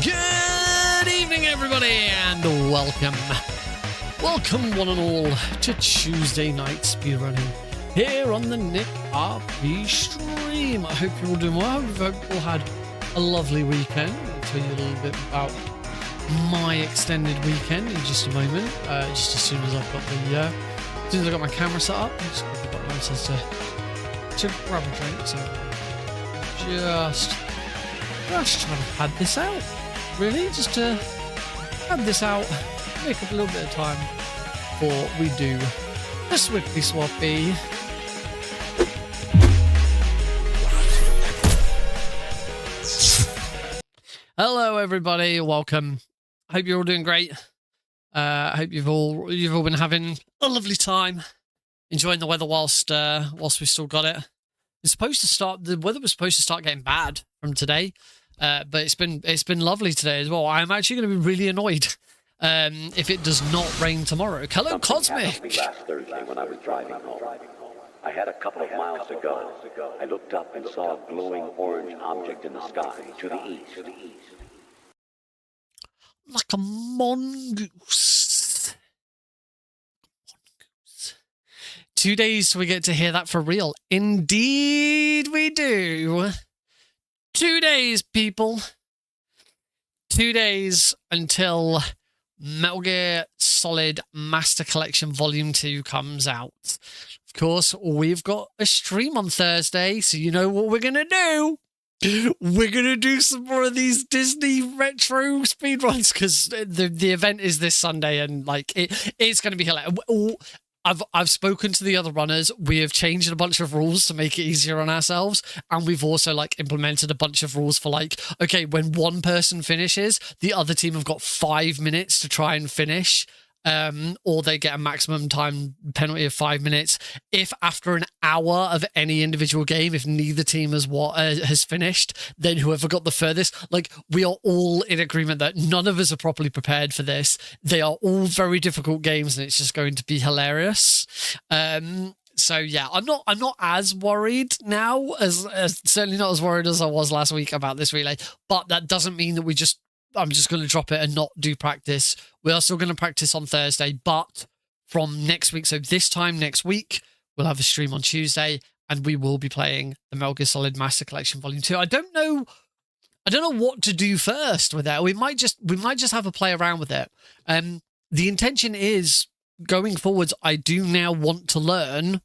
Good evening, everybody, and welcome. Welcome, one and all, to Tuesday night speedrunning here on the Nick RP stream. I hope you're all doing well. I hope you all had a lovely weekend. I'll tell you a little bit about my extended weekend in just a moment. Just as soon as I've got my camera set up, I just quickly got answers to grab a drink. So just trying to pad this out. Really, just to pad this out, make up a little bit of time before we do a swiftly swappy. Hello, everybody. Welcome. Hope you're all doing great. I hope you've all been having a lovely time, enjoying the weather whilst we still got it. The weather was supposed to start getting bad from today. But it's been lovely today as well. I'm actually going to be really annoyed if it does not rain tomorrow. Hello, Cosmic. Last Thursday when I was driving home, I had a couple of miles to go. I looked up and saw a glowing orange object in the sky to the east. Like a mongoose. 2 days till we get to hear that for real. Indeed, we do. 2 days, people. 2 days until Metal Gear Solid Master Collection Volume 2 comes out. Of course, we've got a stream on Thursday, so you know what we're going to do. We're going to do some more of these Disney retro speedruns, because the event is this Sunday, and like it's going to be hilarious. I've spoken to the other runners. We have changed a bunch of rules to make it easier on ourselves, and we've also like implemented a bunch of rules for like, okay, when one person finishes, the other team have got 5 minutes to try and finish, or they get a maximum time penalty of 5 minutes. If after an hour of any individual game, if neither team has finished, then whoever got the furthest, like we are all in agreement that none of us are properly prepared for this. They are all very difficult games, and it's just going to be hilarious. So yeah, I'm not as worried now, as certainly not as worried as I was last week about this relay. But that doesn't mean that I'm just going to drop it and not do practice. We are still going to practice on Thursday, but from next week, so this time next week, we'll have a stream on Tuesday, and we will be playing the Metal Gear Solid Master Collection Volume 2. I don't know what to do first with that. We might just have a play around with it. The intention is, going forwards, I do now want to learn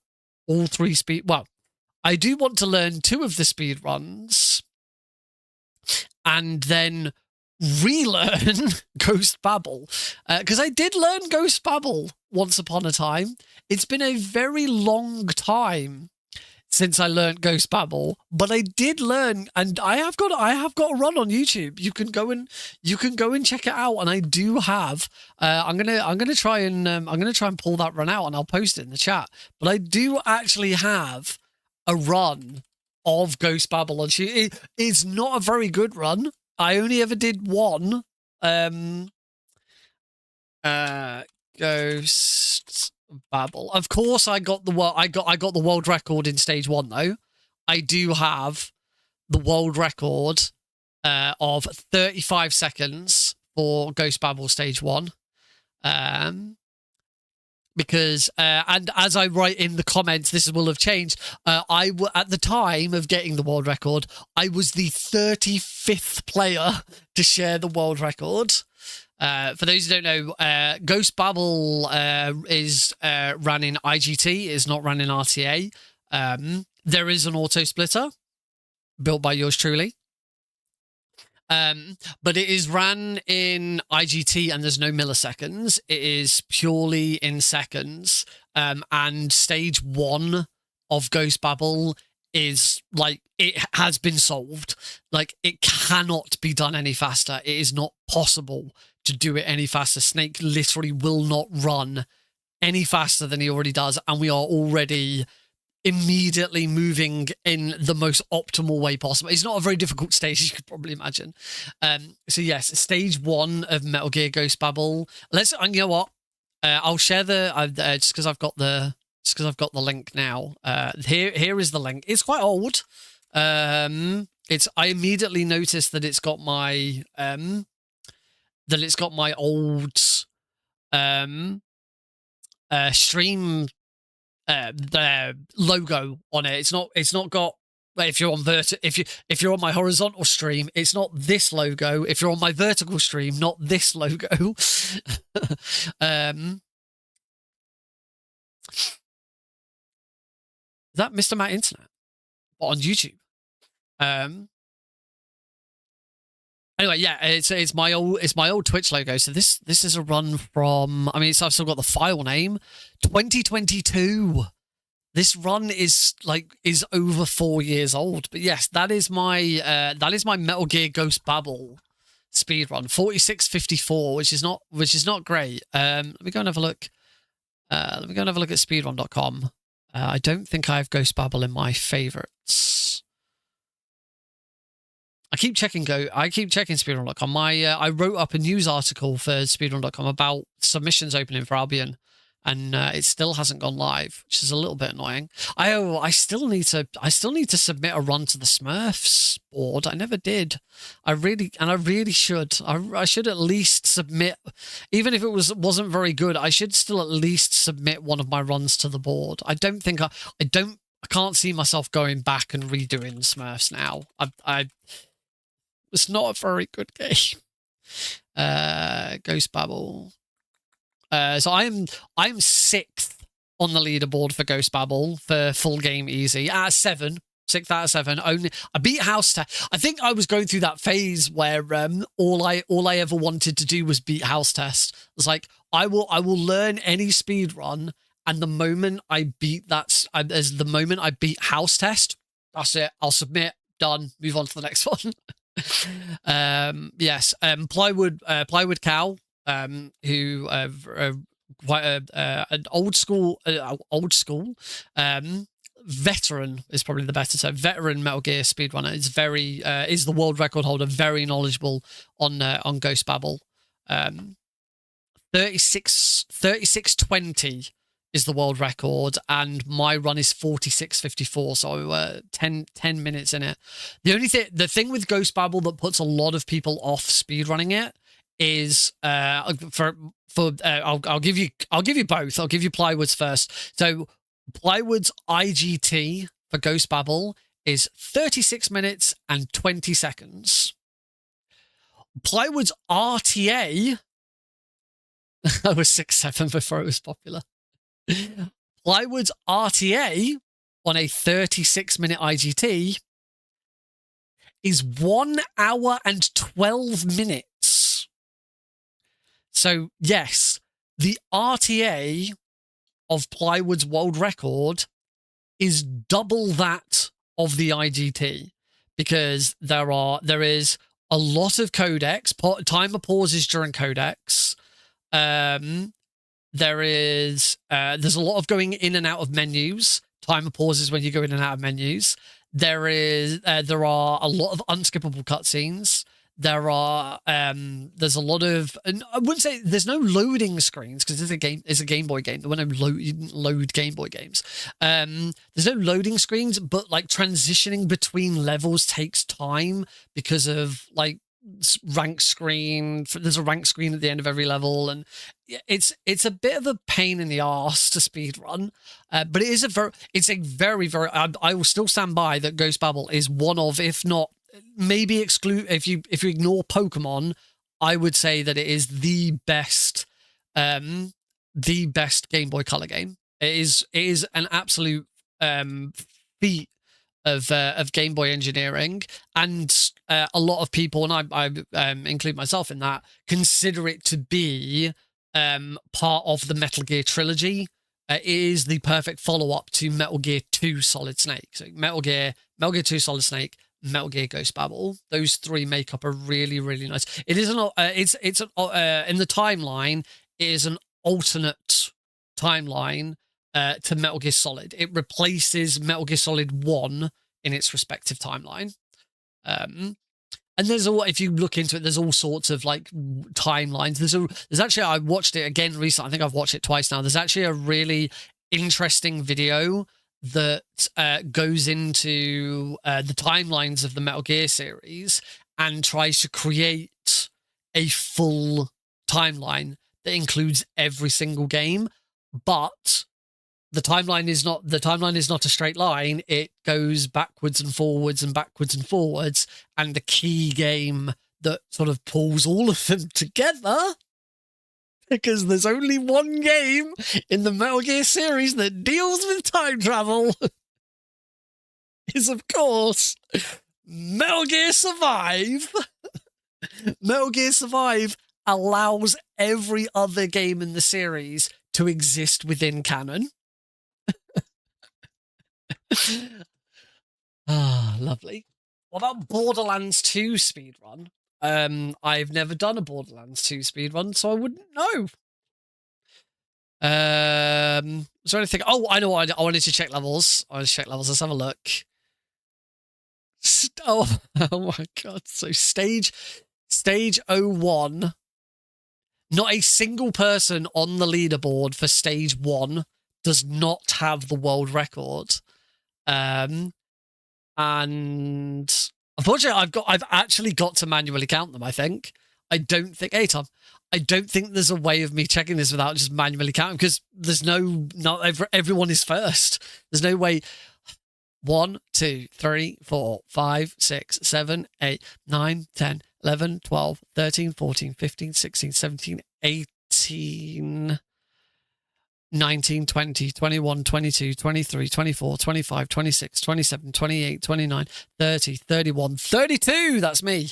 all three I do want to learn 2 of the speed runs, and then relearn Ghost Babel, because I did learn Ghost Babel once upon a time. It's been a very long time since I learned Ghost Babel, but I did learn, and I have got a run on YouTube. You can go and check it out, and I do have. I'm gonna try and pull that run out, and I'll post it in the chat. But I do actually have a run of Ghost Babel on YouTube. It's not a very good run. I only ever did one. Ghost Babel. Of course, I got the world record in stage 1 though. I do have the world record of 35 seconds for Ghost Babel stage 1. Because and as I write in the comments, this will have changed. At the time of getting the world record, I was the 35th player to share the world record. For those who don't know, Ghost Babel is ran in IGT, is not ran in RTA. There is an auto splitter built by yours truly. But it is ran in IGT, and there's no milliseconds. It is purely in seconds. And stage 1 of Ghost Babel is like, it has been solved. Like, it cannot be done any faster. It is not possible to do it any faster. Snake literally will not run any faster than he already does, and we are already immediately moving in the most optimal way possible. It's not a very difficult stage, as you could probably imagine. So yes, stage 1 of Metal Gear Ghost Babel. You know what? I'll share just because I've got the link now. Here is the link. It's quite old. I immediately noticed that it's got my old stream the logo on it. It's not got, if you're on if you're on my horizontal stream, it's not this logo. If you're on my vertical stream, not this logo. Is that Mr. Matt Internet on YouTube? Anyway, yeah, it's my old Twitch logo. So this is a run from, I mean, I've still got the file name, 2022. This run is over 4 years old. But yes, that is my Metal Gear Ghost Babel speedrun, 46:54, which is not great. Let me go and have a look. Let me go and have a look at speedrun.com. I don't think I have Ghost Babel in my favorites. I keep checking speedrun.com. I wrote up a news article for speedrun.com about submissions opening for Albion, and it still hasn't gone live, which is a little bit annoying. I still need to submit a run to the Smurfs board. I never did. I really should. I should at least submit, even if it wasn't very good. I should still at least submit one of my runs to the board. I can't see myself going back and redoing Smurfs now. It's not a very good game. Ghost Babel. So I'm 6th on the leaderboard for Ghost Babel for full game easy. Out of 7. 6th out of 7. Only I beat House Test. I think I was going through that phase where all I ever wanted to do was beat House Test. It was like I will learn any speed run, and the moment I beat the moment I beat House Test, that's it. I'll submit. Done. Move on to the next one. Yes. Plywood Cow, who quite an old school veteran is probably the better term. Veteran Metal Gear speedrunner is the world record holder. Very knowledgeable on Ghost Babel. 36:20 is the world record, and my run is 46:54, so 10 minutes in it. The thing with Ghost Babel that puts a lot of people off speedrunning it is I'll give you both. I'll give you Plywood's first. So Plywood's IGT for Ghost Babel is 36 minutes and 20 seconds. Plywood's RTA I was 6'7" before it was popular. Plywood's RTA on a 36-minute IGT is 1 hour and 12 minutes. So, yes, the RTA of Plywood's world record is double that of the IGT, because there is a lot of codecs, timer pauses during codecs. There's a lot of going in and out of menus, timer pauses when you go in and out of menus. There are a lot of unskippable cutscenes. There's a lot of, and I wouldn't say there's no loading screens, because it's a Game Boy game. There were no load Game Boy games. There's no loading screens, but like transitioning between levels takes time because of like rank screen. There's a rank screen at the end of every level, and it's a bit of a pain in the arse to speedrun. But it is a very I will still stand by that Ghost Babel is one of, if not maybe if you ignore Pokemon, I would say that it is the best Game Boy Color game. It is an absolute feat of Game Boy engineering, and a lot of people, and I include myself in that, consider it to be part of the Metal Gear trilogy. It is the perfect follow-up to Metal Gear 2 Solid Snake. So Metal Gear 2 Solid Snake, Metal Gear Ghost Babel. Those three make up a really, really nice. It is in the timeline, it is an alternate timeline to Metal Gear Solid. It replaces Metal Gear Solid 1 in its respective timeline. And if you look into it, there's all sorts of like timelines. There's actually, I watched it again recently. I think I've watched it twice now. There's actually a really interesting video that goes into the timelines of the Metal Gear series and tries to create a full timeline that includes every single game, but the timeline is not a straight line. It goes backwards and forwards and backwards and forwards, and the key game that sort of pulls all of them together, because there's only one game in the Metal Gear series that deals with time travel, is, of course, Metal Gear Survive. Metal Gear Survive allows every other game in the series to exist within canon. Ah, lovely. What about Borderlands 2 speedrun? I've never done a Borderlands 2 speedrun, so I wouldn't know. Was there anything? Oh, I know what I wanted to check levels. Let's have a look. Oh my god. So stage 01. Not a single person on the leaderboard for stage 1 does not have the world record. And unfortunately, I've actually got to manually count them, I think. I don't think, hey Tom, I don't think there's a way of me checking this without just manually counting, because there's everyone is first. There's no way. 1, 2, 3, 4, 5, 6, 7, 8, 9, 10, 11, 12, 13, 14, 15, 16, 17, 18, 19, 20, 21, 22, 23, 24, 25, 26, 27, 28, 29, 30, 31, 32, that's me,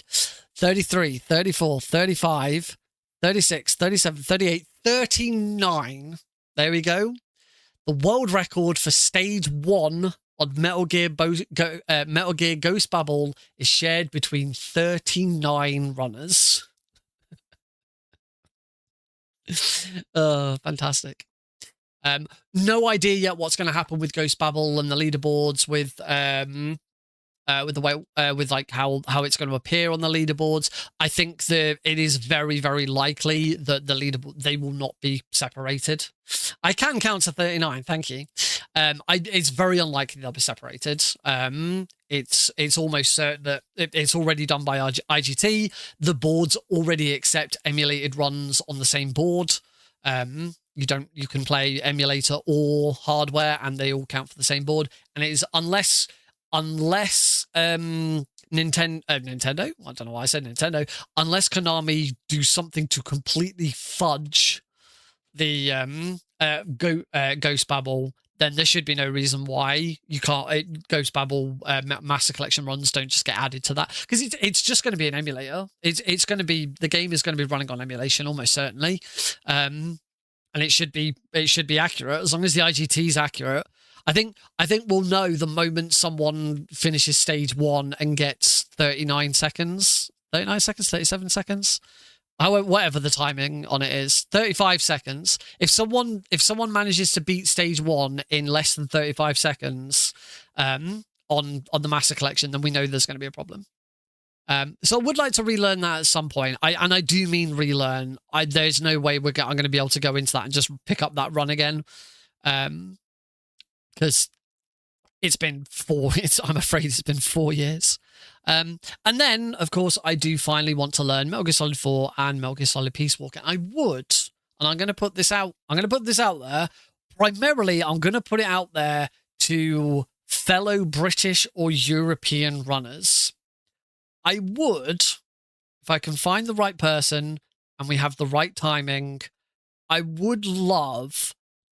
33, 34, 35, 36, 37, 38, 39. There we go. The world record for stage 1 on Metal Gear Ghost Babel is shared between 39 runners. Fantastic. No idea yet what's going to happen with Ghost Babel and the leaderboards with the way with like how it's going to appear on the leaderboards. I think that it is very, very likely that the leaderboard, they will not be separated. I can count to 39, thank you. It's very unlikely they'll be separated. It's almost certain that it's already done by IGT. The boards already accept emulated runs on the same board. You can play emulator or hardware and they all count for the same board. And it is unless Nintendo, I don't know why I said Nintendo, unless Konami do something to completely fudge the Ghost Babel, then there should be no reason why you can't Ghost Babel Master Collection runs don't just get added to that, because it's just going to be an emulator. It's going to be, the game is going to be running on emulation almost certainly, and it should be accurate as long as the IGT is accurate. I think we'll know the moment someone finishes stage 1 and gets 39 seconds, 37 seconds, whatever the timing on it is, 35 seconds. If someone manages to beat stage 1 in less than 35 seconds on the Master Collection, then we know there's going to be a problem. So I would like to relearn that at some point. I do mean relearn. There's no way I'm going to be able to go into that and just pick up that run again. Because I'm afraid it's been 4 years. And then, of course, I do finally want to learn Metal Gear Solid 4 and Metal Gear Solid Peace Walker. I would, and I'm going to put this out there. Primarily, I'm going to put it out there to fellow British or European runners. I would, if I can find the right person and we have the right timing, I would love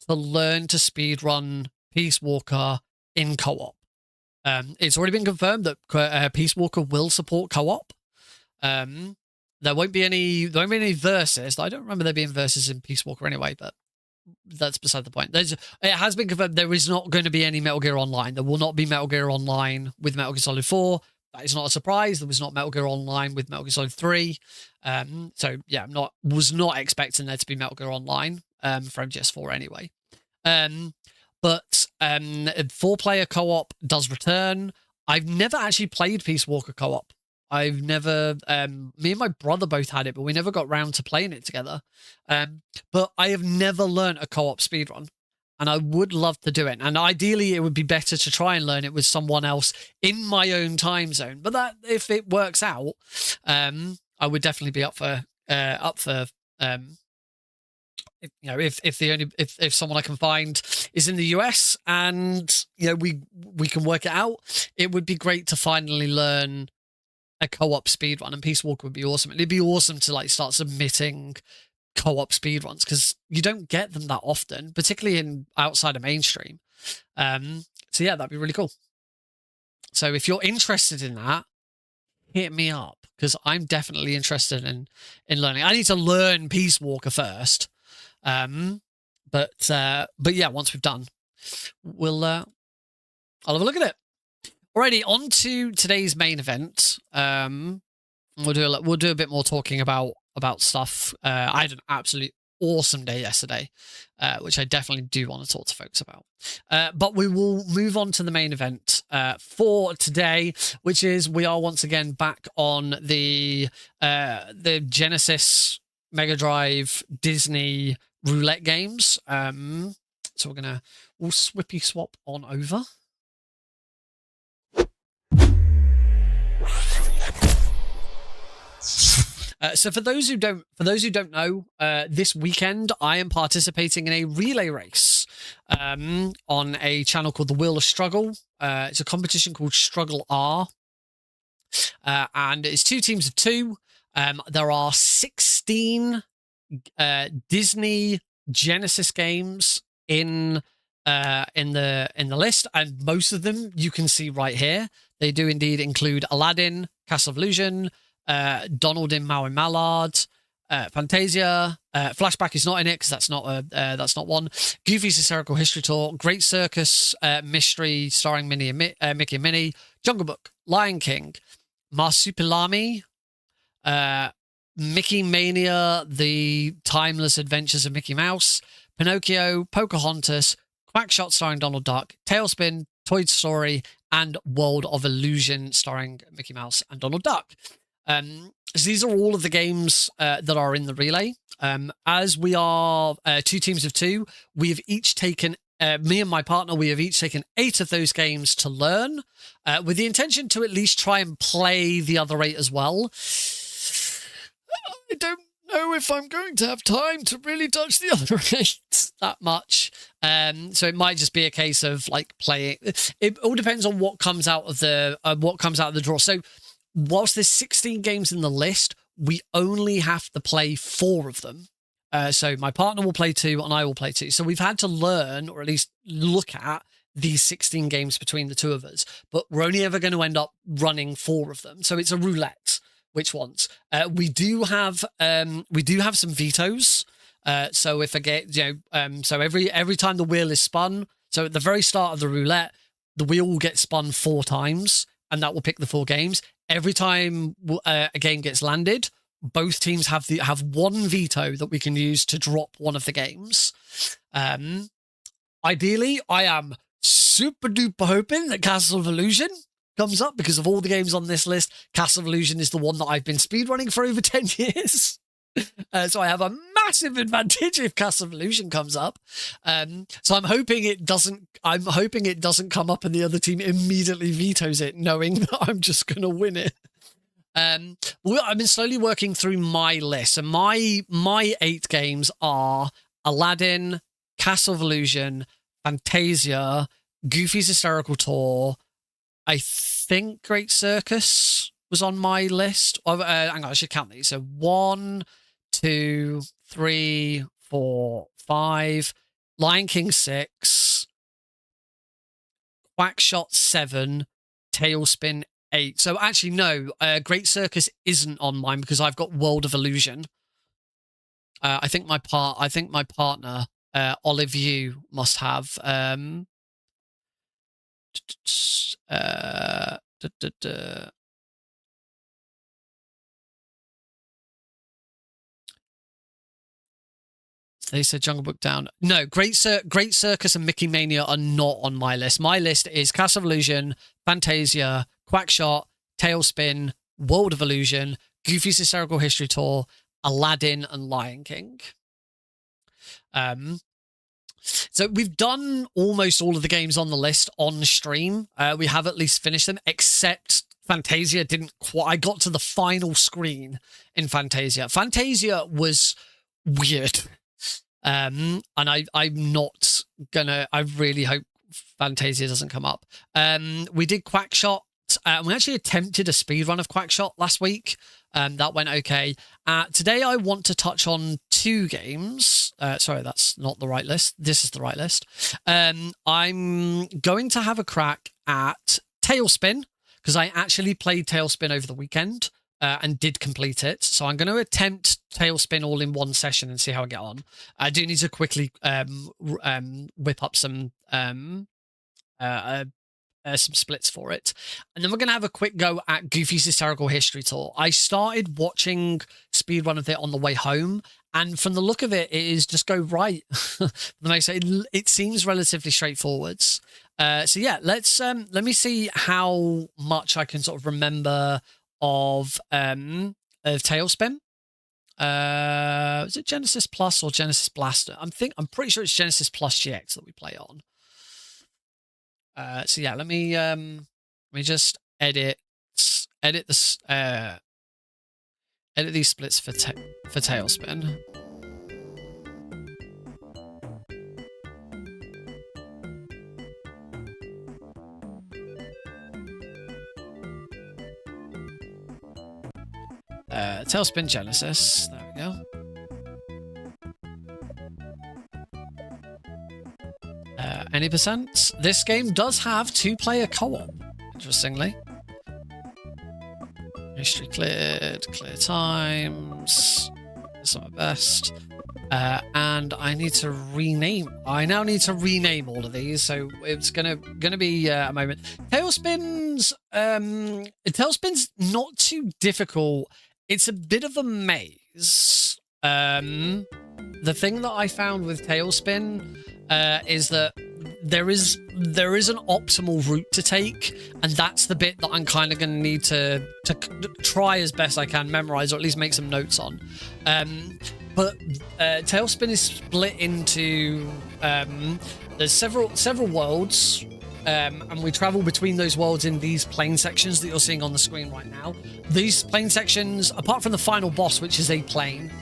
to learn to speedrun Peace Walker in co-op. It's already been confirmed that Peace Walker will support co-op. There won't be any verses. I don't remember there being verses in Peace Walker anyway, but that's beside the point. It has been confirmed there is not going to be any Metal Gear Online. There will not be Metal Gear Online with Metal Gear Solid 4. That is not a surprise. There was not Metal Gear Online with Metal Gear Solid 3. So yeah, was not expecting there to be Metal Gear Online for MGS4 anyway. But 4-player co-op does return. I've never actually played Peace Walker co-op. I've never, me and my brother both had it, but we never got round to playing it together. But I have never learned a co-op speedrun. and I would love to do it. And ideally, it would be better to try and learn it with someone else in my own time zone. But that, if it works out, I would definitely be up for if someone I can find is in the US and we can work it out, it would be great to finally learn a co-op speedrun, and Peace Walker would be awesome. It'd be awesome to like start submitting co-op speedruns because you don't get them that often, particularly in outside of mainstream. So yeah, that'd be really cool. So if you're interested in that, hit me up because I'm definitely interested in learning. I need to learn Peace Walker first. But yeah, once we've done, I'll have a look at it. Alrighty, on to today's main event. We'll do a bit more talking about stuff. I had an absolutely awesome day yesterday, which I definitely do want to talk to folks about. But we will move on to the main event for today, which is we are once again back on the Genesis Mega Drive Disney roulette games. So we'll swippy swap on over. So for those who don't know, this weekend I am participating in a relay race on a channel called The Wheel of Struggle. It's a competition called Struggle R, and it's 2 teams of 2. There are 16 Disney Genesis games in the list, and most of them you can see right here. They do indeed include Aladdin, Castle of Illusion, Donald in Maui Mallard, Fantasia. Flashback is not in it because that's not one. Goofy's Hysterical History Tour, Great Circus Mystery starring Mickey and Minnie, Jungle Book, Lion King, Marsupilami, Mickey Mania, The Timeless Adventures of Mickey Mouse, Pinocchio, Pocahontas, QuackShot starring Donald Duck, TaleSpin, Toy Story, and World of Illusion starring Mickey Mouse and Donald Duck. So these are all of the games that are in the relay. As we are 2 teams of 2, we have each taken, me and my partner, we have each taken 8 of those games to learn, with the intention to at least try and play the other 8 as well. I don't know if I'm going to have time to really touch the other 8 that much. So it might just be a case of like playing. It all depends on what comes out of the draw. So whilst there's 16 games in the list, we only have to play 4 of them. So my partner will play 2 and I will play 2. So we've had to learn, or at least look at, these 16 games between the 2 of us. But we're only ever going to end up running 4 of them. So it's a roulette. Which ones? We do have some vetoes. So if I get, so every time the wheel is spun, so at the very start of the roulette, the wheel will get spun 4 times, and that will pick the 4 games. Every time a game gets landed, both teams have 1 veto that we can use to drop one of the games. Ideally, I am super duper hoping that Castle of Illusion comes up because of all the games on this list. Castle of Illusion is the one that I've been speedrunning for over 10 years. So I have a massive advantage if Castle of Illusion comes up. So I'm hoping it doesn't come up and the other team immediately vetoes it, knowing that I'm just going to win it. Well, I've been slowly working through my list, and my 8 games are Aladdin, Castle of Illusion, Fantasia, Goofy's Hysterical Tour. I think Great Circus was on my list. Hang on, I should count these. So 1, 2, 3, 4, 5. Lion King 6. QuackShot 7. TaleSpin 8. So actually, no. Great Circus isn't on mine because I've got World of Illusion. I think my partner, Olive Yu, must have. They said Jungle Book down. No, Great Circus and Mickey Mania are not on my list. My list is Castle of Illusion, Fantasia, QuackShot, TaleSpin, World of Illusion, Goofy's Hysterical History Tour, Aladdin, and Lion King. So we've done almost all of the games on the list on stream. We have at least finished them, except Fantasia didn't quite. I got to the final screen in Fantasia. Fantasia was weird. And I'm not gonna. I really hope Fantasia doesn't come up. We did QuackShot. We actually attempted a speedrun of QuackShot last week. That went okay. Today I want to touch on 2 games. Sorry, that's not the right list. This is the right list. I'm going to have a crack at TaleSpin, because I actually played TaleSpin over the weekend and did complete it. So I'm going to attempt TaleSpin all in one session and see how I get on. I do need to quickly whip up some splits for it. And then we're going to have a quick go at Goofy's Hysterical History Tour. I started watching speedrun of it on the way home, and from the look of it, it is just go right. It seems relatively straightforward. So yeah, let me see how much I can sort of remember of TaleSpin. Is it Genesis Plus or Genesis Blaster? I'm pretty sure it's Genesis Plus GX that we play on. So yeah, let me just edit this edit these splits for TaleSpin. TaleSpin Genesis. There we go. Any percent? This game does have 2-player co-op, interestingly. History cleared, clear times. That's not my best. And I need to rename. I now need to rename all of these, so it's gonna be a moment. TaleSpin's not too difficult. It's a bit of a maze. The thing that I found with TaleSpin is that there is an optimal route to take, and that's the bit that I'm kind of going to need to try as best I can memorize, or at least make some notes on. But TaleSpin is split into there's several worlds, and we travel between those worlds in these plane sections that you're seeing on the screen right now. These plane sections, apart from the final boss, which is a plane,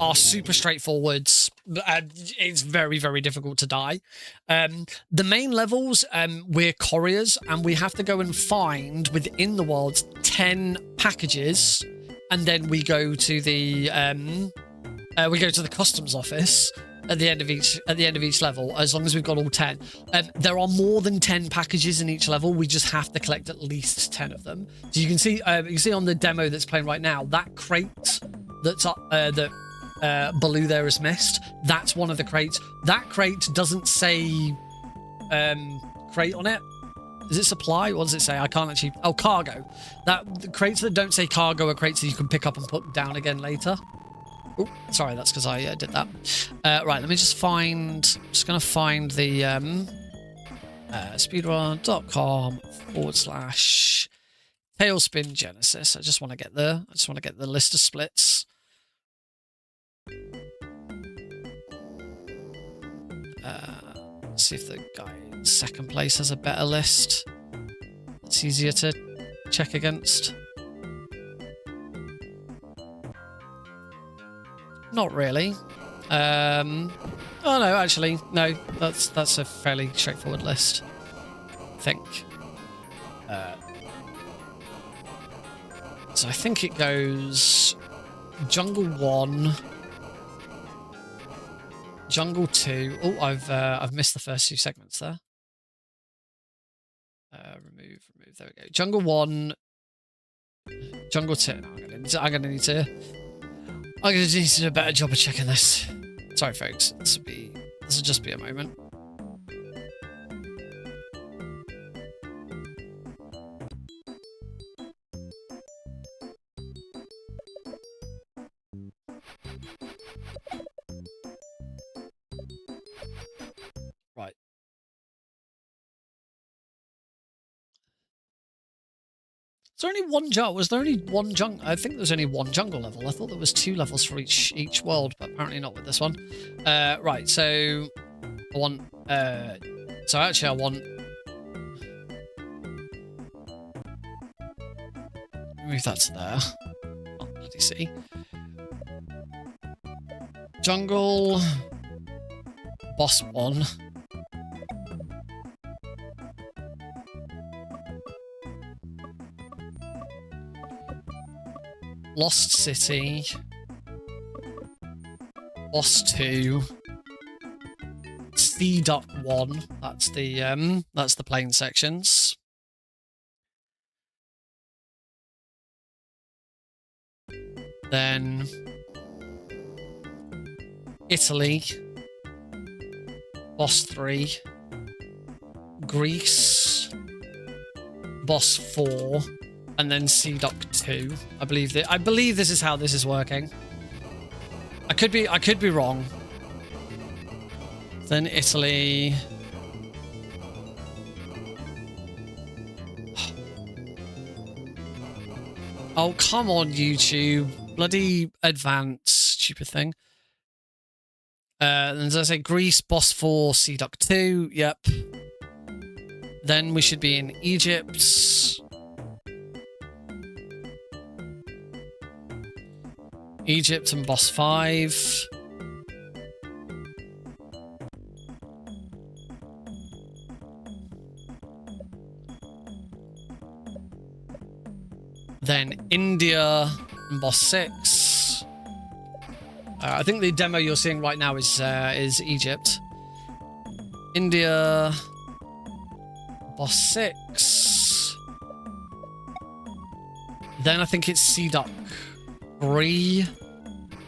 are super straightforward. It's very, very difficult to die. The main levels, we're couriers, and we have to go and find within the world 10 packages, and then we go to the customs office at the end of each level. As long as we've got all 10, there are more than 10 packages in each level. We just have to collect at least 10 of them. So you can see on the demo that's playing right now, that crate that's up, Baloo there is missed. That's one of the crates. That crate doesn't say crate on it. Is it supply? What does it say? I can't actually. Oh, cargo. The crates that don't say cargo are crates that you can pick up and put down again later. Oh, sorry, that's because I did that. Right, let me just find. I'm just gonna find the speedrun.com/TaleSpin Genesis. I just want to get the list of splits. Let's see if the guy in second place has a better list. It's easier to check against. Not really. Oh no, actually, no. That's a fairly straightforward list, I think. So I think it goes Jungle 1. Jungle 2. Oh, I've missed the first 2 segments there. Remove. There we go. Jungle 1. Jungle 2. No, I'm gonna need to do a better job of checking this. Sorry, folks. This will just be a moment. Right. Is there only one jungle? Was there only one jungle? I think there's only one jungle level. I thought there was 2 levels for each world, but apparently not with this one. Right, so I want, so actually I want, move that to there. Oh, bloody see. Jungle, boss 1. Lost City, boss 2. Sea Duck 1. That's the plain sections. Then Italy, boss 3. Greece, boss 4, and then Sea Duck 2. I believe this is how this is working. I could be wrong. Then Italy. Oh, come on, YouTube. Bloody advanced, stupid thing. Then as I say, Greece, boss 4, Sea Duck 2. Yep. Then we should be in Egypt. Egypt and boss 5. Then India and boss 6. I think the demo you're seeing right now is Egypt. India, boss 6. Then I think it's Sea Duck 3.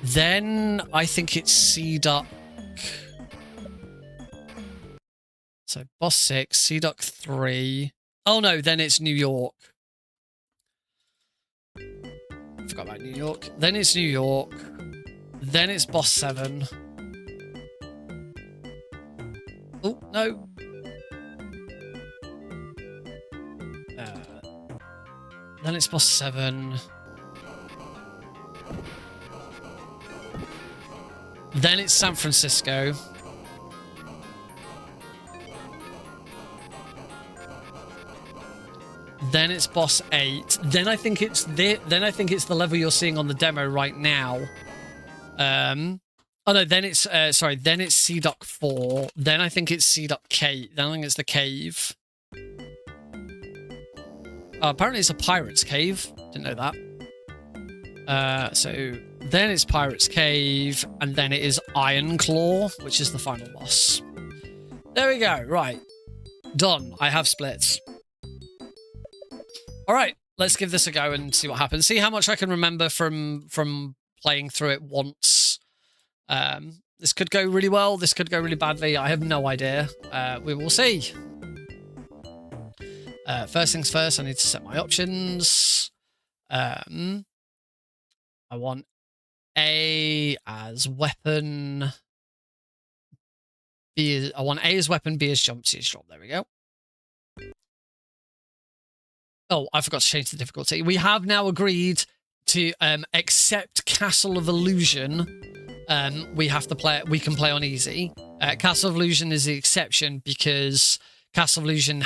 Then I think it's Sea Duck. So boss 6, Sea Duck 3. Oh no, then it's New York. Forgot about New York. Then it's New York. Then it's boss 7. Oh, no. Then it's boss 7. Then it's San Francisco. Then it's boss 8. Then I think it's the level you're seeing on the demo right now. Oh no, then it's sorry, then it's Sea Duck 4. Then I think it's Sea Duck Cave. Then I think it's the cave. Apparently it's a pirate's cave. Didn't know that. So then it's Pirate's Cave, and then it is Iron Claw, which is the final boss. There we go. Right. Done. I have splits. All right. Let's give this a go and see what happens. See how much I can remember from playing through it once. This could go really well. This could go really badly. I have no idea. We will see. First things first, I need to set my options. I want A as weapon. I want A as weapon, B as jump, C as drop. There we go. Oh, I forgot to change the difficulty. We have now agreed to accept Castle of Illusion. We can play on easy. Castle of Illusion is the exception because Castle of Illusion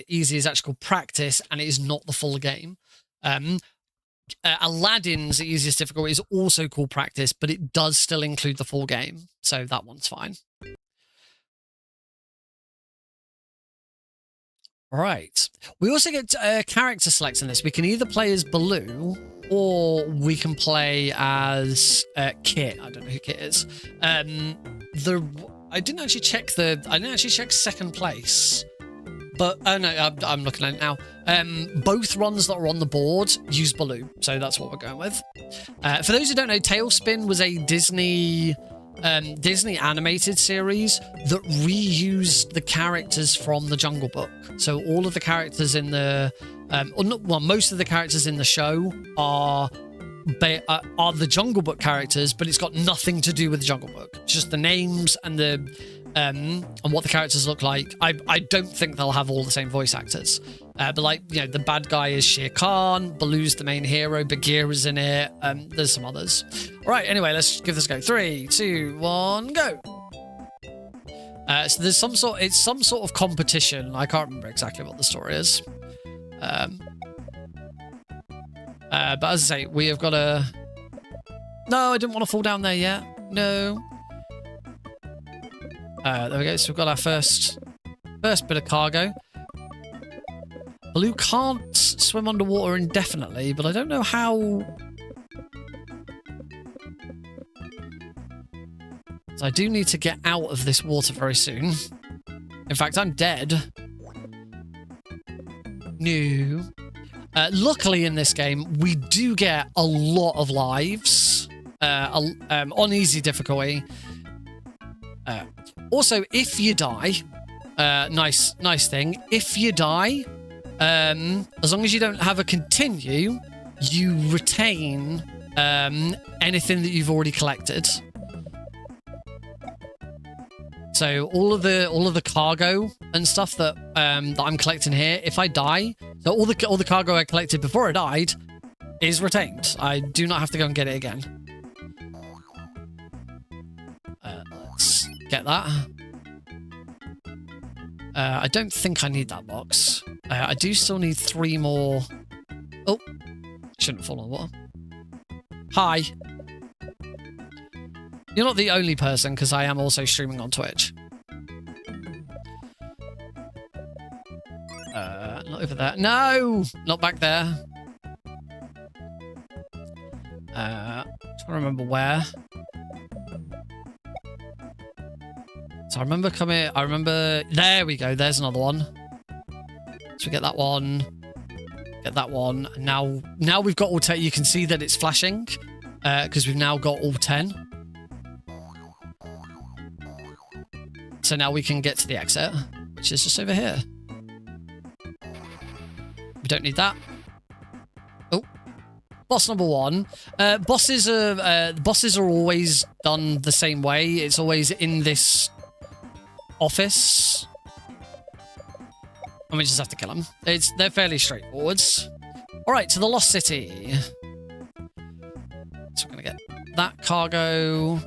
easy is actually called practice, and it is not the full game. Aladdin's easiest difficulty is also called practice, but it does still include the full game, so that one's fine. All right. We also get character selects in this. We can either play as Baloo, or we can play as Kit. I don't know who Kit is. I didn't actually check second place. But, oh no, I'm looking at it now. Both runs that are on the board use Baloo, so that's what we're going with. For those who don't know, TaleSpin was a Disney animated series that reused the characters from the Jungle Book. So all of the characters in the, most of the characters in the show are the Jungle Book characters, but it's got nothing to do with the Jungle Book. It's just the names and and what the characters look like. I don't think they'll have all the same voice actors. But like, you know, the bad guy is Shere Khan, Baloo's the main hero, Bagheera's in it, there's some others. All right, anyway, let's give this a go. 3, 2, 1, go. So there's some sort. It's some sort of competition. I can't remember exactly what the story is. But as I say, we have got a... No, I didn't want to fall down there yet. No. There we go. So we've got our first bit of cargo. Blue can't swim underwater indefinitely, but I don't know how... So I do need to get out of this water very soon. In fact, I'm dead. No. Luckily in this game, we do get a lot of lives on easy difficulty. Also, if you die, nice thing. If you die, as long as you don't have a continue, you retain anything that you've already collected. So all of the cargo and stuff that I'm collecting here, if I die, so all the cargo I collected before I died is retained. I do not have to go and get it again. Let's get that. I don't think I need that box. I do still need 3 more. Oh, shouldn't fall on the water. Hi. You're not the only person, because I am also streaming on Twitch. Not over there. No! Not back there. Trying to remember where. So I remember coming... I remember... There we go. There's another one. So we get that one. Get that one. And now we've got all 10. You can see that it's flashing. Because we've now got all 10. So now we can get to the exit, which is just over here. We don't need that. Oh, boss number 1. Bosses are always done the same way. It's always in this office, and we just have to kill them. They're fairly straightforward. All right, to the Lost City. So we're gonna get that cargo.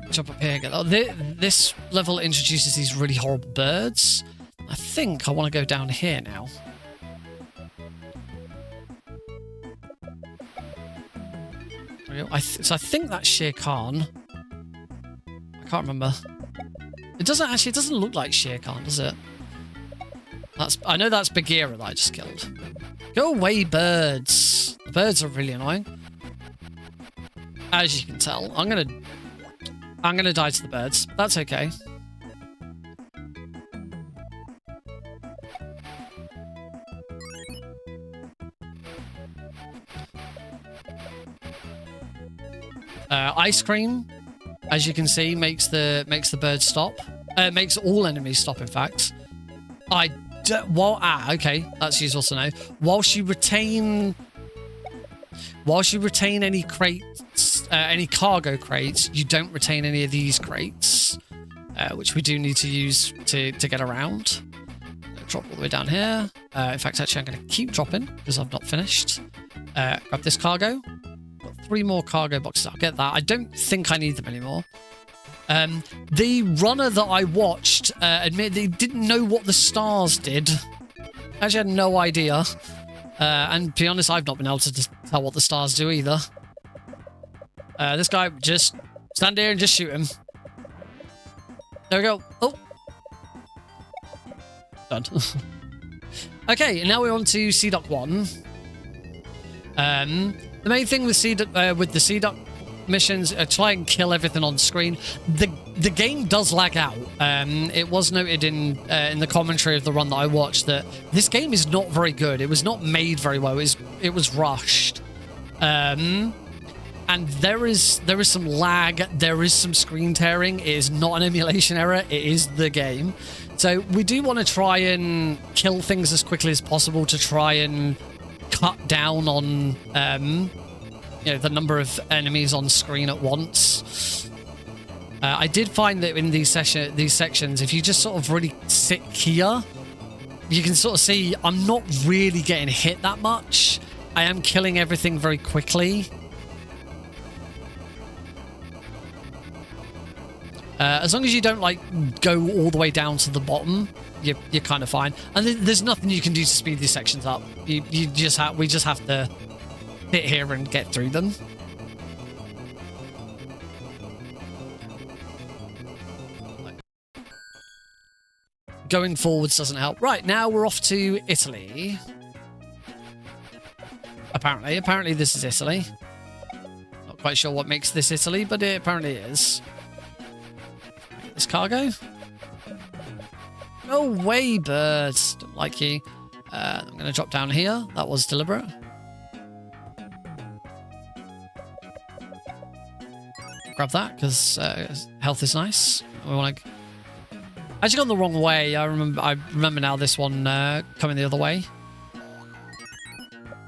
Jump up here and get that. This level introduces these really horrible birds. I think I want to go down here now. So I think that's Shere Khan. I can't remember. It doesn't look like Shere Khan, does it? I know that's Bagheera that I just killed. Go away, birds. The birds are really annoying. As you can tell, I'm gonna die to the birds. That's okay. Ice cream, as you can see, makes the birds stop. Makes all enemies stop. In fact, okay, that's useful to know. Whilst you retain any crates, any cargo crates, you don't retain any of these crates, which we do need to use to get around. Drop all the way down here. In fact, actually, I'm going to keep dropping because I've not finished. Grab this cargo. Got 3 more cargo boxes. I'll get that. I don't think I need them anymore. The runner that I watched admitted they didn't know what the stars did. Actually, I had no idea. And to be honest, I've not been able to tell what the stars do either. This guy, just stand here and just shoot him. There we go. Oh. Done. Okay, and now we're on to Sea Duck 1. The main thing with the Sea Duck missions, try and kill everything on screen. The game does lag out. It was noted in the commentary of the run that I watched that this game is not very good. It was not made very well. It was rushed. And there is some lag. There is some screen tearing. It is not an emulation error. It is the game. So we do want to try and kill things as quickly as possible to try and cut down on the number of enemies on screen at once. I did find that in these sections, if you just sort of really sit here, you can sort of see I'm not really getting hit that much. I am killing everything very quickly. As long as you don't like go all the way down to the bottom, you're kind of fine. And there's nothing you can do to speed these sections up. We just have to sit here and get through them. Going forwards doesn't help. Right, now we're off to Italy. Apparently this is Italy. Not quite sure what makes this Italy, but it apparently is. Get this cargo. No way, birds. Don't like you. I'm going to drop down here. That was deliberate. Grab that, because health is nice. We want to... I actually gone the wrong way. I remember now this one coming the other way.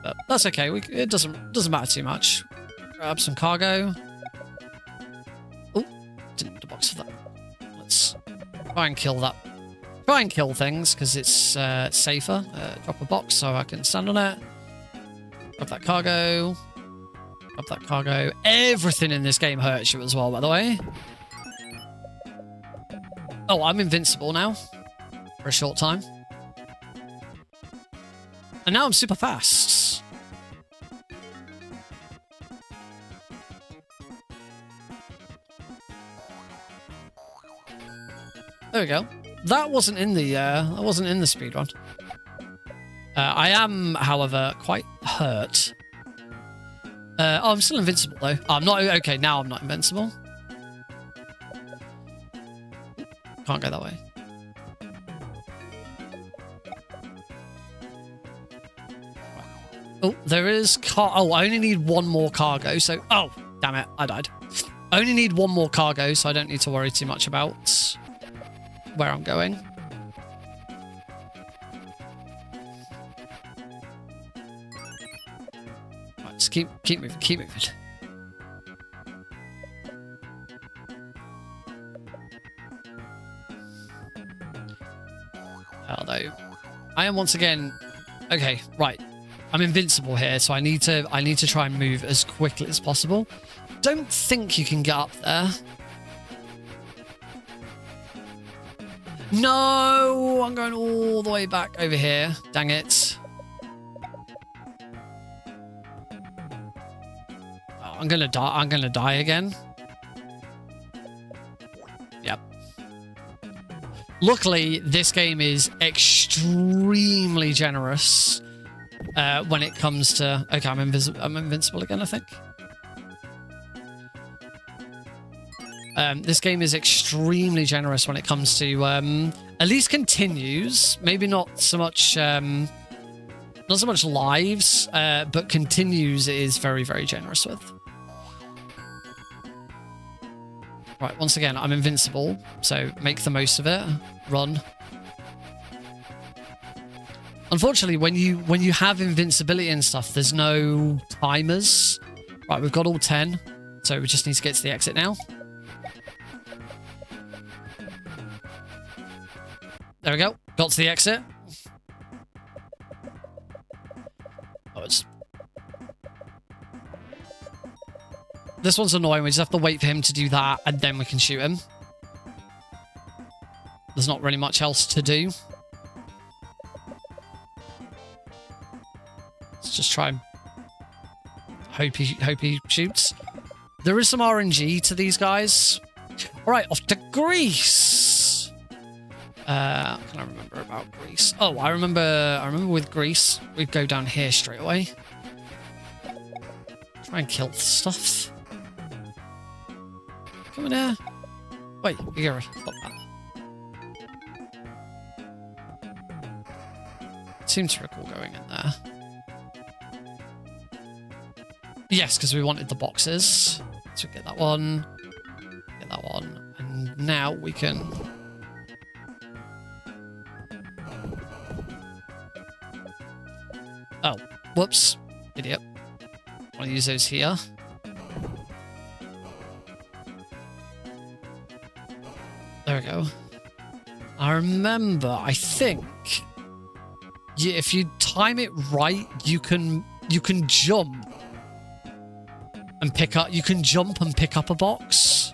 But that's okay. It doesn't matter too much. Grab some cargo. Oh, didn't need a box for that. Let's try and kill that. Try and kill things because it's safer. Drop a box so I can stand on it. Grab that cargo. Grab that cargo. Everything in this game hurts you as well, by the way. Oh, I'm invincible now for a short time. And now I'm super fast. There we go. That wasn't in the speedrun. I am, however, quite hurt. Oh, I'm still invincible though. Oh, I'm not okay. Now I'm not invincible. Can't go that way. Oh, there is oh, I only need one more cargo, so... Oh, damn it, I died. I only need one more cargo, so I don't need to worry too much about where I'm going. Right, just keep moving, keep moving. Although, I am once again... Okay, right. I'm invincible here, so I need to try and move as quickly as possible. Don't think you can get up there. No! I'm going all the way back over here. Dang it. Oh, I'm gonna die. I'm gonna die again. Yep. Luckily, this game is extremely generous when it comes to... Okay, I'm invincible again, I think. This game is extremely generous when it comes to at least continues. Maybe not so much lives, but continues it is very, very generous with. Right, once again, I'm invincible, so make the most of it. Run. Unfortunately, when you have invincibility and stuff, there's no timers. Right, we've got all 10, so we just need to get to the exit now. There we go. Got to the exit. Oh, this one's annoying. We just have to wait for him to do that, and then we can shoot him. There's not really much else to do. Let's just try and hope he shoots. There is some RNG to these guys. All right, off to Greece. Can I remember about Greece? Oh, I remember with Greece, we'd go down here straight away. Try and kill stuff. Come in here. Wait, you gotta stop that. Seem to recall going in there. Yes, because we wanted the boxes. So get that one. Get that one. And now we can... Oh, whoops. Idiot. Want to use those here. There we go. I remember, I think... Yeah, if you time it right, you can jump and pick up. You can jump and pick up a box.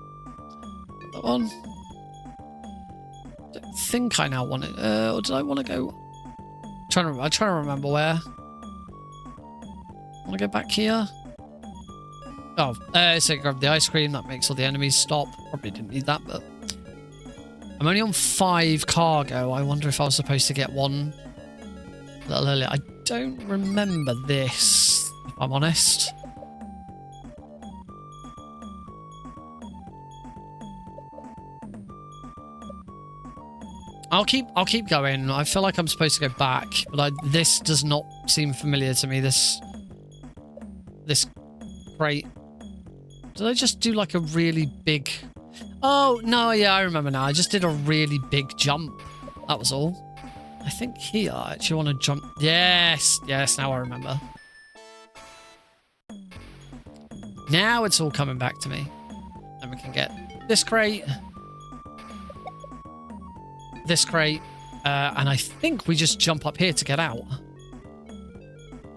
That one. I don't think I now want it. Or did I want to go? I'm trying to remember where. Want to go back here? Oh, so grab the ice cream. That makes all the enemies stop. Probably didn't need that, but I'm only on 5 cargo. I wonder if I was supposed to get one a little earlier. I don't remember this, if I'm honest. I'll keep going. I feel like I'm supposed to go back, but this does not seem familiar to me. This crate. Did I just do like a really big... Oh, no, yeah, I remember now. I just did a really big jump. That was all. I think here I actually want to jump. Yes, now I remember. Now it's all coming back to me. And we can get this crate. This crate. And I think we just jump up here to get out.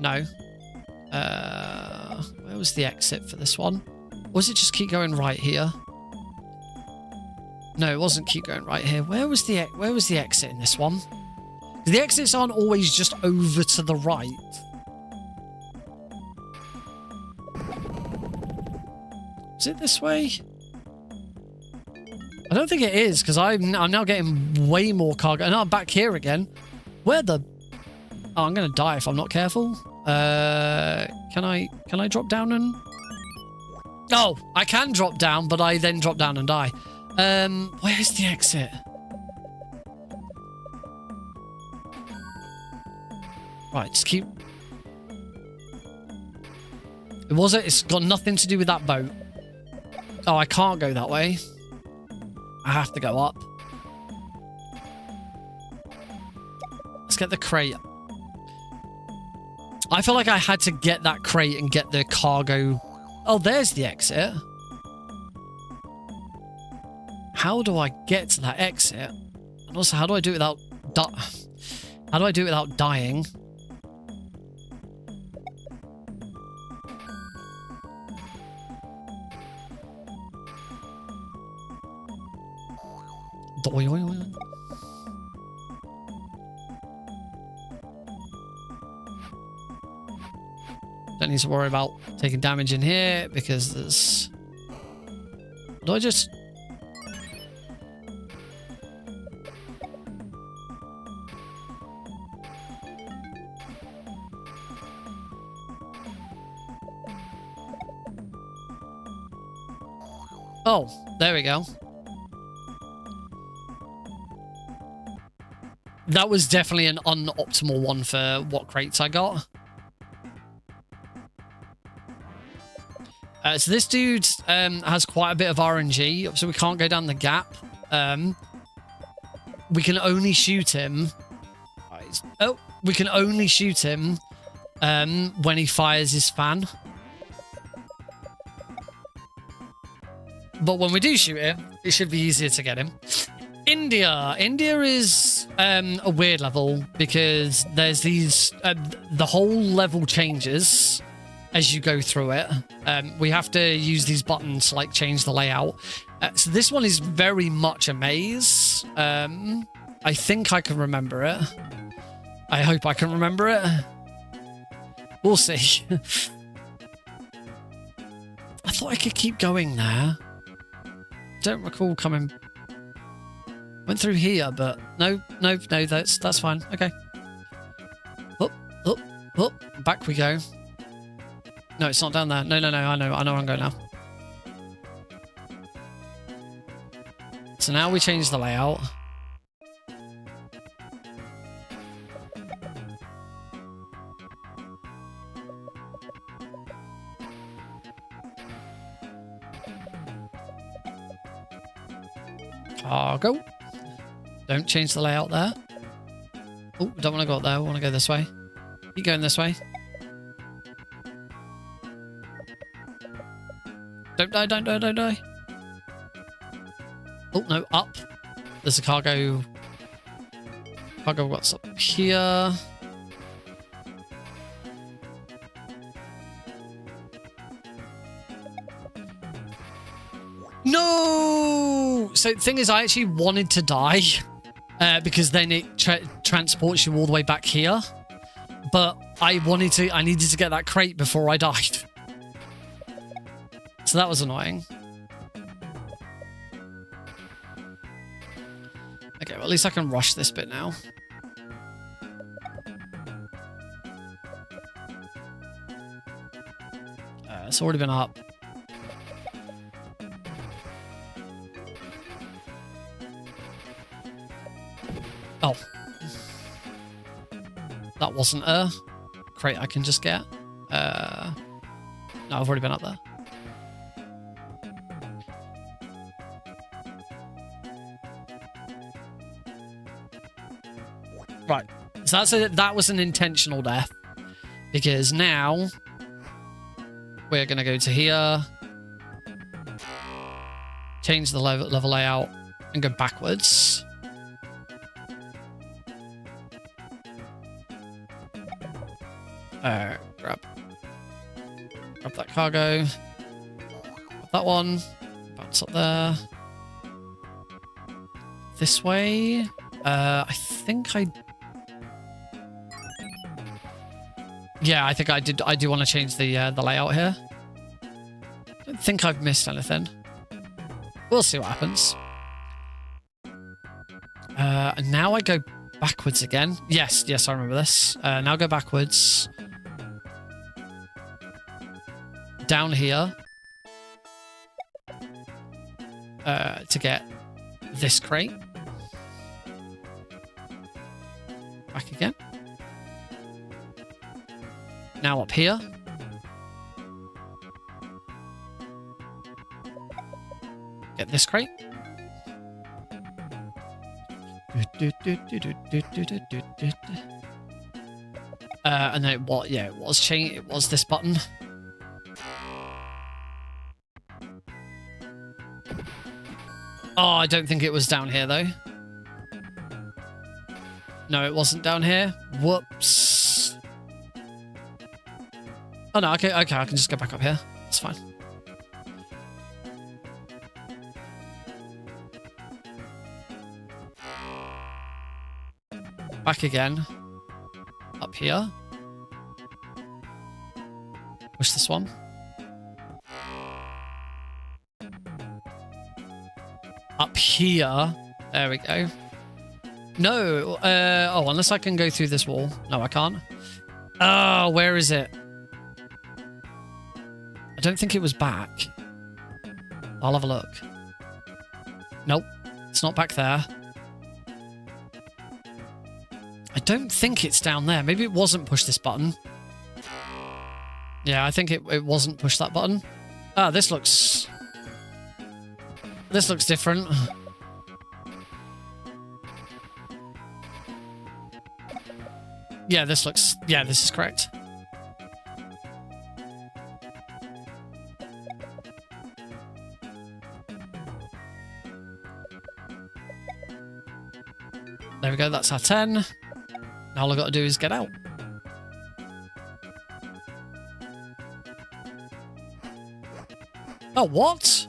No. Where was the exit for this one? Or was it just keep going right here? No, it wasn't keep going right here. Where was the exit in this one? The exits aren't always just over to the right. Is it this way? I don't think it is, because I'm now getting way more cargo. And I'm back here again. Where the... Oh, I'm going to die if I'm not careful. Can I drop down and... Oh, I can drop down, but I then drop down and die. Where is the exit? Right, just keep... It's got nothing to do with that boat. Oh, I can't go that way. I have to go up. Let's get the crate. I feel like I had to get that crate and get the cargo. Oh, there's the exit. How do I get to that exit? And also, how do I do it without dying? Don't need to worry about taking damage in here because there's... Do I just... Oh, there we go. That was definitely an unoptimal one for what crates I got. So this dude has quite a bit of RNG, so we can't go down the gap. We can only shoot him. Oh, we can only shoot him when he fires his fan. But when we do shoot him, it should be easier to get him. India. India is a weird level because there's these... the whole level changes as you go through it. We have to use these buttons to like change the layout. So this one is very much a maze. I think I can remember it. I hope I can remember it. We'll see. I thought I could keep going there. Don't recall coming... Went through here, but no, that's fine. Okay. Up. Back we go. No, it's not down there. No, I know where I'm going now. So now we change the layout. Cargo. Don't change the layout there. Oh, don't want to go up there. I want to go this way. Keep going this way. Don't die. Oh, no, up. There's a cargo. Cargo, what's up here? No! so thing is, I actually wanted to die because then it transports you all the way back here. But I needed to get that crate before I died. So that was annoying. Okay, well, at least I can rush this bit now. It's already been up. Oh. That wasn't a crate I can just get. No, I've already been up there. Right. So that was an intentional death. Because now we're going to go to here. Change the level layout and go backwards. Grab that cargo. Grab that one. Bounce up there. This way. I think I... Yeah, I think I did. I do want to change the layout here. I don't think I've missed anything. We'll see what happens. And now I go backwards again. Yes, I remember this. Now go backwards. Down here. To get this crate. Back again. Now up here. Get this crate. And then what? Yeah, it was change. It was this button. Oh, I don't think it was down here though. No, it wasn't down here. Whoops. Oh no, okay, I can just go back up here. It's fine. Back again. Up here. Push this one. Up here. There we go. No. Oh, unless I can go through this wall. No, I can't. Oh, where is it? I don't think it was back. I'll have a look. Nope. It's not back there. I don't think it's down there. Maybe it wasn't push this button. Yeah, I think it wasn't push that button. Ah, this looks different. Yeah, this is correct. There we go, that's our 10. Now all I've got to do is get out. Oh, what?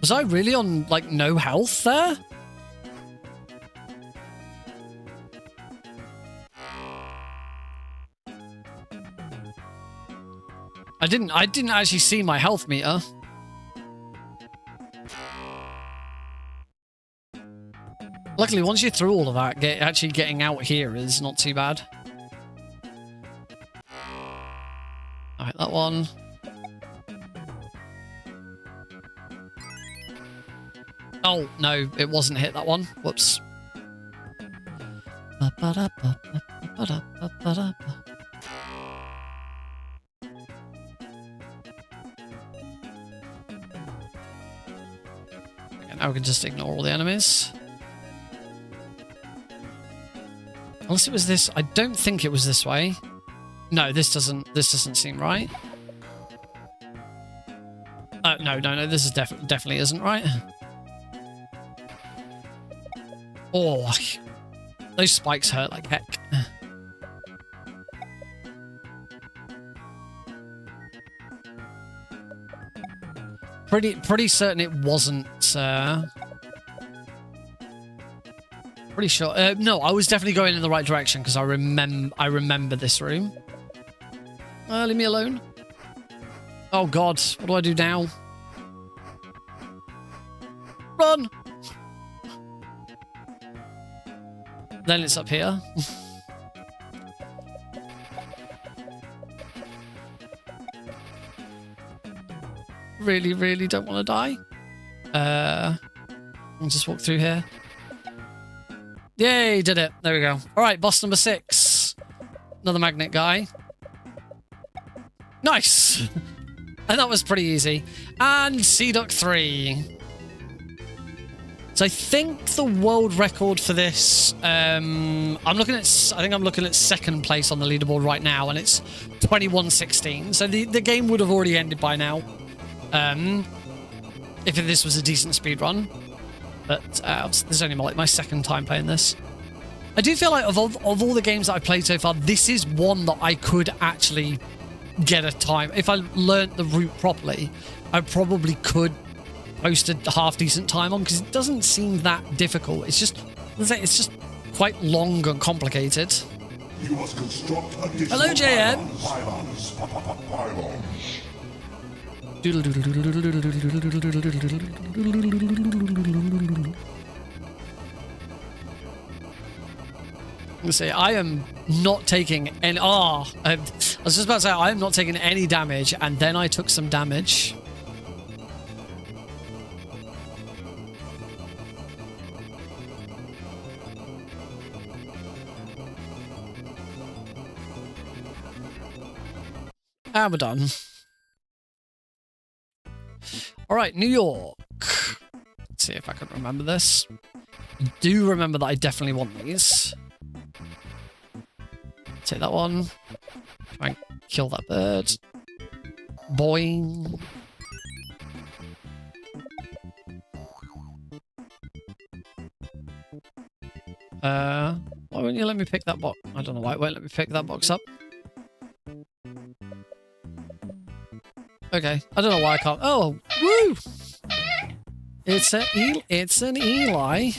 Was I really on, like, no health there? I didn't actually see my health meter. Luckily, once you're through all of that, actually getting out here is not too bad. Alright, that one. Oh, no, it wasn't hit, that one. Whoops. Okay, now we can just ignore all the enemies. Unless it was this. I don't think it was this way. No, this doesn't seem right. No, this is definitely isn't right. Oh, those spikes hurt like heck. Pretty certain it wasn't Pretty sure. No, I was definitely going in the right direction because I remember this room. Leave me alone. Oh God, what do I do now? Run! Then it's up here. Really, really don't want to die. I'll just walk through here. Yay, did it. There we go. All right, boss number 6. Another magnet guy. Nice! And that was pretty easy. And Sea Duck 3. So I think the world record for this, I think I'm looking at 2nd place on the leaderboard right now, and it's 21:16. So the game would have already ended by now. If this was a decent speedrun. But this is only my 2nd time playing this. I do feel like of all the games that I've played so far, this is one that I could actually get a time. If I learnt the route properly, I probably could post a half-decent time on, because it doesn't seem that difficult. It's just quite long and complicated. You must construct additional Hello, JM. pylons. Let's see, I am not taking any... I was just about to say, I am not taking any damage, and then I took some damage. And we're done. All right, New York. Let's see if I can remember this. I do remember that I definitely want these. Take that one. Try and kill that bird. Boing. Why wouldn't you let me pick that box? I don't know why it won't let me pick that box up. Okay, I don't know why I can't. Oh, woo! It's an Eli.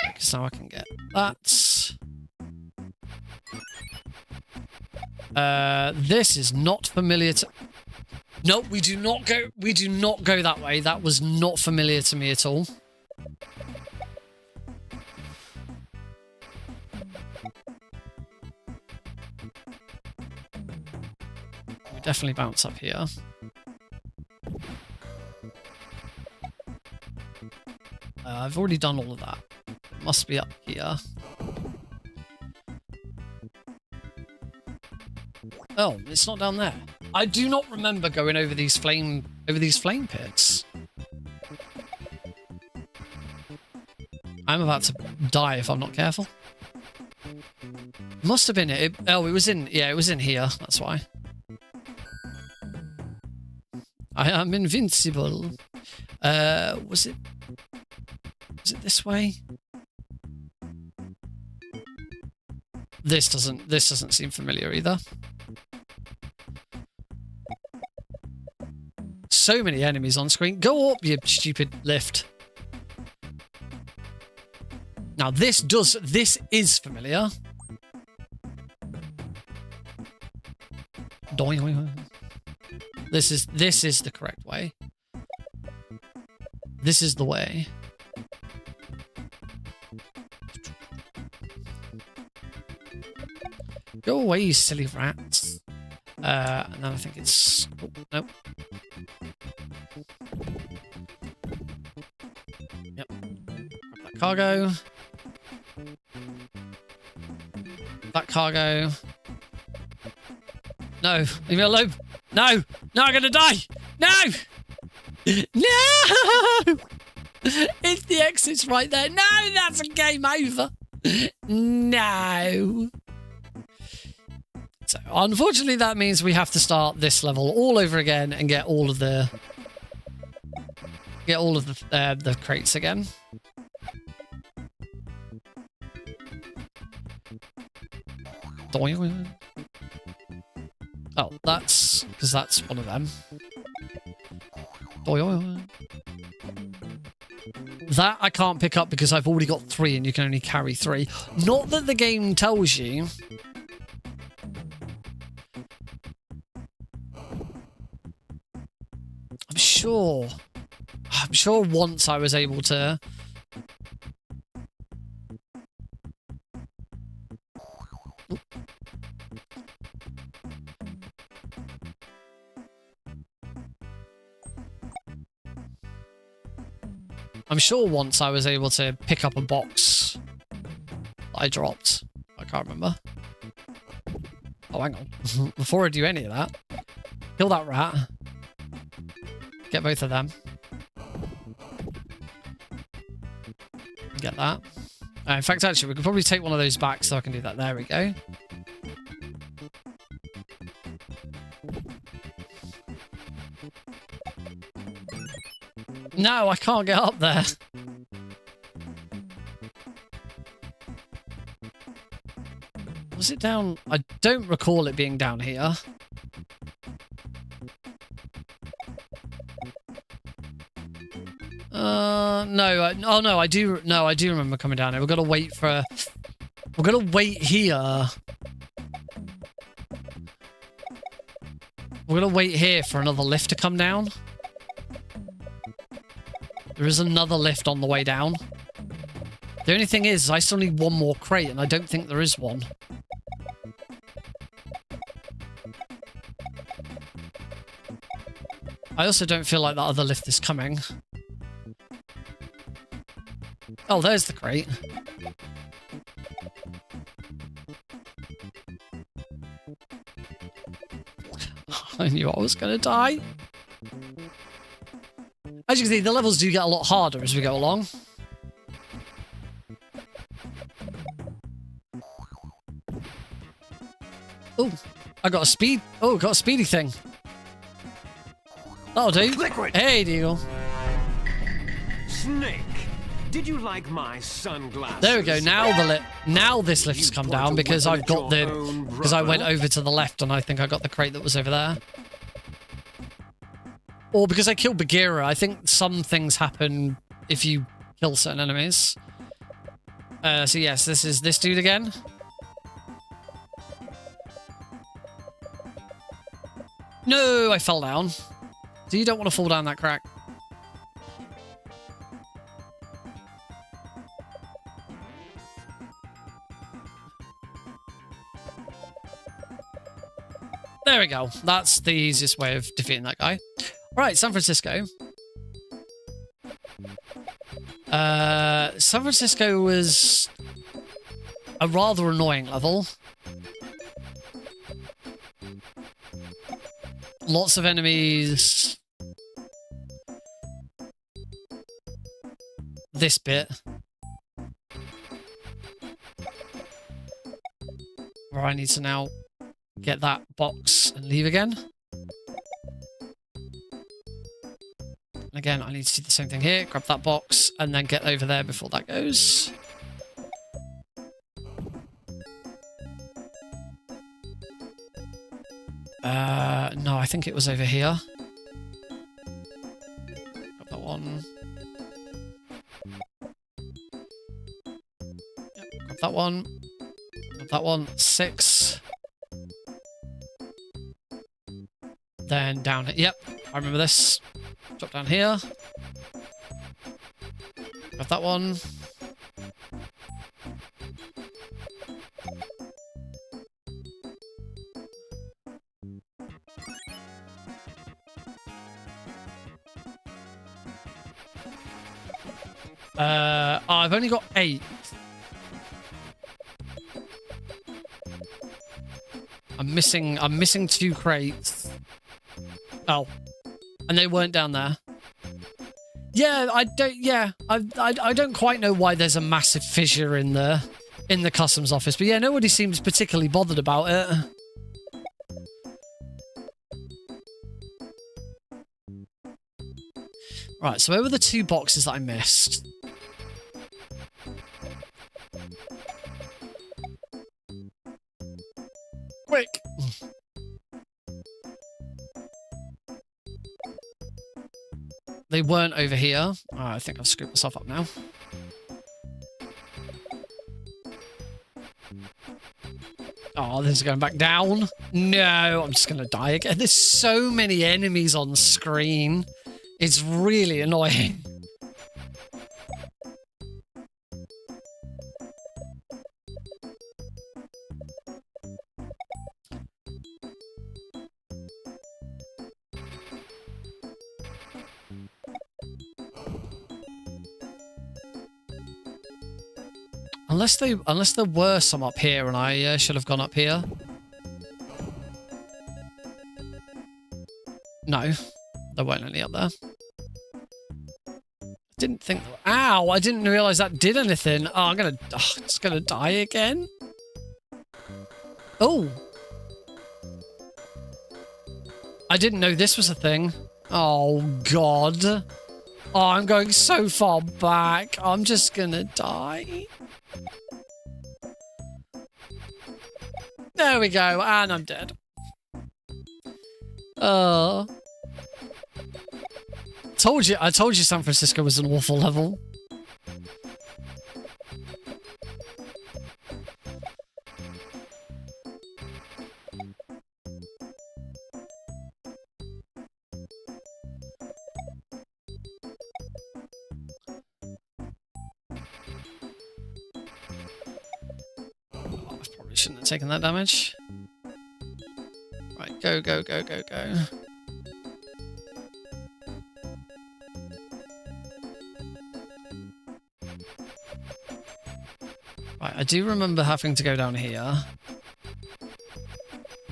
Because now I can get that. This is not familiar to... Nope, we do not go that way. That was not familiar to me at all. We definitely bounce up here. I've already done all of that. It must be up here. Oh, it's not down there. I do not remember going over these flame pits. I'm about to die if I'm not careful. Must have been it. Oh, it was in. Yeah, it was in here. That's why. I am invincible. Was it this way? This doesn't seem familiar either. So many enemies on screen. Go up, you stupid lift. Now this is familiar. This is the correct way. This is the way. Go away, you silly rats. And then I think it's... Oh, nope. Yep. Grab that cargo. That cargo. No, leave me alone. No! No, I'm gonna die! No! No! It's the exit's right there. No, that's a game over. No. So, unfortunately, that means we have to start this level all over again and get all of the crates again. Oh, that's because that's one of them. That I can't pick up because I've already got 3 and you can only carry 3. Not that the game tells you. I'm sure once I was able to. I'm sure once I was able to pick up a box that I dropped. I can't remember. Oh, hang on. Before I do any of that, kill that rat. Get both of them. Get that. In fact, actually, we could probably take one of those back so I can do that. There we go. No, I can't get up there. Was it down? I don't recall it being down here. No. Oh no, I do. No, I do remember coming down here. We've got to wait for. We're gonna wait here. We're gonna wait here for another lift to come down. There is another lift on the way down. The only thing is, I still need one more crate, and I don't think there is one. I also don't feel like that other lift is coming. Oh, there's the crate. I knew I was going to die. As you can see, the levels do get a lot harder as we go along. Oh, I got a speed. Oh, got a speedy thing. That'll do. Liquid. Hey, Deagle. Snake, did you like my sunglasses? There we go. Now this lift's come down because I've got because I went over to the left and I think I got the crate that was over there. Or because I killed Bagheera. I think some things happen if you kill certain enemies. So yes, this is this dude again. No, I fell down. So you don't want to fall down that crack. There we go. That's the easiest way of defeating that guy. Right, San Francisco. San Francisco was a rather annoying level. Lots of enemies. This bit. Where I need to now get that box and leave again. Again, I need to do the same thing here. Grab that box and then get over there before that goes. No, I think it was over here. Grab that one. Yep, grab that one. Grab that one. 6. Then down here. Yep, I remember this. Drop down here. Grab that one. I've only got 8. I'm missing 2 crates. Oh. And they weren't down there. Yeah, I don't quite know why there's a massive fissure in the customs office, but yeah, nobody seems particularly bothered about it. Right, so where were the 2 boxes that I missed? Quick! They weren't over here. Oh, I think I've screwed myself up now. Oh, this is going back down. No, I'm just going to die again. There's so many enemies on screen. It's really annoying. Unless there were some up here and I should have gone up here. No, there weren't any up there. Didn't think. Ow! I didn't realize that did anything. Oh, it's gonna die again. Oh, I didn't know this was a thing. Oh God! Oh, I'm going so far back. I'm just gonna die. There we go, and I'm dead. Oh. I told you San Francisco was an awful level. Shouldn't have taken that damage. Right, go, go, go, go, go. Right, I do remember having to go down here.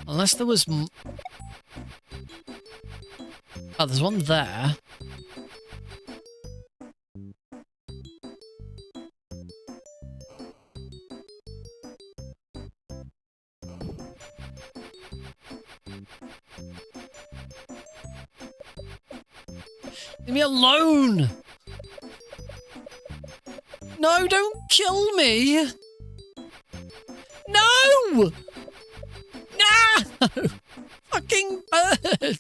Unless there was... Oh, there's one there. Leave me alone! No, don't kill me! No! No! Fucking bird!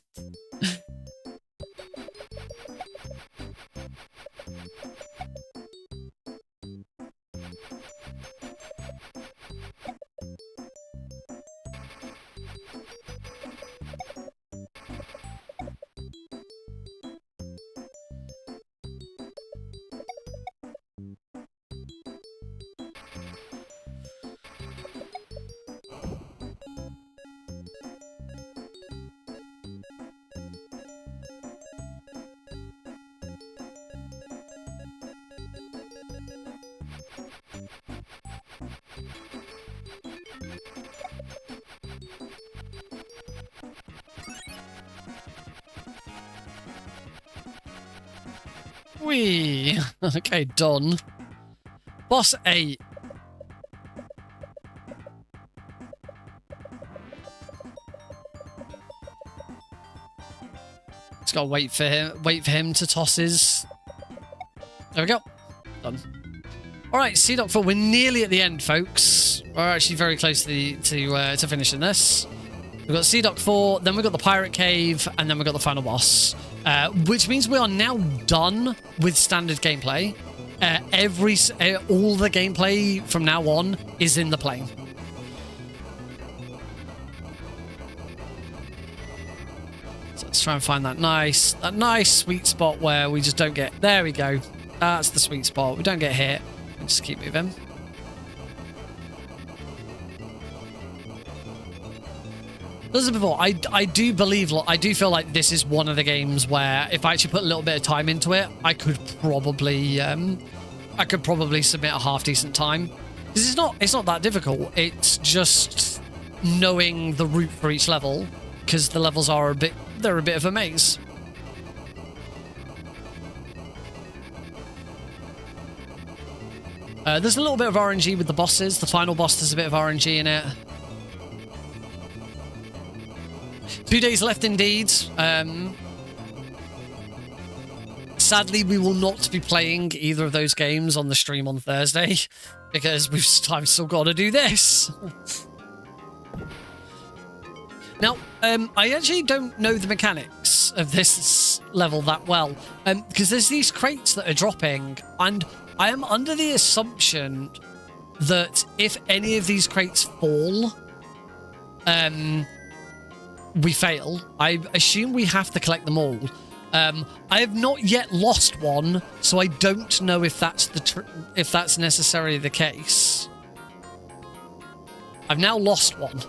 Whee! Okay, done. Boss 8. Just gotta wait for him to toss his... There we go. Done. Alright, Sea-Dock 4. We're nearly at the end, folks. We're actually very close to finishing this. We've got Sea-Dock 4, then we've got the Pirate Cave, and then we've got the final boss. Which means we are now done with standard gameplay. All the gameplay from now on is in the plane. So let's try and find that nice sweet spot where we just don't get... There we go. That's the sweet spot. We don't get hit. We just keep moving. As I said before, I do feel like this is one of the games where if I actually put a little bit of time into it, I could probably submit a half decent time. Because it's not that difficult. It's just knowing the route for each level, because the levels are a bit of a maze. There's a little bit of RNG with the bosses. The final boss, there's a bit of RNG in it. 2 days left indeed. Sadly, we will not be playing either of those games on the stream on Thursday because I've still got to do this. Now, I actually don't know the mechanics of this level that well. Because there's these crates that are dropping, and I am under the assumption that if any of these crates fall, we fail. I assume we have to collect them all. I have not yet lost one, so I don't know if that's if that's necessarily the case. I've now lost one.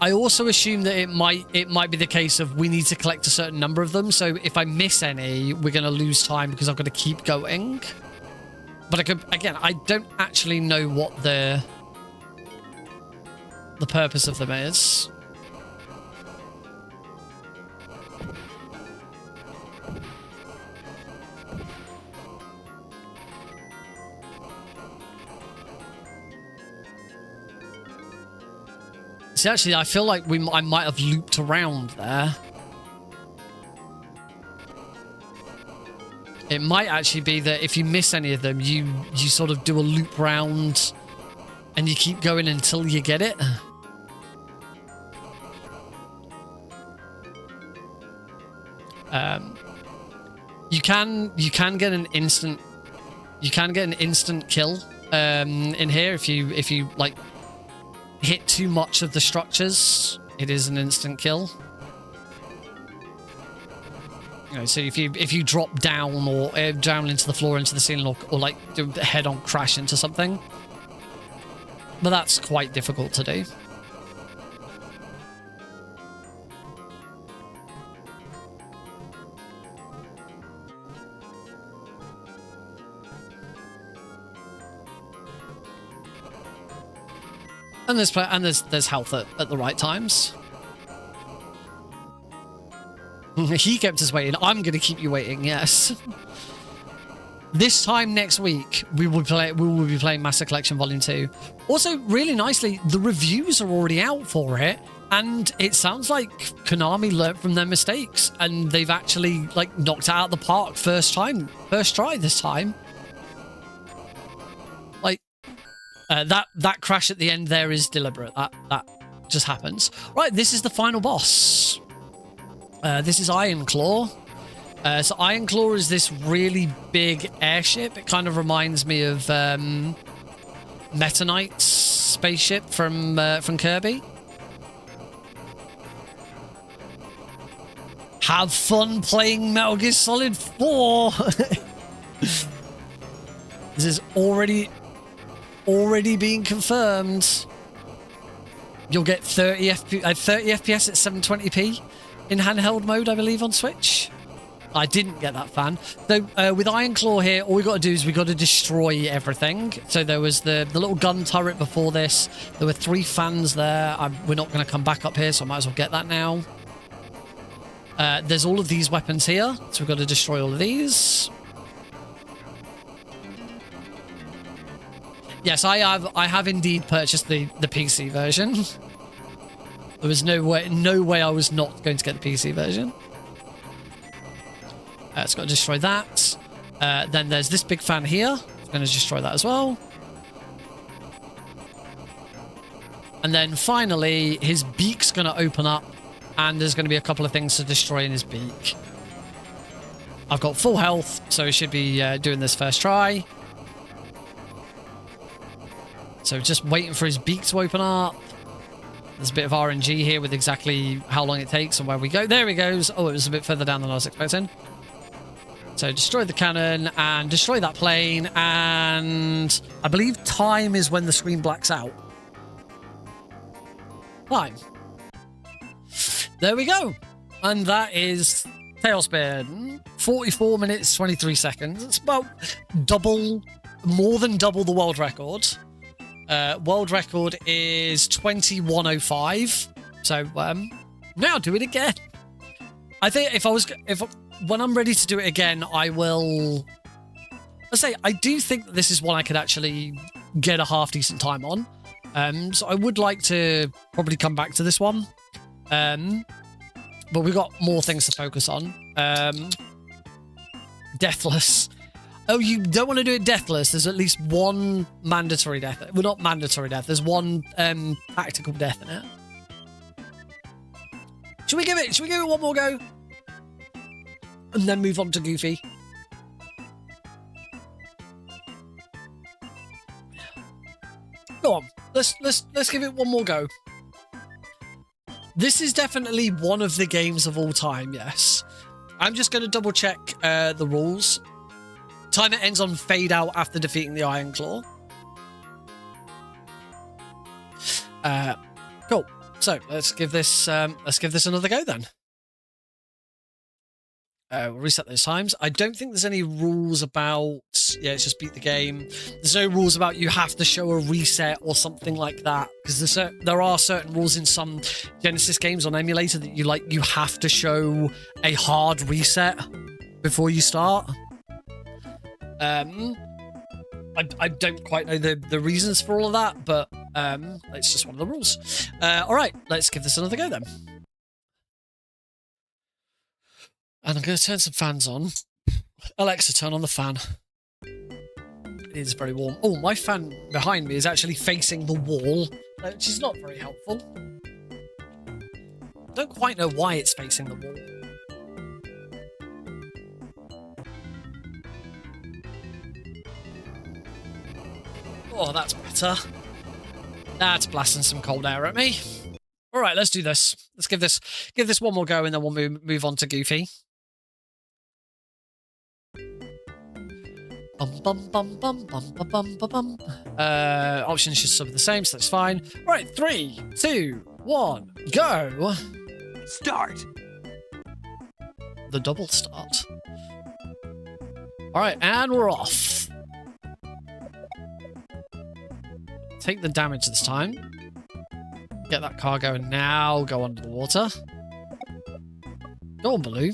I also assume that it might be the case of we need to collect a certain number of them. So if I miss any, we're going to lose time because I've got to keep going. But I don't actually know what the purpose of them is. See, actually, I feel like I might have looped around there. It might actually be that if you miss any of them, you sort of do a loop round and you keep going until you get it. You can get an instant kill in here if you like hit too much of the structures. It is an instant kill. You know, so if you drop down or down into the floor, into the ceiling, or like do a head-on crash into something, but that's quite difficult to do. And there's health at the right times. He kept us waiting. I'm going to keep you waiting. Yes. This time next week, we will be playing Master Collection Volume 2. Also, really nicely, the reviews are already out for it, and it sounds like Konami learnt from their mistakes, and they've actually like knocked it out of the park first try this time. Like that crash at the end there is deliberate. That just happens. Right, this is the final boss. This is Iron Claw. So Iron Claw is this really big airship. It kind of reminds me of Meta Knight's spaceship from Kirby. Have fun playing Metal Gear Solid 4. This is already being confirmed. You'll get 30 FPS at 720p in handheld mode, I believe, on Switch. I didn't get that fan. So with Iron Claw here, all we got to do is we got to destroy everything. So there was the little gun turret before this. There were 3 fans there. We're not going to come back up here, so I might as well get that now. There's all of these weapons here, so we've got to destroy all of these. Yes, I have indeed purchased the PC version. There was no way I was not going to get the PC version. It's got to destroy that. Then there's this big fan here. It's going to destroy that as well. And then finally, his beak's going to open up, and there's going to be a couple of things to destroy in his beak. I've got full health, so he should be doing this first try. So just waiting for his beak to open up. There's a bit of RNG here with exactly how long it takes and where we go. There he goes. Oh, it was a bit further down than I was expecting. So destroy the cannon and destroy that plane. And I believe time is when the screen blacks out. Time. There we go. And that is TaleSpin. 44 minutes, 23 seconds. It's about more than double the world record. World record is 21:05. So now I'll do it again. I think when I'm ready to do it again, I will. Let's say I do think that this is one I could actually get a half decent time on. So I would like to probably come back to this one. But we've got more things to focus on. Deathless. Oh, you don't want to do it deathless. There's at least one mandatory death. Well, not mandatory death. There's one tactical death in it. Should we give it one more go? And then move on to Goofy. Go on. Let's give it one more go. This is definitely one of the games of all time, yes. I'm just going to double check the rules. Timer ends on fade out after defeating the Iron Claw. Cool. So let's give this another go then. We'll reset those times. I don't think there's any rules about... Yeah, it's just beat the game. There's no rules about you have to show a reset or something like that. Because there are certain rules in some Genesis games on emulator that you have to show a hard reset before you start. I don't quite know the reasons for all of that, but it's just one of the rules. All right, let's give this another go then. And I'm going to turn some fans on. Alexa, turn on the fan. It is very warm. Oh, my fan behind me is actually facing the wall, which is not very helpful. I don't quite know why it's facing the wall. Oh, that's better. That's blasting some cold air at me. All right, let's do this. Let's give this one more go, and then we'll move on to Goofy. Options should still be the same, so that's fine. All right, 3, 2, 1, go. Start. The double start. All right, and we're off. Take the damage this time. Get that car going now. Go under the water. Go on, Baloo.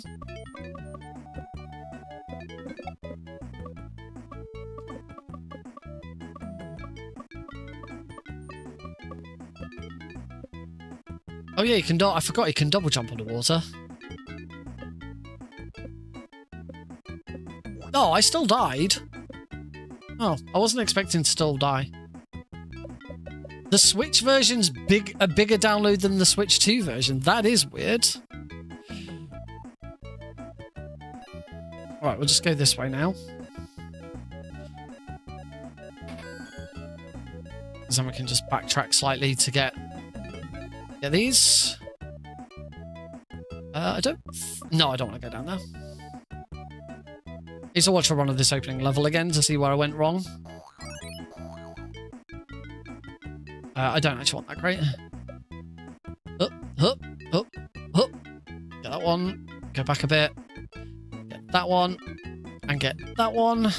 Oh yeah, you can. I forgot you can double jump underwater. Oh, I still died. Oh, I wasn't expecting to still die. The Switch version's a bigger download than the Switch 2 version. That is weird. Alright, we'll just go this way now. Because then we can just backtrack slightly to get these. No, I don't want to go down there. I need to watch a run of this opening level again to see where I went wrong. I don't actually want that crate. Up, up, up, up. Get that one. Go back a bit. Get that one. And get that one.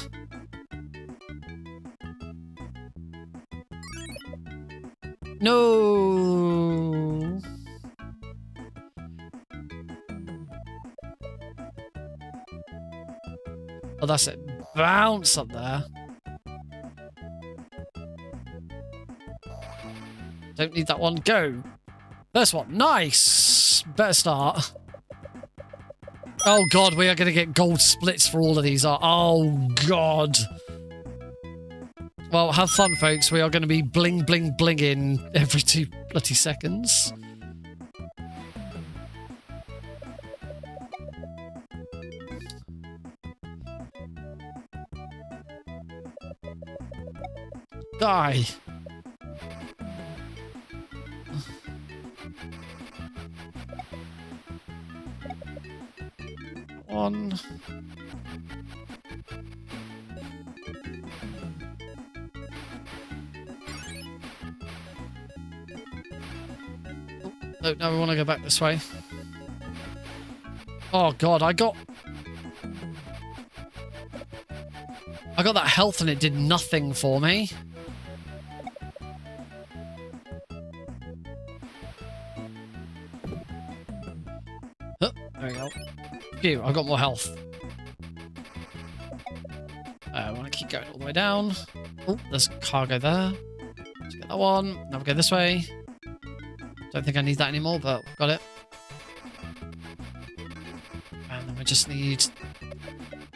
No. Oh, that's it. Bounce up there. Don't need that one. Go. First one. Nice. Better start. Oh, God. We are going to get gold splits for all of these. Oh, God. Well, have fun, folks. We are going to be bling, bling, blinging every 2 bloody seconds. Die. One. Oh, no, we want to go back this way. Oh, God, I got that health and it did nothing for me. Oh, there we go. Phew, I got more health. I want to keep going all the way down. Oh, there's cargo there. Let's get that one. Now we go this way. Don't think I need that anymore, but we've got it. And then we just need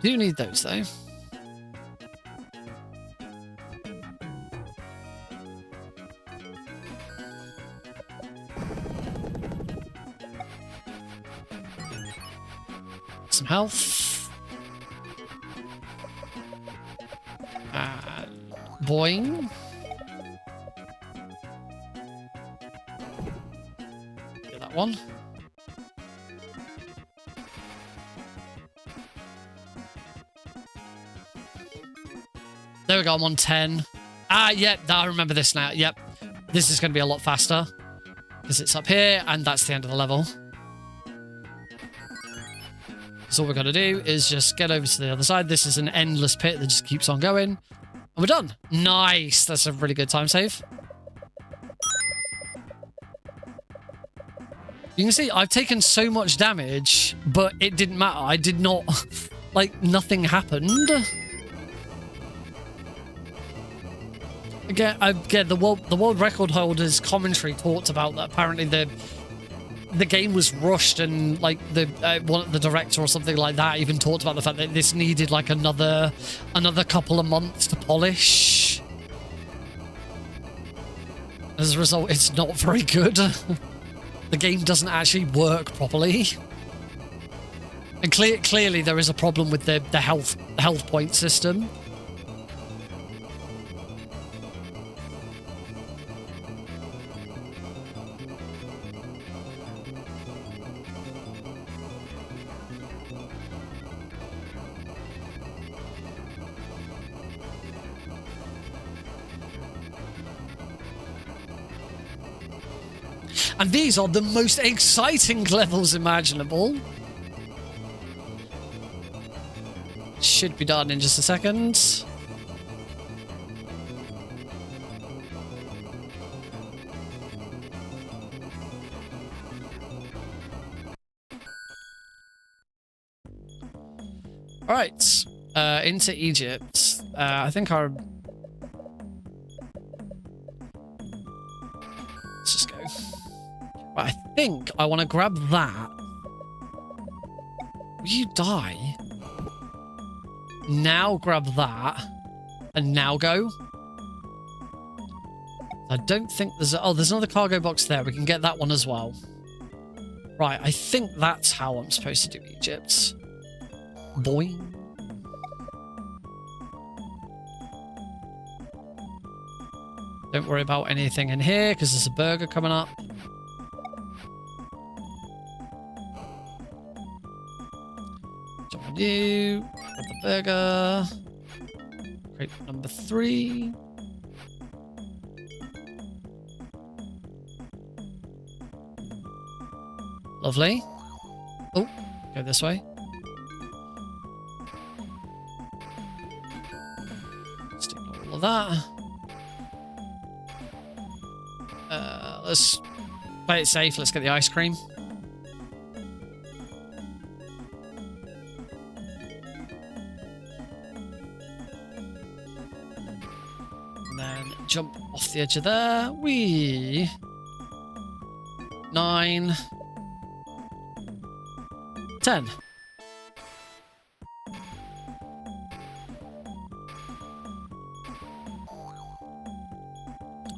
Do need those though. Some health. Boing. Get that one. There we go, I'm on 10. Yep, I remember this now. Yep. This is going to be a lot faster. Because it's up here, and that's the end of the level. So all we're going to do is just get over to the other side. This is an endless pit that just keeps on going. And we're done. Nice. That's a really good time save. You can see I've taken so much damage, but it didn't matter. I did not... Like, nothing happened. Again, the world record holder's commentary talked about that apparently the game was rushed, and like the director or something like that even talked about the fact that this needed like another couple of months to polish. As a result, it's not very good. The game doesn't actually work properly, and clearly there is a problem with the health point system. And these are the most exciting levels imaginable. Should be done in just a second. All right, into Egypt. I think our... Let's just go. I think I want to grab that. Will you die? Now grab that. And now go. I don't think there's... there's another cargo box there. We can get that one as well. Right, I think that's how I'm supposed to do Egypt. Boing. Don't worry about anything in here, because there's a burger coming up. Jump on you. Grab the burger. Crate number 3. Lovely. Oh, go this way. Just ignore all of that. Let's play it safe. Let's get the ice cream. And then jump off the edge of there. Whee! 9. 10.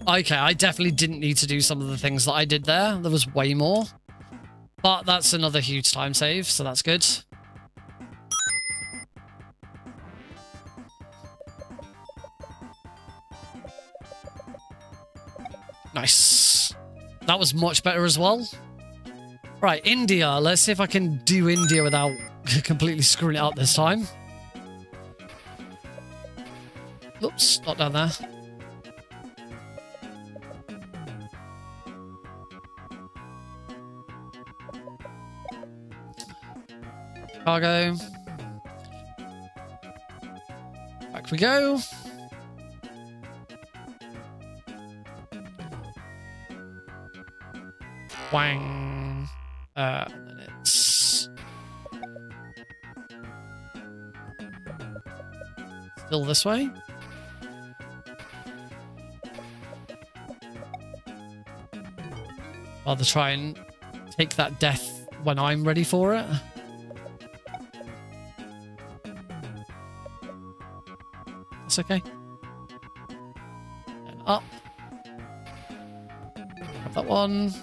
Okay, I definitely didn't need to do some of the things that I did there. There was way more. But that's another huge time save, so that's good. Nice. That was much better as well. Right, India. Let's see if I can do India without completely screwing it up this time. Oops, not down there. Cargo. Back we go. Wang. And then it's still this way. Rather try and take that death when I'm ready for it. That's okay. And up. Grab that one.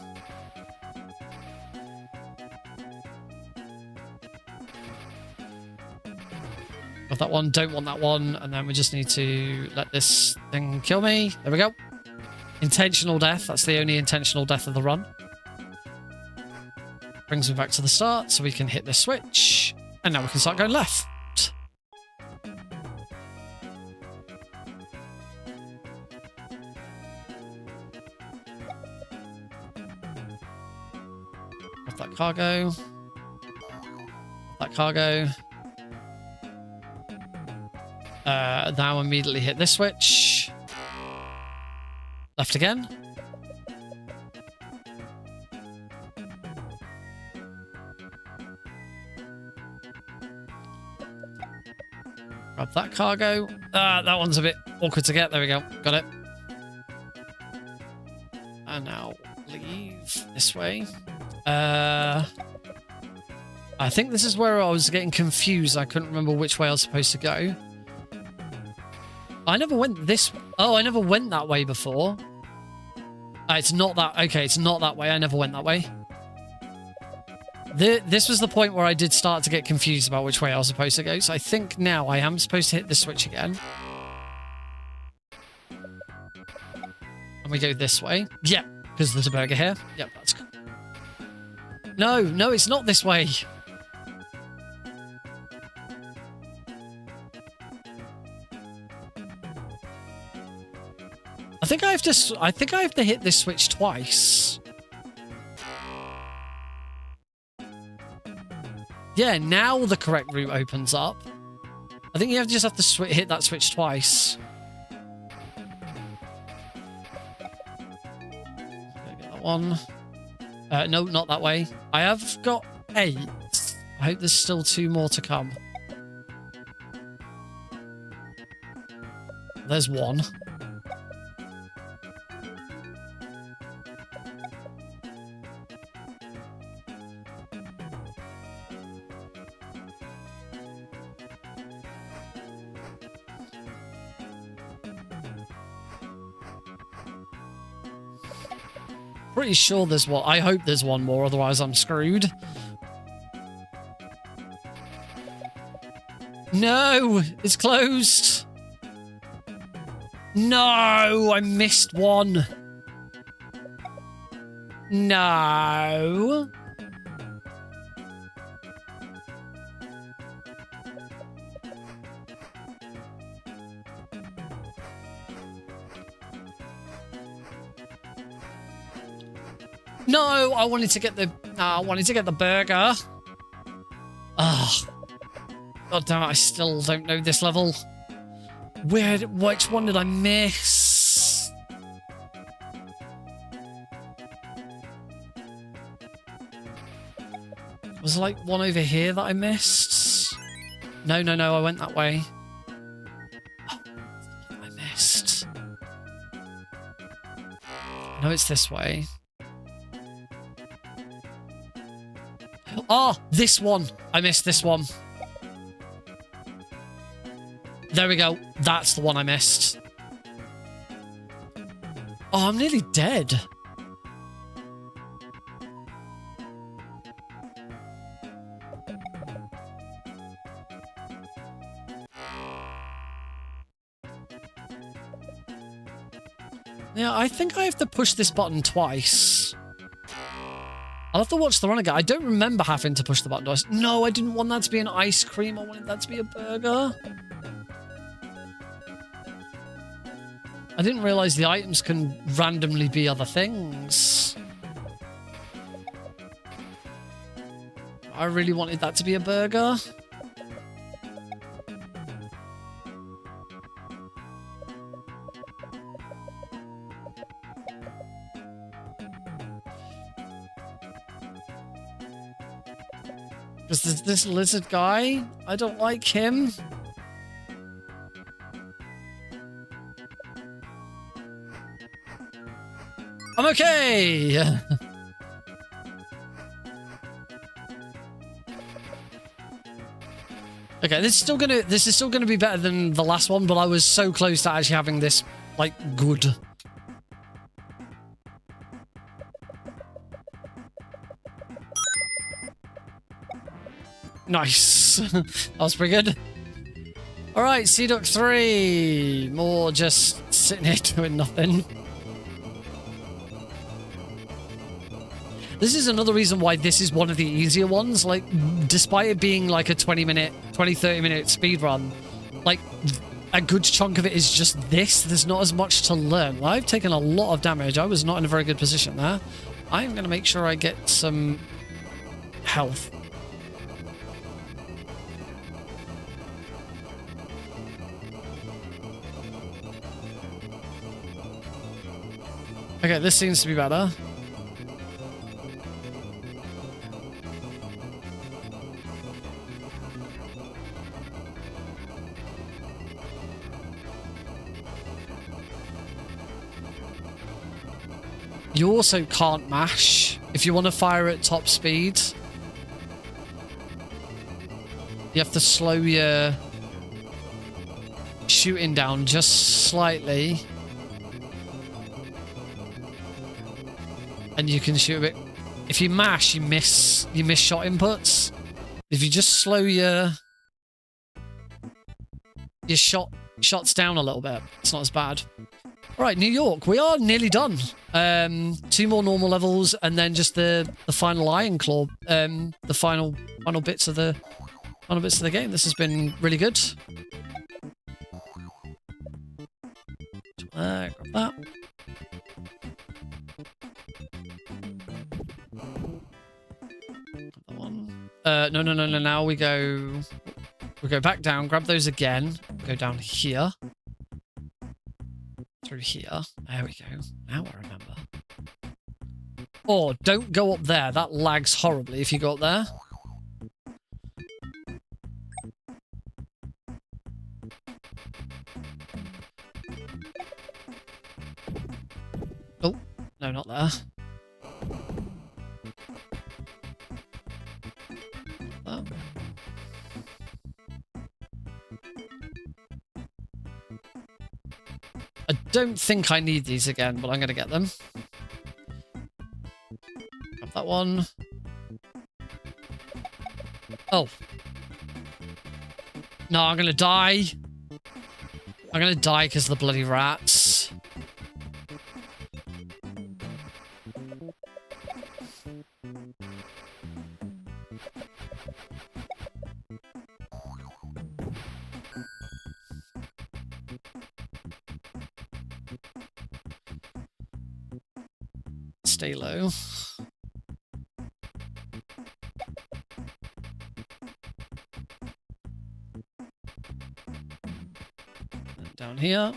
Got that one, don't want that one, and then we just need to let this thing kill me. There we go. Intentional death, that's the only intentional death of the run. Brings me back to the start, so we can hit this switch, and now we can start going left. Off that cargo. Off that cargo. Now immediately hit this switch. Left again. Grab that cargo. That one's a bit awkward to get. There we go. Got it. And now leave this way. I think this is where I was getting confused. I couldn't remember which way I was supposed to go. I never went this... Oh, I never went that way before. It's not that... Okay, it's not that way. I never went that way. This was the point where I did start to get confused about which way I was supposed to go. So I think now I am supposed to hit this switch again. And we go this way. Yeah, because there's a burger here. Yep, that's cool. No, it's not this way. I think I have to hit this switch twice. Yeah, now the correct route opens up. I think you just have to hit that switch twice. Get that one. No, not that way. I have got 8. I hope there's still 2 more to come. There's 1. Pretty sure there's one. I hope there's one more, otherwise I'm screwed. No, it's closed. No, I missed one. No. No, I wanted to get the burger. Ugh. God damn it, I still don't know this level. Which one did I miss? Was there like one over here that I missed? No, I went that way. Oh, I missed. No, it's this way. Oh, this one. I missed this one. There we go. That's the one I missed. Oh, I'm nearly dead. Yeah, I think I have to push this button twice. I'll have to watch the run again. I don't remember having to push the button twice. No, I didn't want that to be an ice cream. I wanted that to be a burger. I didn't realize the items can randomly be other things. I really wanted that to be a burger. Because there's this lizard guy. I don't like him. I'm okay! Okay, this is still gonna be better than the last one, but I was so close to actually having this, like, good. Nice. That was pretty good. Alright, Sea Duck 3. More just sitting here doing nothing. This is another reason why this is one of the easier ones. Like, despite it being like a 30 minute speed run, like, a good chunk of it is just this. There's not as much to learn. I've taken a lot of damage. I was not in a very good position there. I'm going to make sure I get some health. Okay, this seems to be better. You also can't mash if you want to fire at top speed. You have to slow your shooting down just slightly. And you can shoot a bit. If you mash, you miss shot inputs. If you just slow your shots down a little bit, it's not as bad. All right, New York, we are nearly done. 2 more normal levels, and then just the final Iron Claw, the final bits of the game. This has been really good. Grab that. No. Now we go back down. Grab those again. Go down here. Through here. There we go. Now I remember. Oh, don't go up there. That lags horribly if you go up there. Oh, no, not there. Oh. I don't think I need these again, but I'm going to get them. Grab that one. Oh. No, I'm going to die. I'm going to die because of the bloody rats. Stay low. And down here.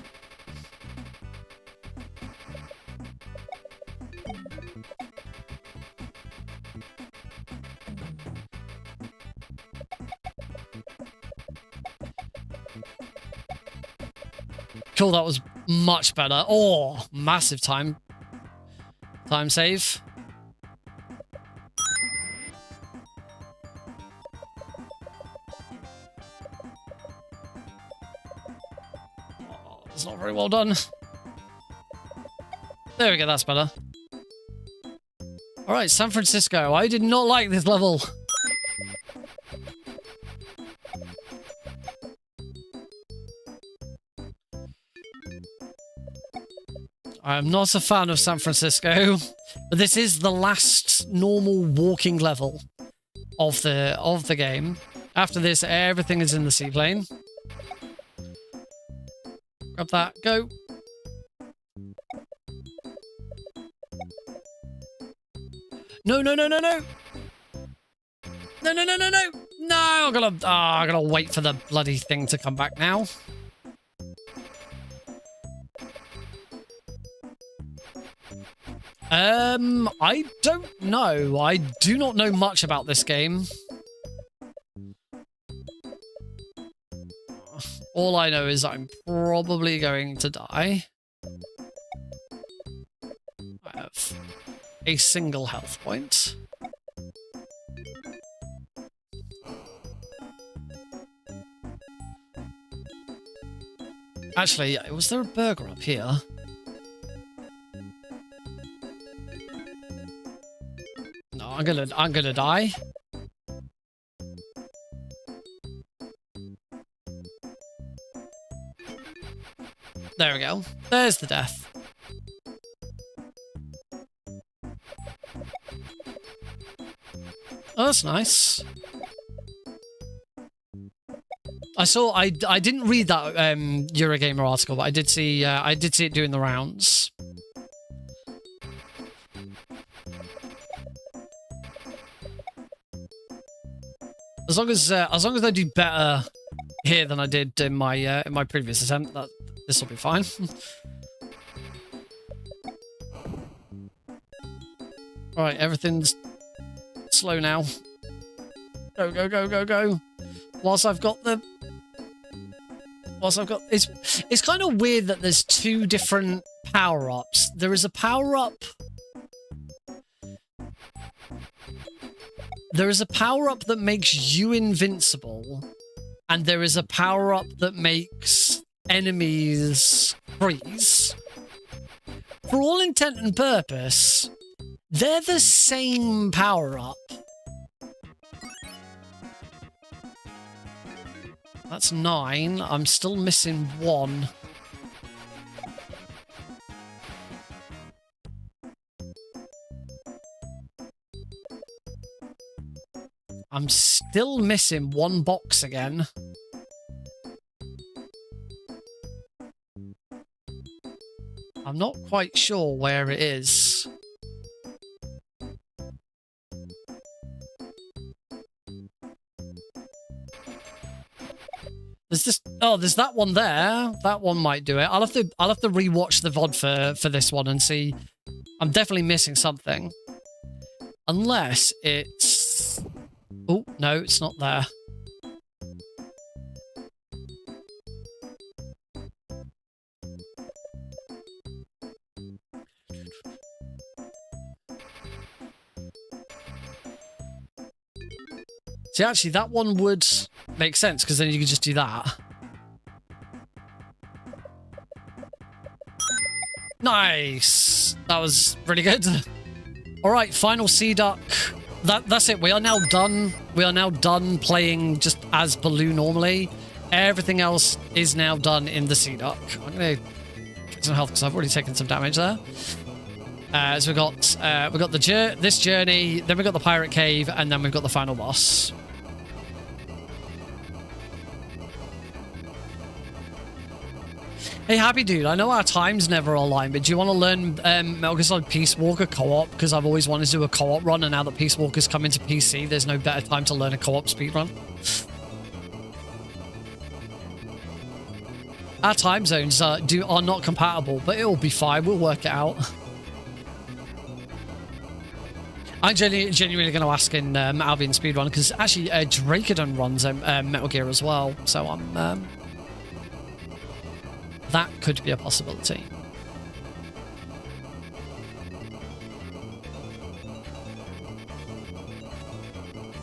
Cool, that was much better. Oh, massive time save. Oh, it's not very well done. There we go, that's better. Alright, San Francisco. I did not like this level. I'm not a fan of San Francisco, but this is the last normal walking level of the game. After this, everything is in the seaplane. Grab that, go. No. No, I'm gonna wait for the bloody thing to come back now. I don't know. I do not know much about this game. All I know is I'm probably going to die. I have a single health point. Actually, was there a burger up here? No, I'm gonna die. There we go. There's the death. Oh, that's nice. I didn't read that Eurogamer article, but I did see it doing the rounds. As long as I do better here than I did in my previous attempt, this will be fine. All right, everything's slow now. Go, go, go, go, go. Whilst I've got it's kind of weird that there's two different power-ups. There is a power-up. There is a power-up that makes you invincible, and there is a power-up that makes enemies freeze. For all intent and purpose, they're the same power-up. That's 9. I'm still missing 1. I'm still missing 1 box again. I'm not quite sure where it is. There's this. Oh, there's that one there. That one might do it. I'll have to rewatch the VOD for this one and see. I'm definitely missing something. Unless it's. Oh no, it's not there. See, actually, that one would make sense, because then you could just do that. Nice! That was really good. Alright, final Sea Duck. That's it. We are now done. We are now done playing just as Baloo normally. Everything else is now done in the Sea Duck. I'm going to get some health, because I've already taken some damage there. So we got this journey, then we got the pirate cave, and then we've got the final boss. Hey, Happy Dude, I know our times never align, but do you want to learn Metal Gear Solid Peace Walker co-op? Because I've always wanted to do a co-op run, and now that Peace Walker's come into PC, there's no better time to learn a co-op speedrun. Our time zones are not compatible, but it'll be fine. We'll work it out. I'm genuinely going to ask in Albion Speedrun, because actually Drakadon runs Metal Gear as well, so I'm... that could be a possibility.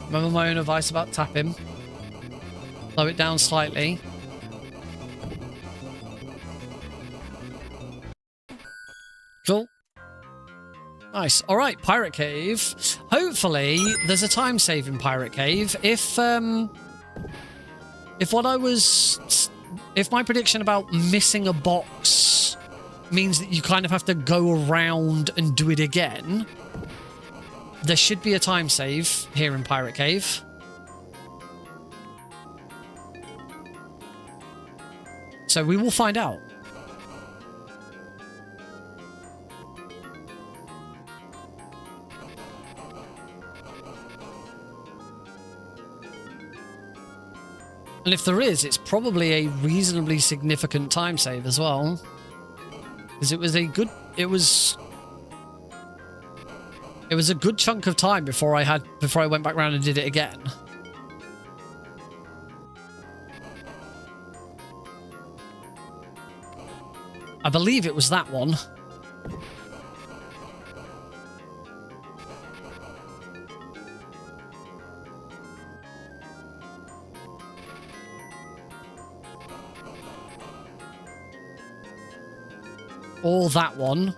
Remember my own advice about tapping? Slow it down slightly. Cool. Nice. All right, Pirate Cave. Hopefully, there's a time save in Pirate Cave. If my prediction about missing a box means that you kind of have to go around and do it again, there should be a time save here in Pirate Cave. So we will find out. And if there is, it's probably a reasonably significant time save as well. Because it was a good chunk of time before I went back around and did it again. I believe it was that one. or that one.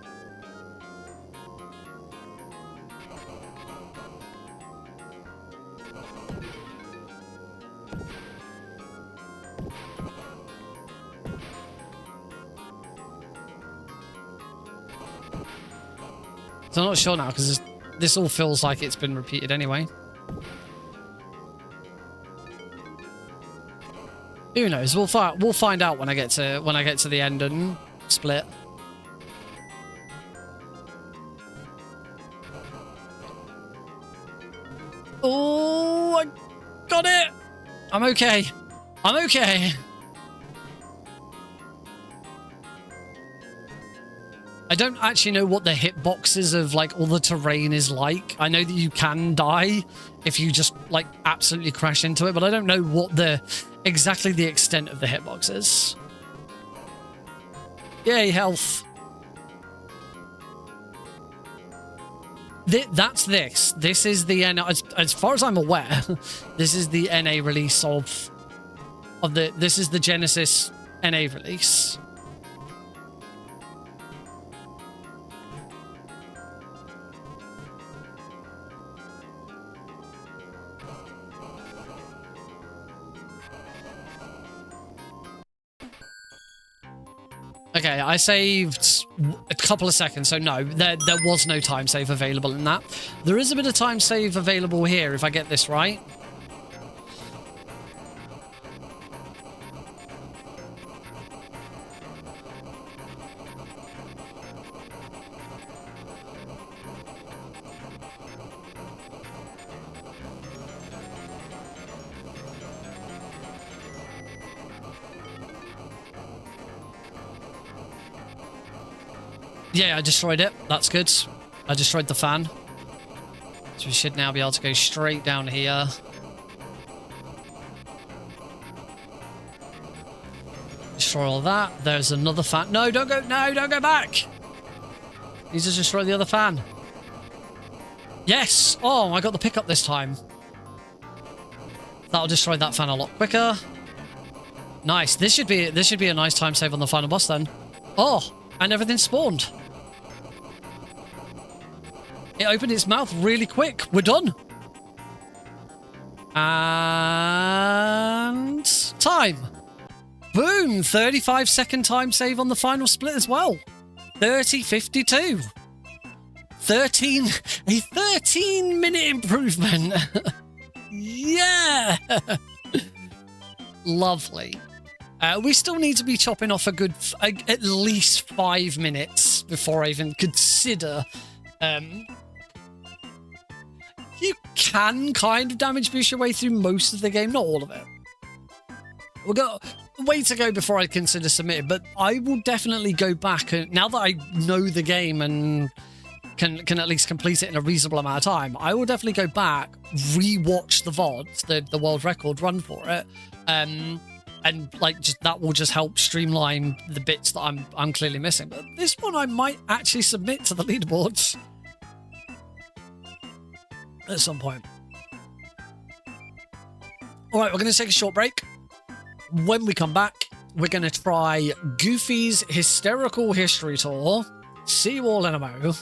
So I'm not sure now because this all feels like it's been repeated anyway. Who knows? We'll find out when I get to the end and split. Oh, I got it. I'm okay. I'm okay. I don't actually know what the hitboxes of like all the terrain is like. I know that you can die if you just like absolutely crash into it, but I don't know what exactly the extent of the hitbox is. Yay, health. That's this. This is the NA, as far as I'm aware, this is the NA release of this is the Genesis NA release. Okay, I saved a couple of seconds, so no, there was no time save available in that. There is a bit of time save available here, if I get this right. Yeah, I destroyed it. That's good. I destroyed the fan. So we should now be able to go straight down here. Destroy all that. There's another fan. No, don't go. No, don't go back. Need to destroy the other fan. Yes. Oh, I got the pickup this time. That'll destroy that fan a lot quicker. Nice. This should be a nice time save on the final boss then. Oh, and everything spawned. It opened its mouth really quick. We're done. And time. Boom. 35-second time save on the final split as well. 30:52. A 13-minute improvement. Yeah. Lovely. We still need to be chopping off a good, at least 5 minutes before I even consider. You can kind of damage boost your way through most of the game, not all of it. We've got a way to go before I consider submitting, but I will definitely go back. Now that I know the game and can at least complete it in a reasonable amount of time, I will definitely go back, re-watch the VOD, the world record run for it, and like that will just help streamline the bits that I'm clearly missing. But this one I might actually submit to the leaderboards at some point. All right, we're going to take a short break. When we come back, we're going to try Goofy's Hysterical History Tour. See you all in a mo.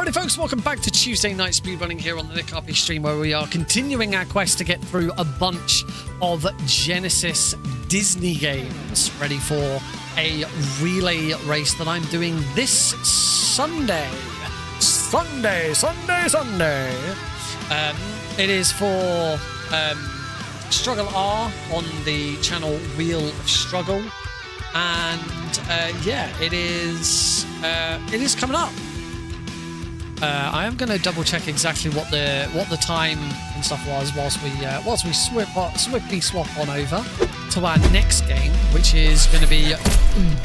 Alrighty folks, welcome back to Tuesday Night Speedrunning here on the Nick RP stream, where we are continuing our quest to get through a bunch of Genesis Disney games, ready for a relay race that I'm doing this Sunday. Sunday. It is for Struggle R on the channel Wheel of Struggle, and yeah, it is coming up. I am going to double check exactly what the time and stuff was whilst we swiftly swap on over to our next game, which is going to be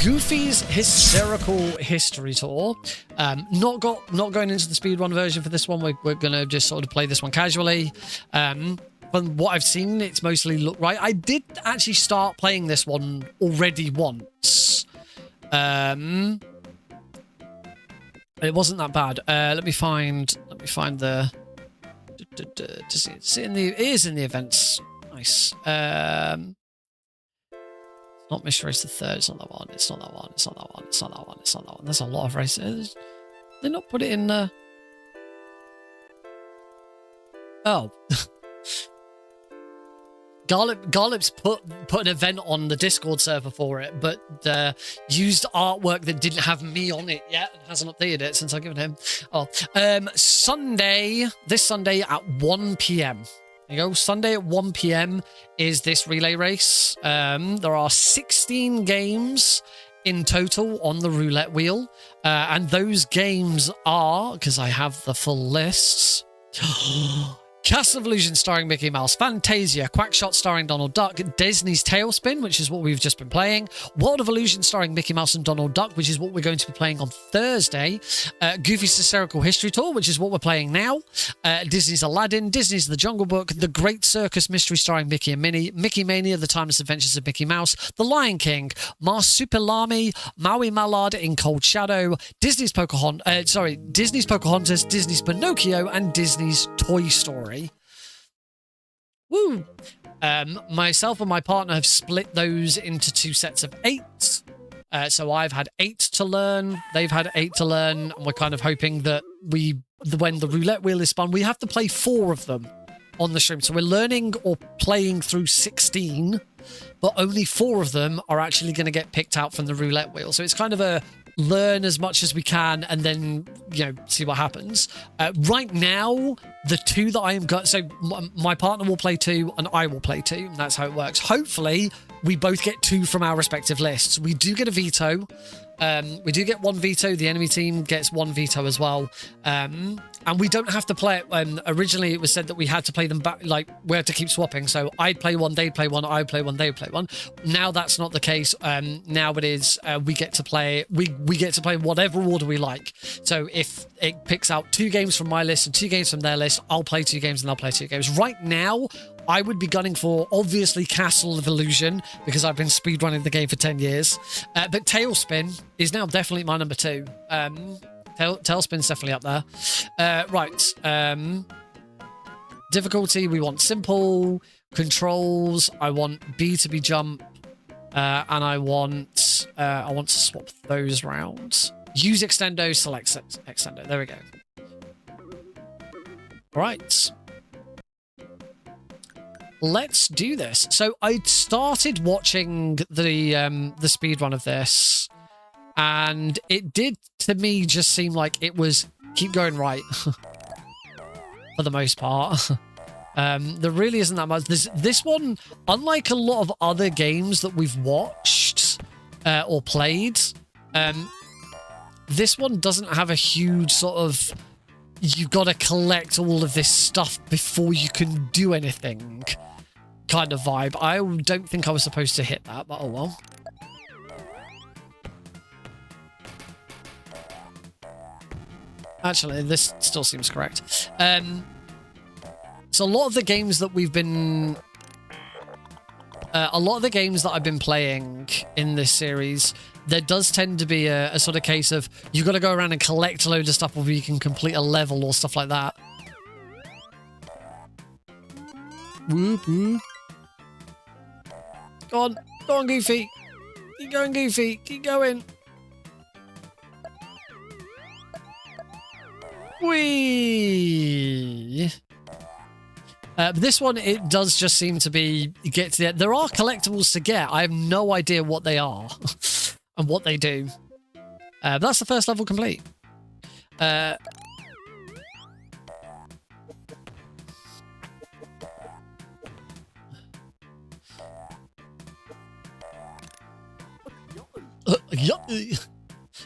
Goofy's Hysterical History Tour. Not going into the speedrun version for this one. We're going to just sort of play this one casually. From what I've seen, it's mostly looked right. I did actually start playing this one already once. It wasn't that bad. Let me find the. It is in the events. Nice. Not Mission Race the Third. It's not that one. It's not that one. It's not that one. It's not that one. It's not that one. There's a lot of races. They not put it in the. Oh. Garlip's put an event on the Discord server for it, but used artwork that didn't have me on it yet and hasn't updated it since I've given him. Oh, this Sunday at 1 p.m. There you go. Sunday at 1 p.m. is this relay race. There are 16 games in total on the roulette wheel, and those games are, because I have the full lists. Castle of Illusion starring Mickey Mouse, Fantasia, QuackShot starring Donald Duck, Disney's TaleSpin, which is what we've just been playing, World of Illusion starring Mickey Mouse and Donald Duck, which is what we're going to be playing on Thursday, Goofy's Hysterical History Tour, which is what we're playing now, Disney's Aladdin, Disney's The Jungle Book, The Great Circus Mystery starring Mickey and Minnie, Mickey Mania, The Timeless Adventures of Mickey Mouse, The Lion King, Marsupilami, Maui Mallard in Cold Shadow, Disney's Pocahontas, Disney's Pinocchio, and Disney's Toy Story. Woo! Myself and my partner have split those into 2 sets of 8. So I've had 8 to learn. They've had 8 to learn. And we're kind of hoping that when the roulette wheel is spun, we have to play 4 of them on the stream. So we're learning or playing through 16, but only 4 of them are actually going to get picked out from the roulette wheel. So it's kind of a learn as much as we can and then, see what happens. Right now, the 2 that I am got, so my partner will play 2 and I will play 2, and that's how it works. Hopefully, we both get 2 from our respective lists. We do get a veto. We do get 1 veto. The enemy team gets 1 veto as well. And we don't have to play it. Originally, it was said that we had to play them back, like we had to keep swapping. So I'd play 1, they'd play 1, I'd play 1, they'd play 1. Now that's not the case. Now it is, we get to play, we get to play whatever order we like. So if it picks out 2 games from my list and 2 games from their list, I'll play 2 games and they'll play 2 games. Right now, I would be gunning for, obviously, Castle of Illusion, because I've been speedrunning the game for 10 years. But TaleSpin is now definitely my number 2. TaleSpin's definitely up there. Right. Difficulty, we want simple. Controls, I want B to be jump. And I want to swap those rounds. Use extendo, select extendo. There we go. Right. Let's do this. So I started watching the speedrun of this, and it did to me just seem like it was keep going right for the most part. There really isn't that much. This one, unlike a lot of other games that we've watched or played, this one doesn't have a huge sort of you've got to collect all of this stuff before you can do anything kind of vibe. I don't think I was supposed to hit that, but oh well. Actually, this still seems correct. So a lot of the games that we've been... a lot of the games that I've been playing in this series, there does tend to be a sort of case of you've got to go around and collect a load of stuff before you can complete a level or stuff like that. Whoop, whoop. Go on, Goofy. Keep going, Goofy. Keep going. Whee! But this one, it does just seem to be get to the end. There are collectibles to get. I have no idea what they are and what they do. But that's the first level complete.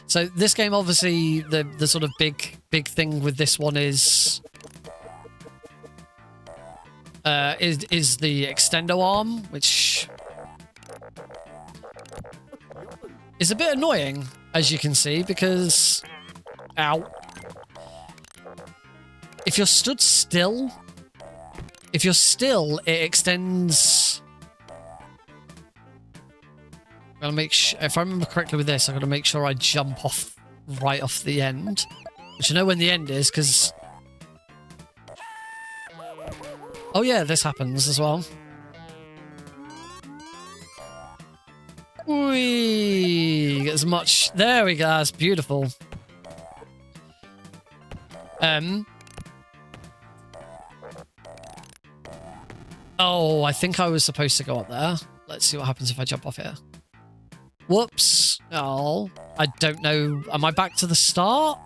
So this game, obviously, the sort of big thing with this one is the extendo arm, which is a bit annoying, as you can see, because ow, if you're stood still, it extends. Gotta make sure, if I remember correctly with this, I gotta make sure I jump off right off the end, which I know when the end is, because oh yeah, this happens as well. Whee! Get as much. There we go. That's beautiful. Oh, I think I was supposed to go up there. Let's see what happens if I jump off here. Whoops. Oh, I don't know. Am I back to the start?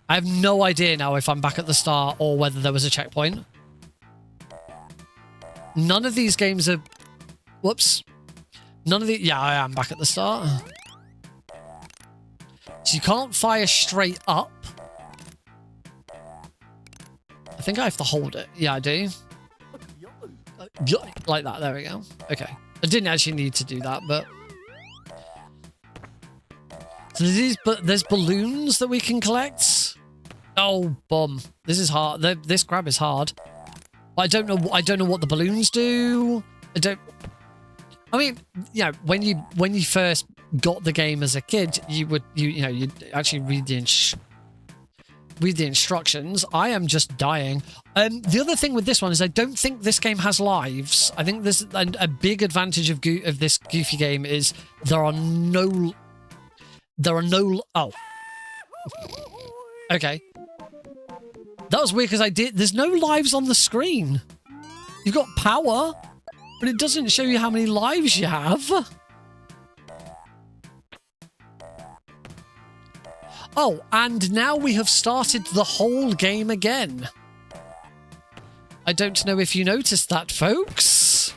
I have no idea now if I'm back at the start or whether there was a checkpoint. None of these games are... Whoops. None of the... Yeah, I am back at the start. So you can't fire straight up. I think I have to hold it. Yeah, I do. Like that. There we go. Okay. I didn't actually need to do that, but... So there's balloons that we can collect. Oh, bum. This is hard. This grab is hard. I don't know what the balloons do. I mean, yeah, when you first got the game as a kid, you'd actually read the instructions. I am just dying. The other thing with this one is I don't think this game has lives. I think this a big advantage of this Goofy game is there are no. Oh. Okay. That was weird because there's no lives on the screen. You've got power, but it doesn't show you how many lives you have. Oh, and now we have started the whole game again. I don't know if you noticed that, folks.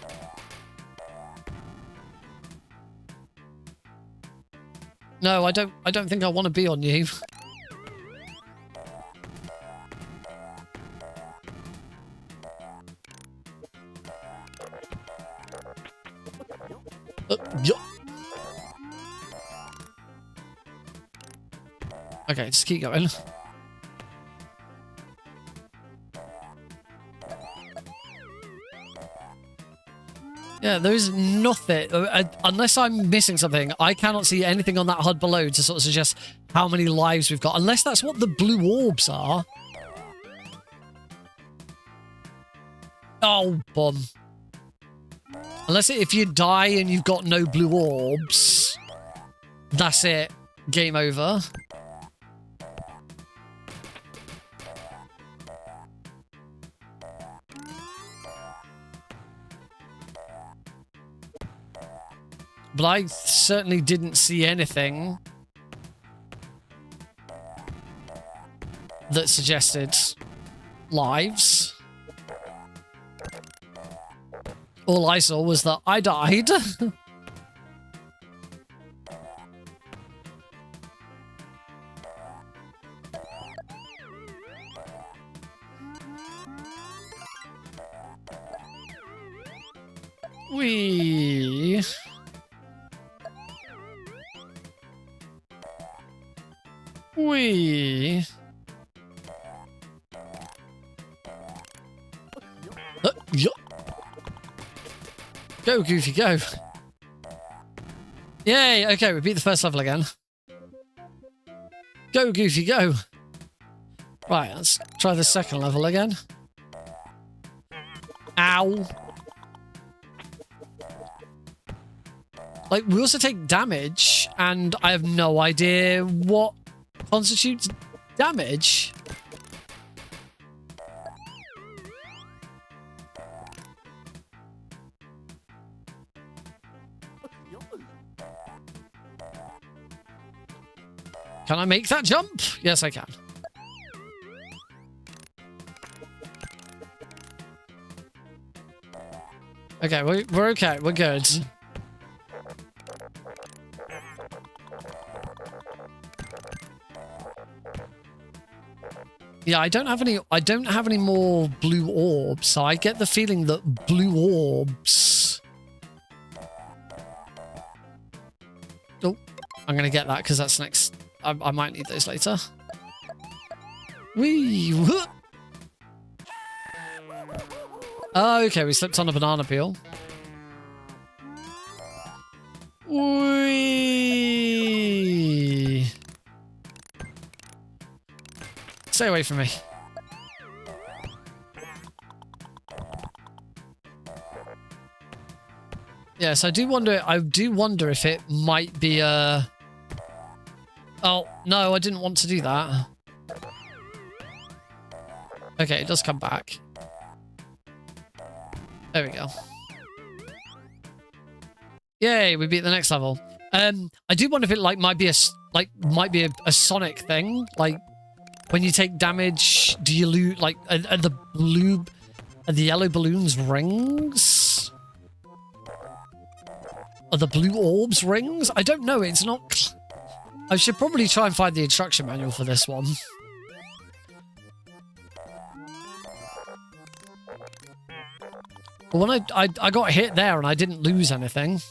No, I don't think I want to be on you. Okay, just keep going. Yeah, there's nothing. Unless I'm missing something, I cannot see anything on that HUD below to sort of suggest how many lives we've got. Unless that's what the blue orbs are. Oh, bum. Unless if you die and you've got no blue orbs, that's it. Game over. But I certainly didn't see anything that suggested lives. All I saw was that I died. Whee! Whee! Go, Goofy, go. Yay, okay, we beat the first level again. Go, Goofy, go. Right, let's try the second level again. Ow. Like, we also take damage, and I have no idea what constitutes damage. Can I make that jump? Yes, I can. Okay, we're okay. We're good. Yeah, I don't have any more blue orbs, so I get the feeling that blue orbs. Oh, I'm gonna get that because that's next. I might need those later. Whee! Oh, okay, we slipped on a banana peel. Whee! Stay away from me. Yes, I do wonder if it might be a... Oh, no, I didn't want to do that. Okay, it does come back. There we go. Yay, we beat the next level. I do wonder if it might be a Sonic thing. Like, when you take damage, do you lose, like, are the yellow balloons rings? Are the blue orbs rings? I don't know, it's not... I should probably try and find the instruction manual for this one. But when I got hit there and I didn't lose anything.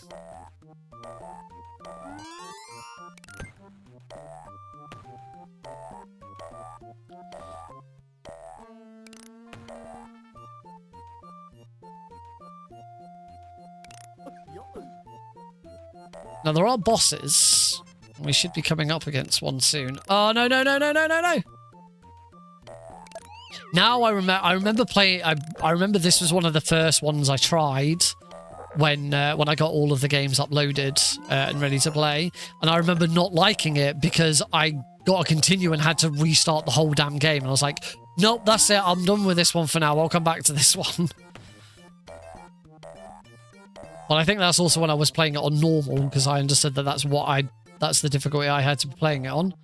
Now, there are bosses. We should be coming up against one soon. Oh, no, no, no, no, no, no, no. Now I remember playing... I remember this was one of the first ones I tried when I got all of the games uploaded and ready to play. And I remember not liking it because I got to continue and had to restart the whole damn game. And I was like, nope, that's it. I'm done with this one for now. I'll come back to this one. Well, I think that's also when I was playing it on normal, because I understood that that's the difficulty I had to be playing it on.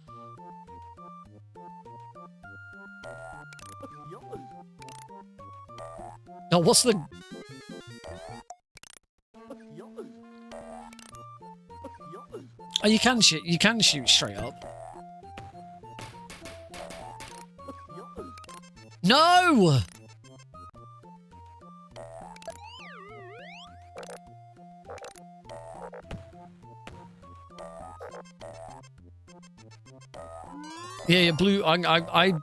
Oh, what's the... Oh, you can shoot straight up. No! Yeah, blue. I.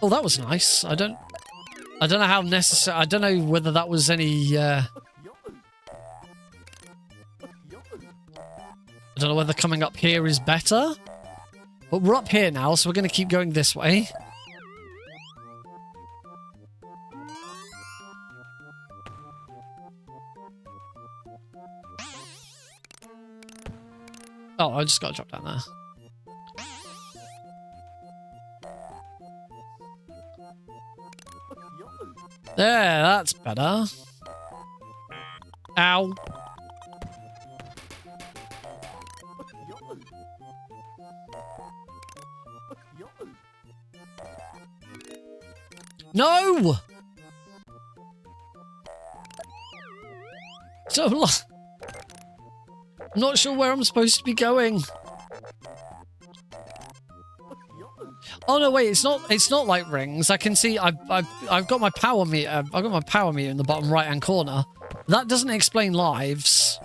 Oh, that was nice. I don't know how necessary. I don't know whether that was any. I don't know whether coming up here is better, but we're up here now, so we're going to keep going this way. Oh, I just got to drop down there. There, that's better. Ow. No! So I'm not sure where I'm supposed to be going. Oh no, wait! It's not like rings. I can see. I've got my power meter. I've got my power meter in the bottom right hand corner. That doesn't explain lives.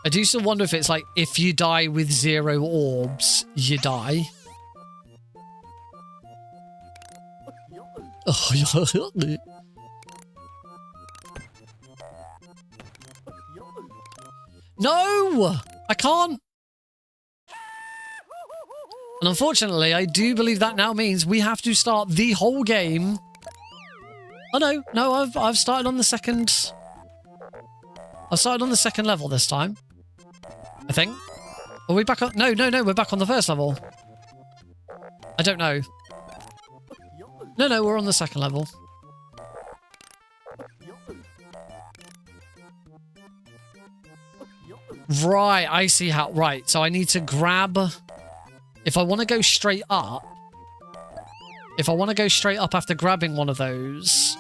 I do still wonder if it's like if you die with 0 orbs, you die. No! I can't! And unfortunately, I do believe that now means we have to start the whole game. Oh no, I've started on the second... I've started on the second level this time. I think. Are we back on... No, we're back on the first level. I don't know. No, we're on the second level. Right, I see how... Right, so I need to grab... If I want to go straight up... If I want to go straight up after grabbing one of those...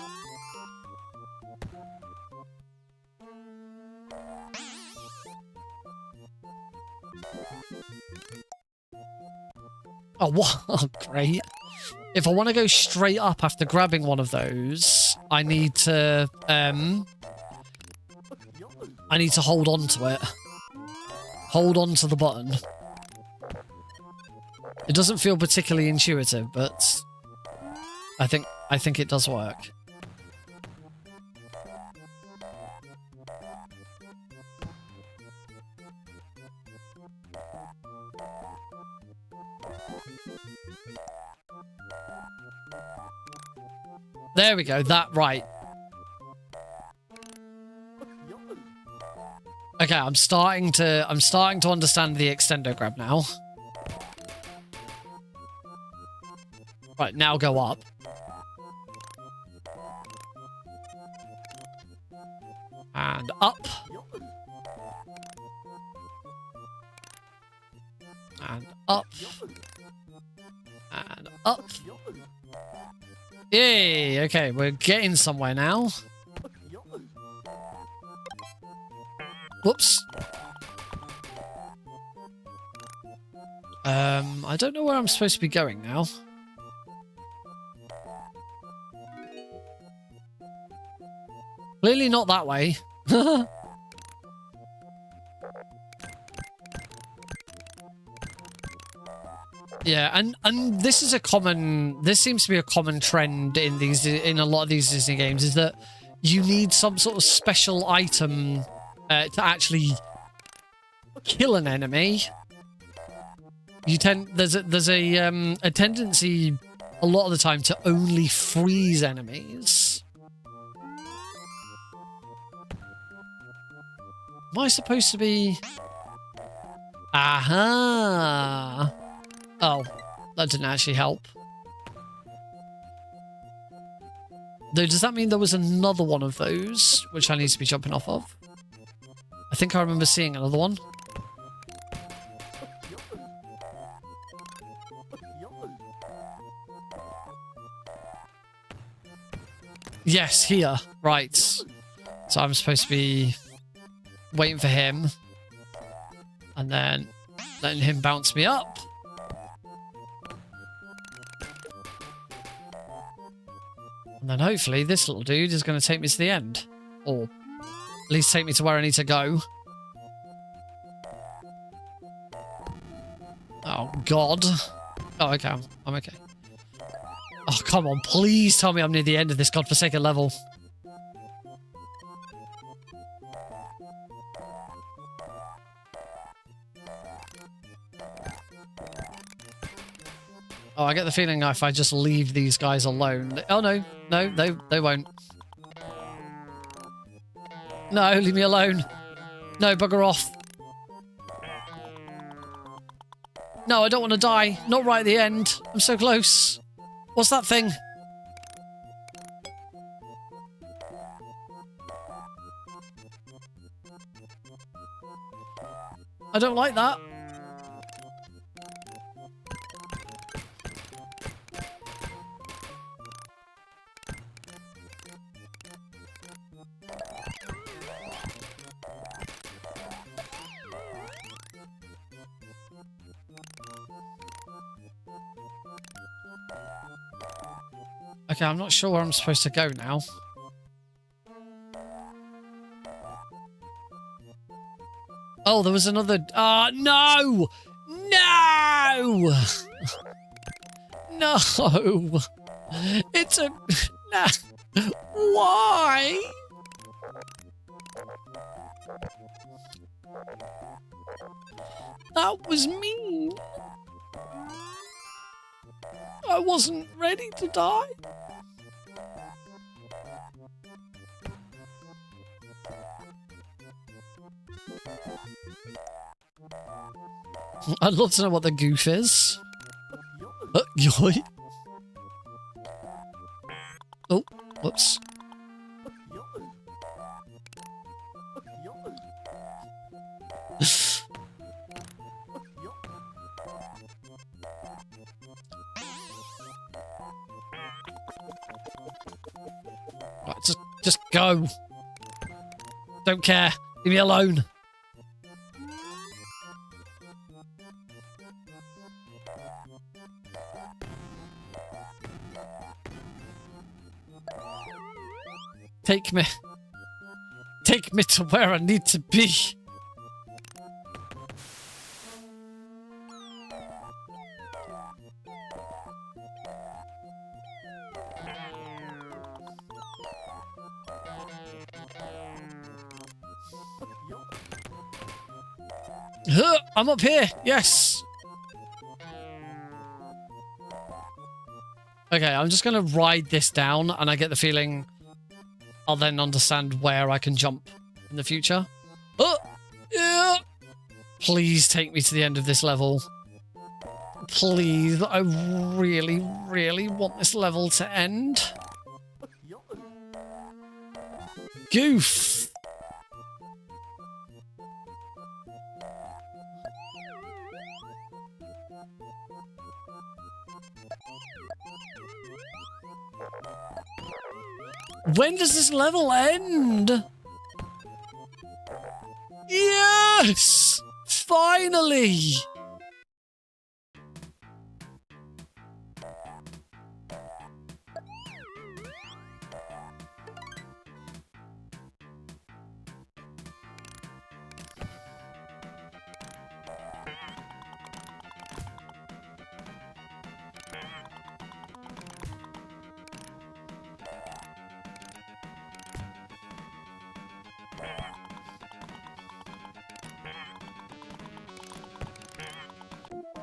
Oh, what? Oh, great. If I want to go straight up after grabbing one of those, I need to hold on to it. Hold on to the button. It doesn't feel particularly intuitive, but I think it does work. There we go, that right. Okay, I'm starting to understand the extendo grab now. Right, now go up. And up. And up. And up. Yay! Okay, we're getting somewhere now. Whoops. I don't know where I'm supposed to be going now. Clearly not that way. Yeah, and this is a common... This seems to be a common trend in a lot of these Disney games, is that you need some sort of special item to actually kill an enemy. There's a tendency a lot of the time to only freeze enemies. Am I supposed to be... Aha! Oh, that didn't actually help. Though, does that mean there was another one of those, which I need to be jumping off of? I think I remember seeing another one. Yes, here. Right. So I'm supposed to be waiting for him. And then letting him bounce me up. And then hopefully this little dude is going to take me to the end. Or at least take me to where I need to go. Oh, God. Oh, okay. I'm okay. Oh, come on. Please tell me I'm near the end of this godforsaken level. Oh, I get the feeling if I just leave these guys alone... Oh, no. No, they won't. No, leave me alone. No, bugger off. No, I don't want to die. Not right at the end. I'm so close. What's that thing? I don't like that. Okay, I'm not sure where I'm supposed to go now. Oh, there was another... no! No! No! It's a... No! Why? That was mean. I wasn't ready to die. I'd love to know what the goof is. Yoy. Oh, whoops. Right, just go. Don't care. Leave me alone. Take me. Take me to where I need to be. I'm up here. Yes. Okay, I'm just going to ride this down, and I get the feeling I'll then understand where I can jump in the future. Oh, yeah. Please take me to the end of this level. Please, I really, really want this level to end. Goof. When does this level end? Yes! Finally!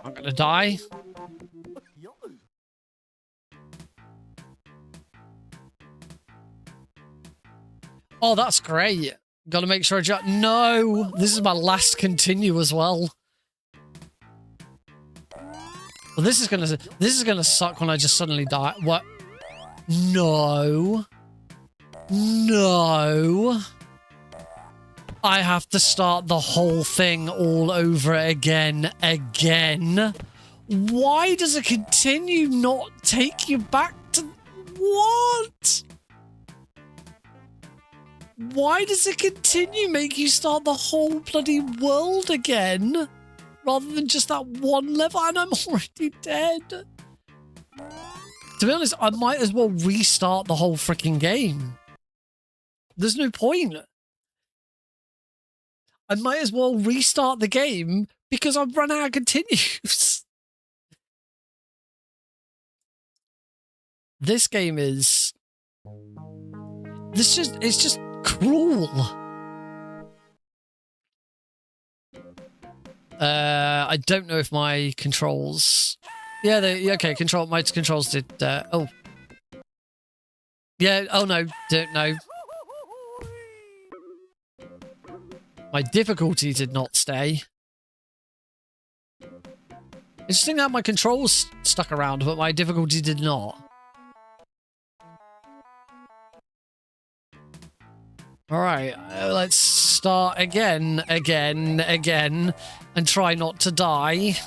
I'm gonna die. Oh, that's great. Gotta make sure I jump. No! This is my last continue as well. Well, this is gonna suck when I just suddenly die. What? No. No. I have to start the whole thing all over again. Why does a continue not take you back to... What? Why does a continue make you start the whole bloody world again? Rather than just that one level, and I'm already dead. To be honest, I might as well restart the whole freaking game. There's no point. I might as well restart the game because I've run out of continues. This game is... It's just cruel. I don't know if my controls... Yeah, okay, my controls did... oh. Yeah, oh no, don't know. My difficulty did not stay. Interesting that my controls stuck around, but my difficulty did not. Alright, let's start again, and try not to die.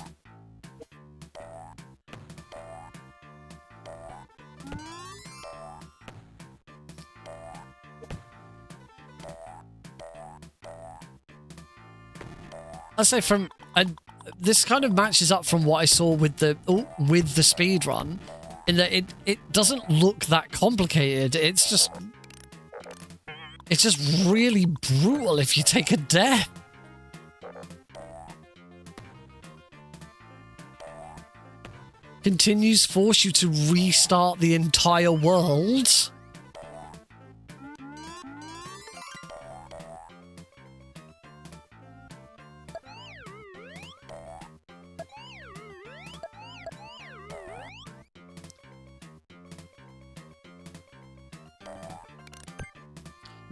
I'll say this kind of matches up from what I saw with the speedrun, in that it doesn't look that complicated. It's just really brutal if you take a death. Continues force you to restart the entire world.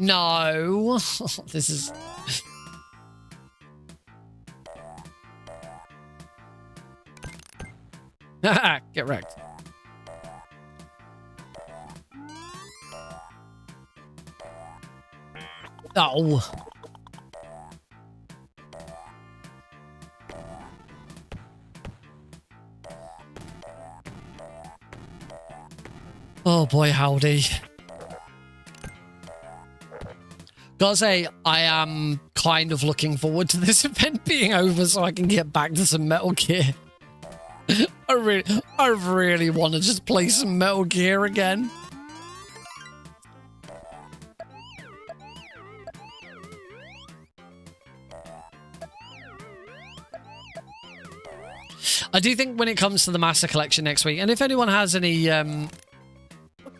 No, this is... Get wrecked. Oh. Oh boy, howdy. Gotta say, I am kind of looking forward to this event being over so I can get back to some Metal Gear. I really want to just play some Metal Gear again. I do think when it comes to the Master Collection next week, and if anyone has any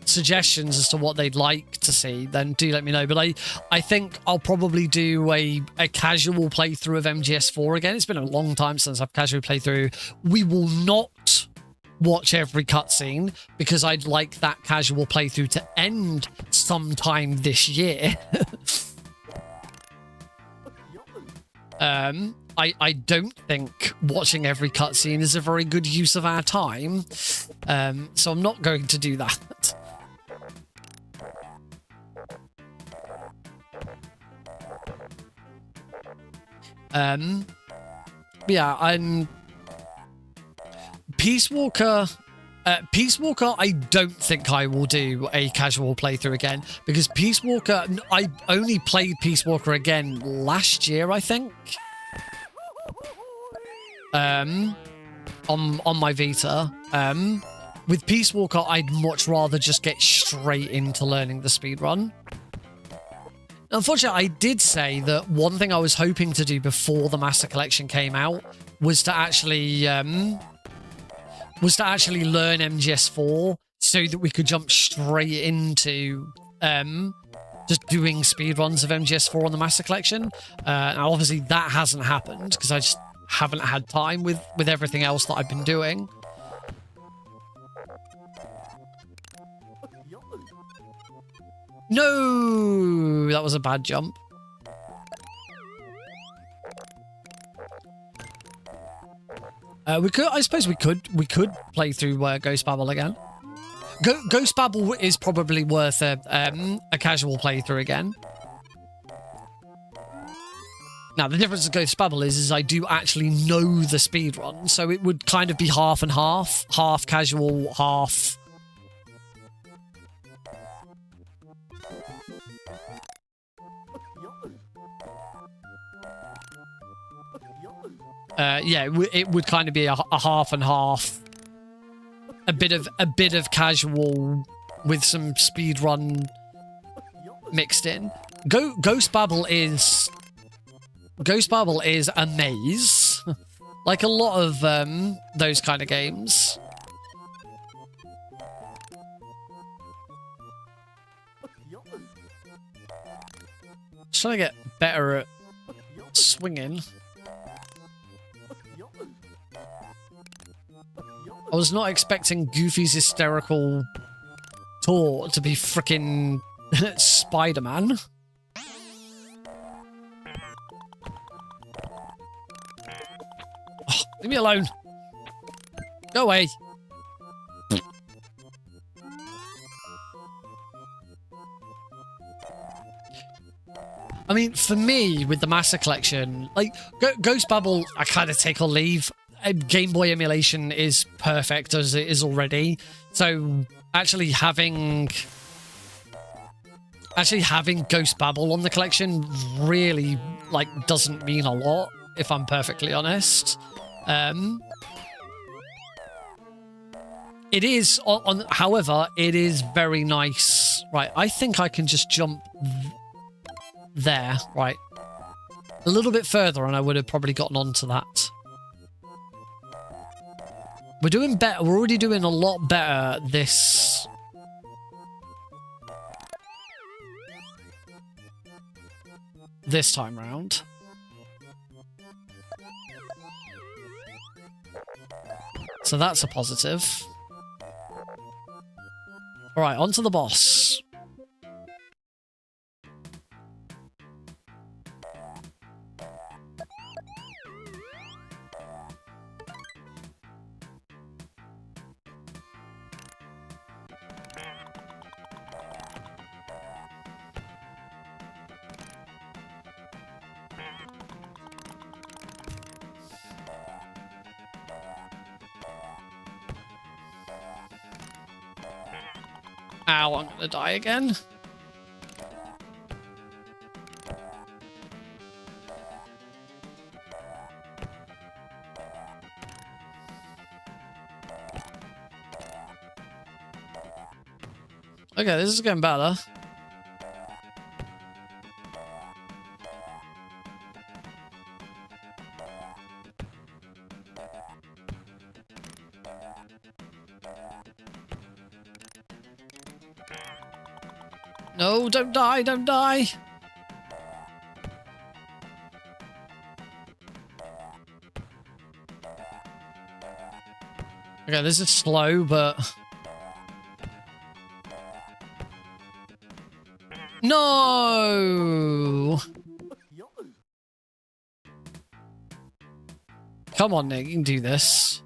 suggestions as to what they'd like to see, then do let me know. But I think I'll probably do a casual playthrough of MGS4 again. It's been a long time since I've casually played through. We will not watch every cutscene because I'd like that casual playthrough to end sometime this year. I don't think watching every cutscene is a very good use of our time, so I'm not going to do that. Yeah, I'm Peace Walker. Peace Walker, I don't think I will do a casual playthrough again because Peace Walker, I only played Peace Walker again last year, I think. On my Vita. With Peace Walker, I'd much rather just get straight into learning the speedrun. Unfortunately, I did say that one thing I was hoping to do before the Master Collection came out was to actually learn MGS4 so that we could jump straight into just doing speedruns of MGS4 on the Master Collection. Now, obviously, that hasn't happened because I just haven't had time with everything else that I've been doing. No, that was a bad jump. I suppose we could play through Ghost Babel again. Ghost Babel is probably worth a casual playthrough again. Now, the difference with Ghost Babel is I do actually know the speedrun, so it would kind of be half and half. Half casual, half... yeah, it would kind of be a half and half. A bit of casual with some speedrun mixed in. Ghost Babel is a maze, like a lot of those kind of games. Just trying to get better at swinging. I was not expecting Goofy's hysterical tour to be frickin' Spider-Man. Oh, leave me alone. Go away. I mean, for me, with the Master Collection, like, Ghost Babel, I kind of take or leave. Game Boy emulation is perfect as it is already. So, actually having Ghost Babel on the collection really, like, doesn't mean a lot, if I'm perfectly honest. It is, however, it is very nice. Right, I think I can just jump there, right. A little bit further and I would have probably gotten onto that. We're doing better. We're already doing a lot better this time round. So that's a positive. All right, on to the boss. Ow, I'm gonna die again. Okay, this is getting better. No, don't die, don't die. Okay, this is slow, but... No! Come on, Nick, you can do this.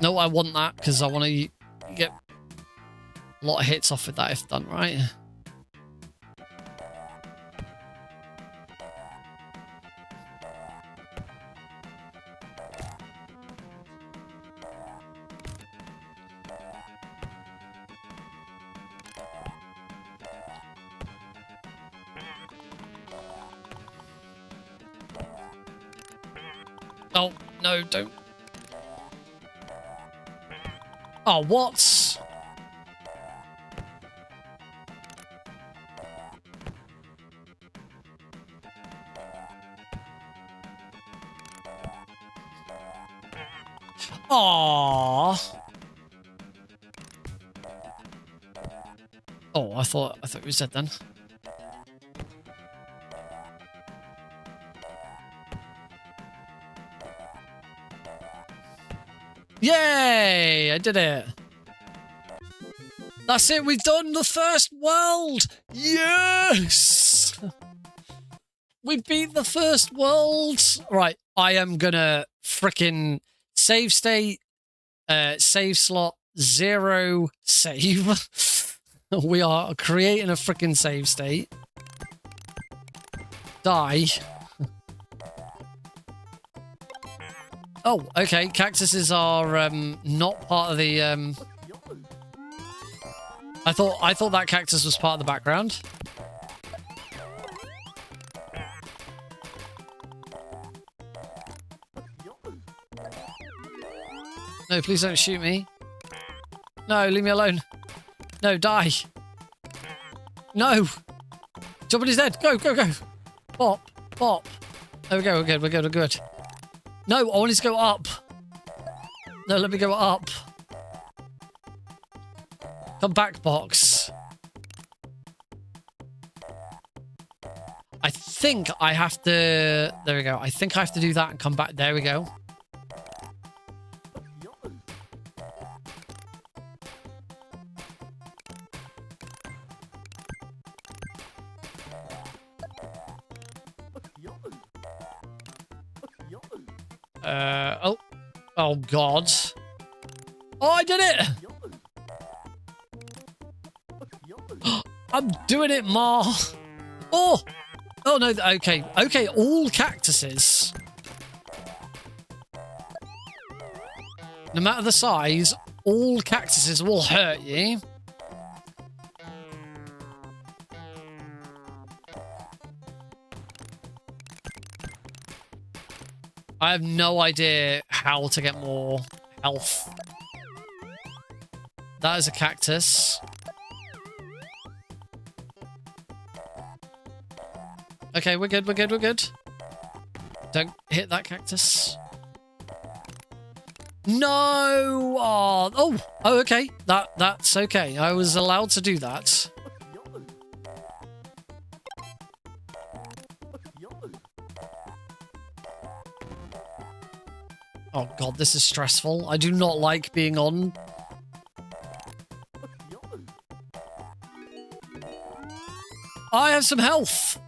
No, I want that, because I want to get a lot of hits off with that if done right. Oh, no, don't. Oh, what? Aww. Oh, I thought it was dead then. Yay! I did it. That's it. We've done the first world. Yes! We beat the first world. Right. I am gonna frickin' save state, save slot, 0 save. We are creating a frickin' save state. Die. Oh, okay. Cactuses are not part of the. I thought that cactus was part of the background. No, please don't shoot me. No, leave me alone. No, die. No. Somebody's dead. Go, go, go. Bop, bop. There we go. We're good. We're good. We're good. No, I wanted to go up. No, let me go up. Come back, box. I think I have to... There we go. I think I have to do that and come back. There we go. Oh. Oh, God. Oh, I did it! I'm doing it, Ma. Oh! Oh, no. Okay. Okay, all cactuses. No matter the size, all cactuses will hurt you. I have no idea how to get more health. That is a cactus. Okay, we're good, we're good, we're good. Don't hit that cactus. No! Oh, oh, okay. That's okay. I was allowed to do that. Oh God, this is stressful. I do not like being on. I have some health.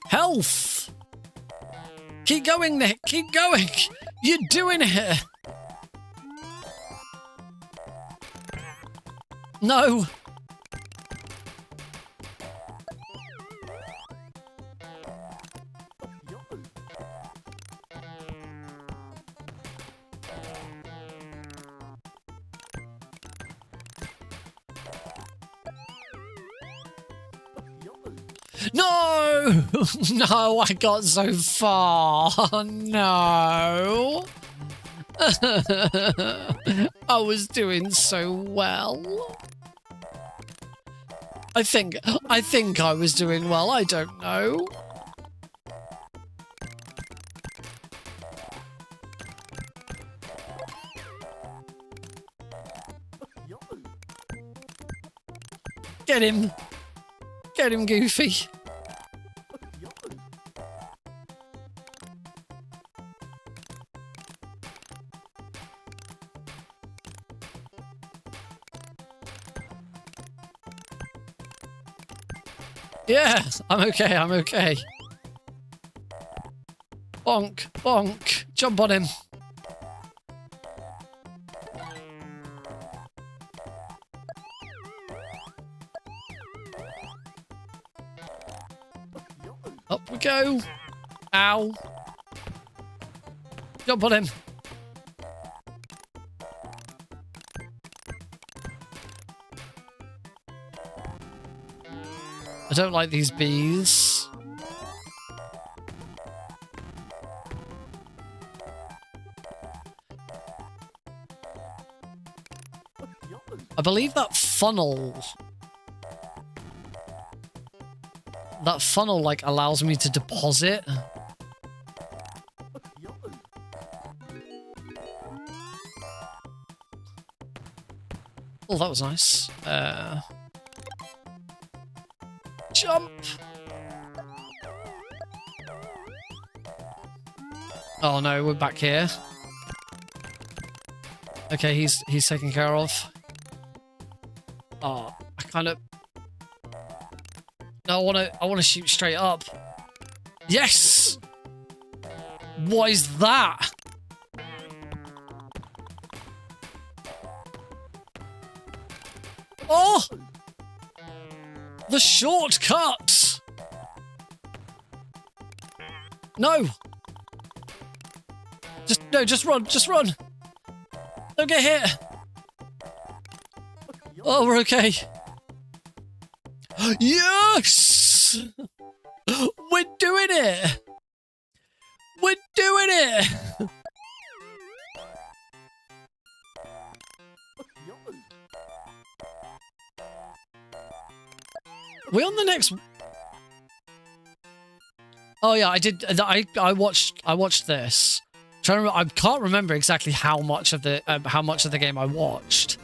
Health. Keep going, Nick. Keep going. You're doing it. No. No! No, I got so far. No. I was doing so well. I think I was doing well. I don't know. Get him. Get him, Goofy. Yeah, I'm okay, I'm okay. Bonk, bonk. Jump on him. Up we go. Ow. Jump on him. I don't like these bees. I believe that funnel like allows me to deposit. Oh, that was nice. Jump. Oh no, we're back here. Okay, he's taken care of. Oh, I kind of. No, I wanna shoot straight up. Yes. What is that? Oh, the shortcut. No. Just run, just run. Don't get hit. Oh, we're okay. Yes! We're doing it! We're doing it! We on the next? Oh yeah, I did. I watched this. Trying to remember, I can't remember exactly how much of the game I watched.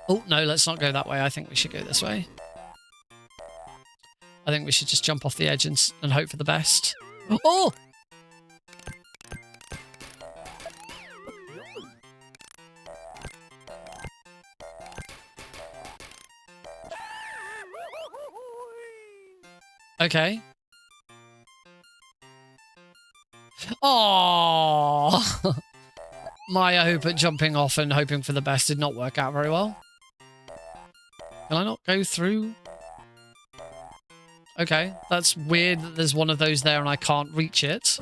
Oh no, let's not go that way. I think we should go this way. I think we should just jump off the edge and hope for the best. Oh! Okay. Oh! My hope at jumping off and hoping for the best did not work out very well. Can I not go through? Okay, that's weird that there's one of those there and I can't reach it.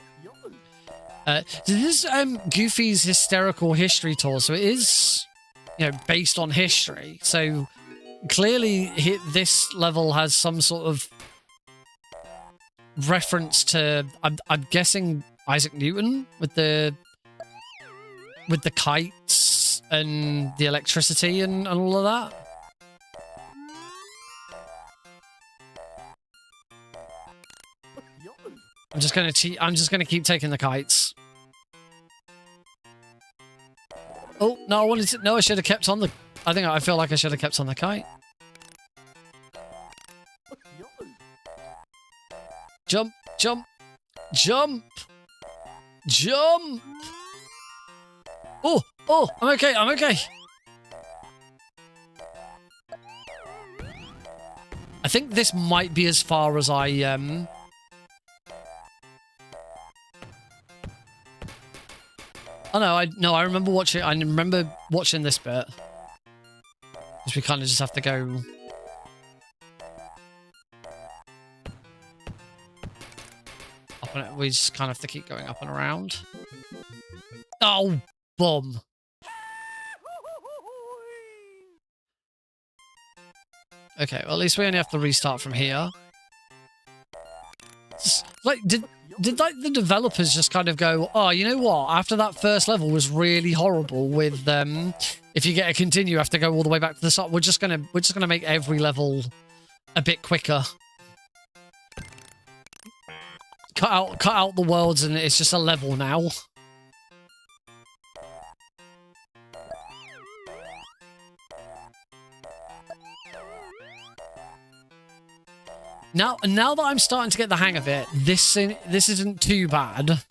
This is Goofy's Hysterical history tour, so it is, you know, based on history. So clearly this level has some sort of reference to, I'm guessing, Isaac Newton with the kites and the electricity and all of that. I'm just gonna keep taking the kites. Oh no, I wanted to. No, I should have kept on the. I feel like I should have kept on the kite. Jump, jump, jump, jump. Oh, oh, I'm okay. I'm okay. I think this might be as far as I Oh no, I remember watching. I remember watching this bit. Because we kind of just have to go. Up and we just kind of have to keep going up and around. Oh, bomb! Okay, well at least we only have to restart from here. Like, did like the developers just kind of go, oh, you know what? After that first level was really horrible with if you get a continue, you have to go all the way back to the start. We're just gonna make every level a bit quicker. Cut out the worlds, and it's just a level now. Now that I'm starting to get the hang of it, this isn't too bad.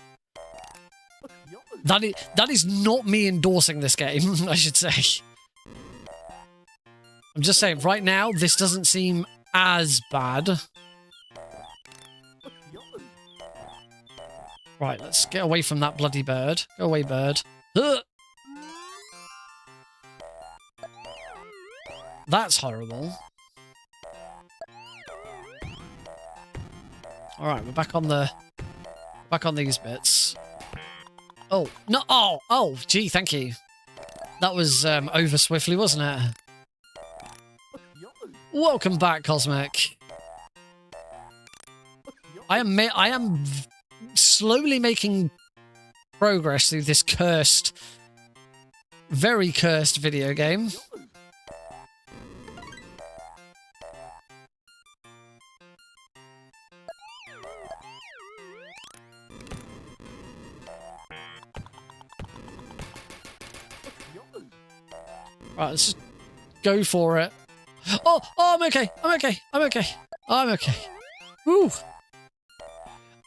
That is not me endorsing this game, I should say. I'm just saying, right now, this doesn't seem as bad. Right, let's get away from that bloody bird. Go away, bird. Ugh. That's horrible. All right, we're back on these bits. Oh no! Oh, gee, thank you. That was over swiftly, wasn't it? Welcome back, Cosmic. I am slowly making progress through this very cursed video game. Right, let's just go for it. Oh, I'm okay. I'm okay. Woo.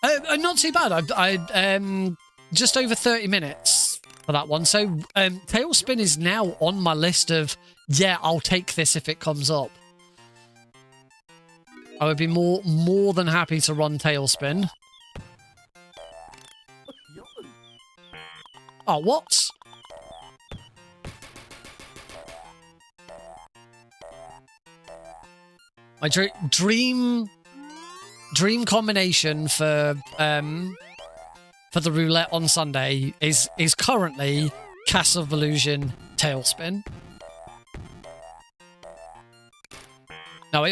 Not too bad. I just over 30 minutes for that one. So TaleSpin is now on my list of, yeah, I'll take this if it comes up. I would be more than happy to run TaleSpin. Oh, what? My dream combination for the roulette on Sunday is currently Castle of Illusion TaleSpin. Now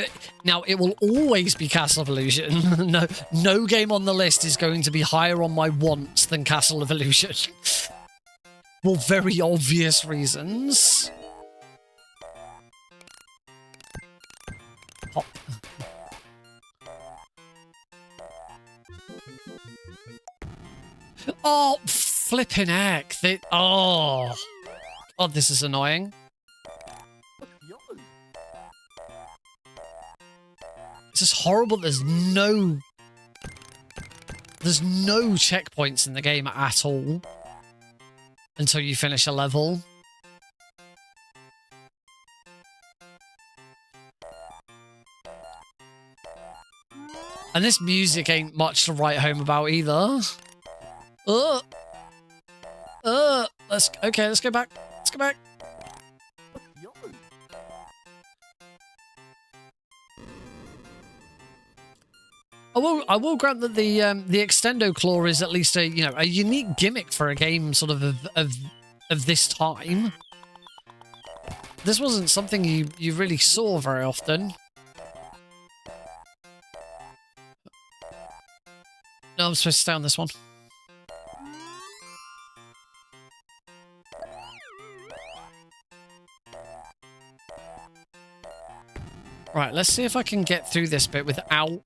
it will always be Castle of Illusion. No game on the list is going to be higher on my wants than Castle of Illusion. For very obvious reasons. Oh. Oh, flipping heck. Oh, this is annoying. It's just horrible. There's no checkpoints in the game at all until you finish a level. And this music ain't much to write home about either. Let's go back. Let's go back. I will grant that the extendo claw is at least a unique gimmick for a game sort of this time. This wasn't something you really saw very often. No, I'm supposed to stay on this one. Right, let's see if I can get through this bit without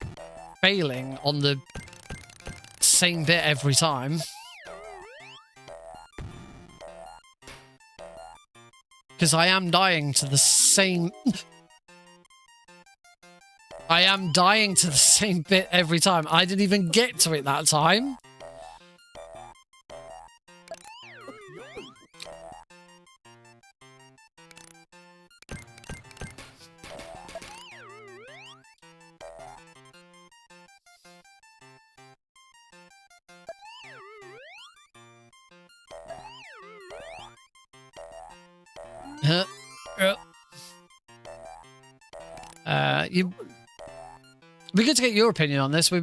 failing on the same bit every time. Because I am dying to the same... I am dying to the same bit every time. I didn't even get to it that time. It'd be good to get your opinion on this. We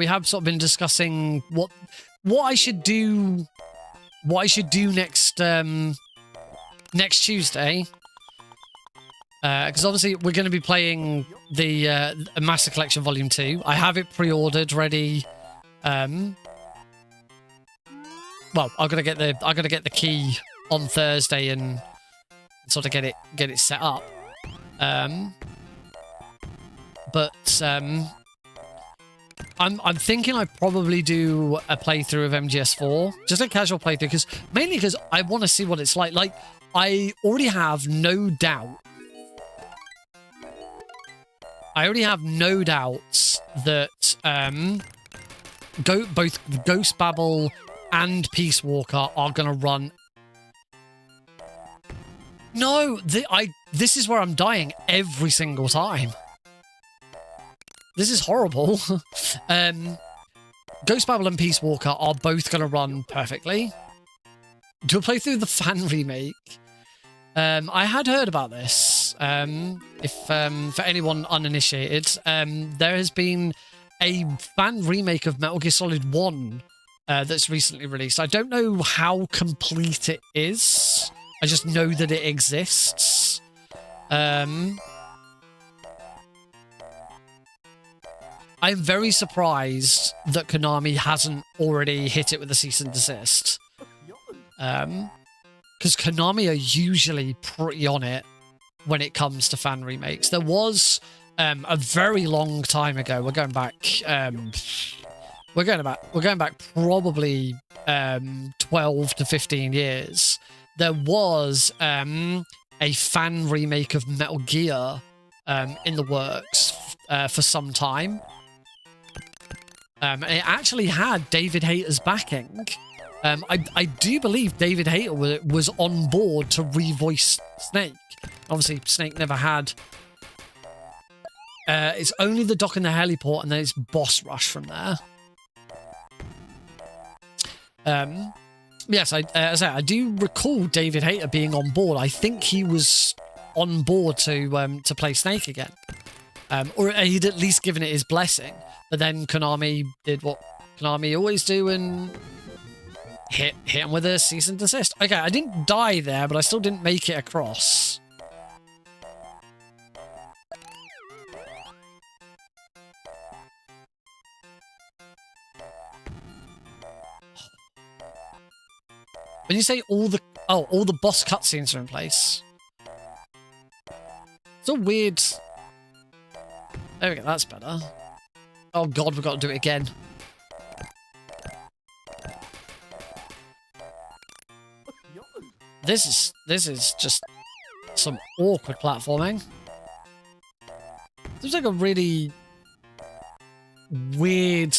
have sort of been discussing what I should do next next Tuesday, because obviously we're going to be playing the Master Collection Volume 2. I have it pre-ordered, ready Well, I gotta get the key on Thursday and sort of get it set up. But I'm thinking I'd probably do a playthrough of MGS4, just a casual playthrough, mainly because I want to see what it's like. Like, I already have no doubt. That both Ghost Babel and Peace Walker are gonna run. No, this is where I'm dying every single time. This is horrible. Ghost Babel and Peace Walker are both going to run perfectly. To play through the fan remake, I had heard about this. For anyone uninitiated, there has been a fan remake of Metal Gear Solid 1 that's recently released. I don't know how complete it is. I just know that it exists. I'm very surprised that Konami hasn't already hit it with a cease and desist. Because Konami are usually pretty on it when it comes to fan remakes. There was a very long time ago. We're going back probably 12 to 15 years. There was a fan remake of Metal Gear in the works for some time. It actually had David Hayter's backing. I do believe David Hayter was on board to revoice Snake. Obviously, Snake never had. It's only the dock and the heliport, and then it's boss rush from there. Yes, as I do recall David Hayter being on board. I think he was on board to play Snake again, or he'd at least given it his blessing. But then Konami did what Konami always do and hit him with a cease and desist. Okay, I didn't die there, but I still didn't make it across. When you say all the boss cutscenes are in place, it's a weird. There we go. That's better. Oh god, we've got to do it again. This is just some awkward platforming. Seems like a really weird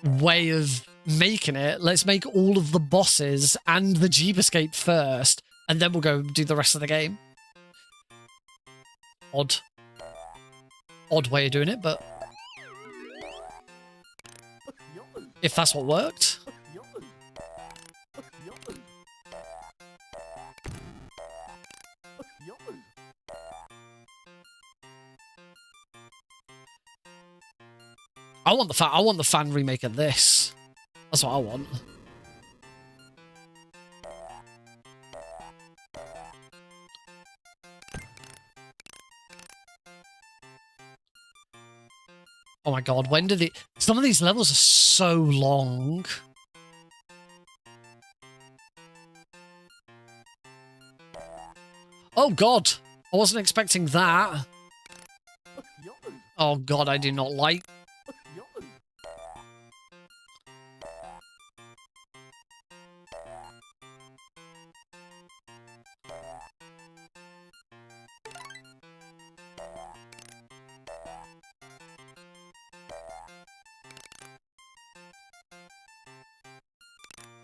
way of making it. Let's make all of the bosses and the Jeep Escape first, and then we'll go do the rest of the game. Odd way of doing it, but if that's what worked. I want the fan remake of this. That's what I want. Oh my god, when did some of these levels are so long. Oh god, I wasn't expecting that. Oh god, I do not like.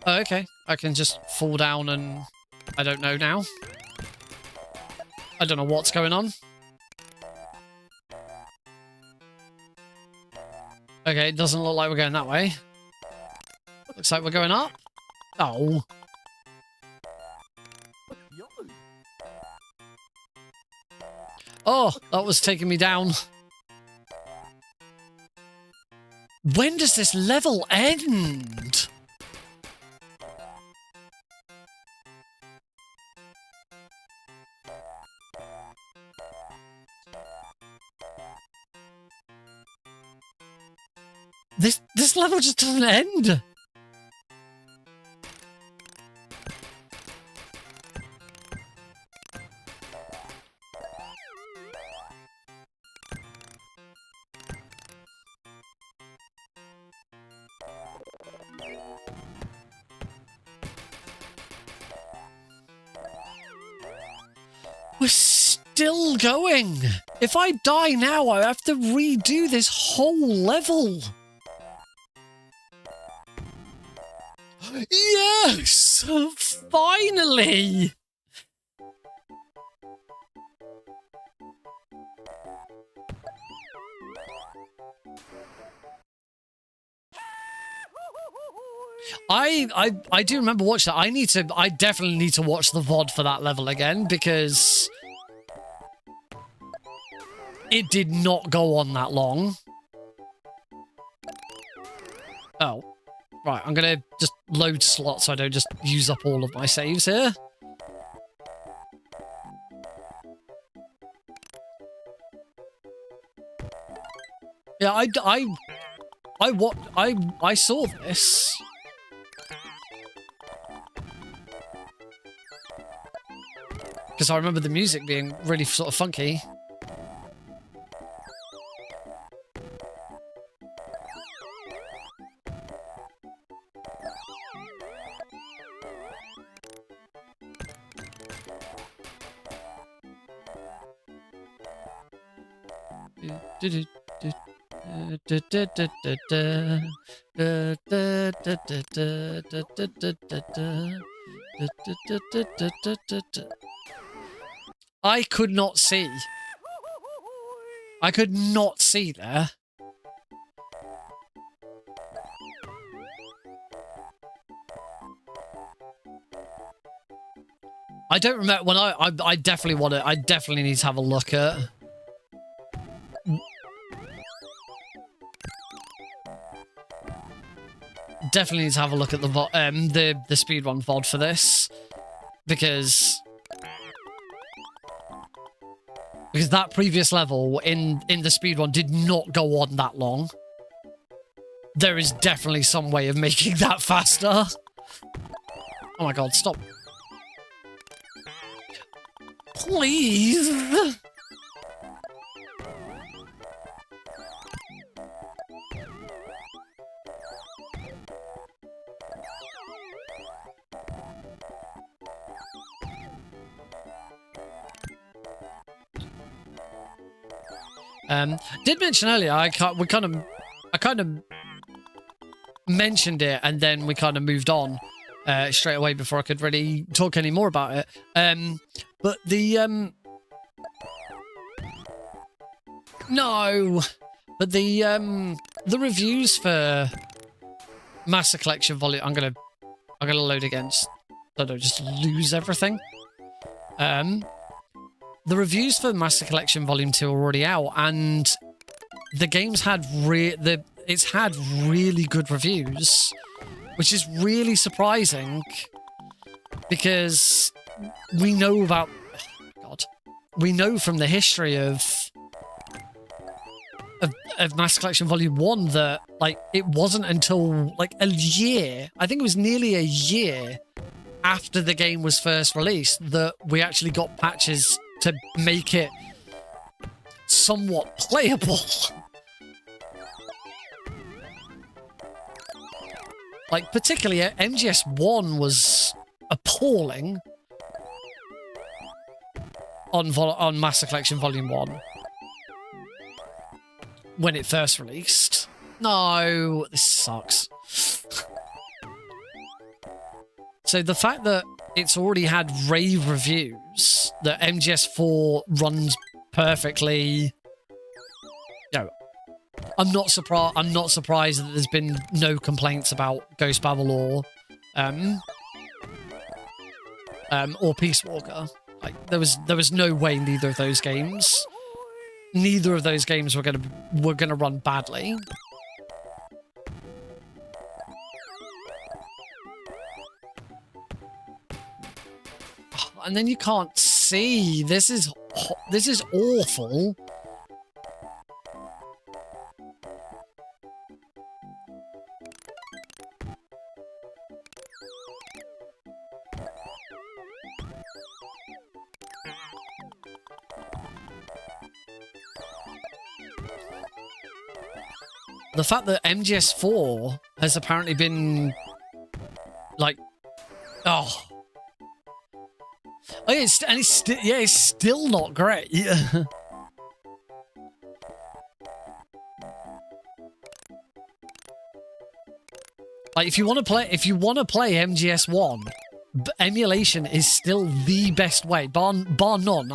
Oh, okay, I can just fall down and I don't know now. I don't know what's going on. Okay, it doesn't look like we're going that way. Looks like we're going up. Oh. Oh, that was taking me down. When does this level end? This level just doesn't end. We're still going. If I die now, I have to redo this whole level. Yes! Finally! I do remember watching that. I definitely need to watch the VOD for that level again, because it did not go on that long. Oh. Right, I'm gonna just load slots so I don't just use up all of my saves here. Yeah, I saw this. Because I remember the music being really sort of funky. I could not see. I could not see there. I don't remember when I definitely want to. I definitely need to have a look at. Definitely need to have a look at the speedrun VOD for this, because that previous level in the speedrun did not go on that long. There is definitely some way of making that faster. Oh my god, stop. Please. Did mention earlier, I kind of mentioned it, and then we kind of moved on straight away before I could really talk any more about it. But the no, but the reviews for Master Collection Volume. I'm gonna load again, so I don't just lose everything. The reviews for Master Collection Volume 2 are already out, and the game's had it's had really good reviews, which is really surprising, because we know about we know from the history of Master Collection Volume 1 that, like, it wasn't until like a year, I think it was nearly a year after the game was first released, that we actually got patches to make it somewhat playable. Like, particularly MGS1 was appalling on Master Collection Volume 1 when it first released. No, this sucks. So the fact that it's already had rave reviews, that MGS4 runs perfectly. No, I'm not surprised that there's been no complaints about Ghost Babel or Peace Walker. Like, there was no way neither of those games were gonna run badly. And then you can't see. This is awful. the fact that MGS4 has apparently been like, oh, yeah, it's still not great. Yeah. Like if you want to play MGS1, emulation is still the best way, bar none.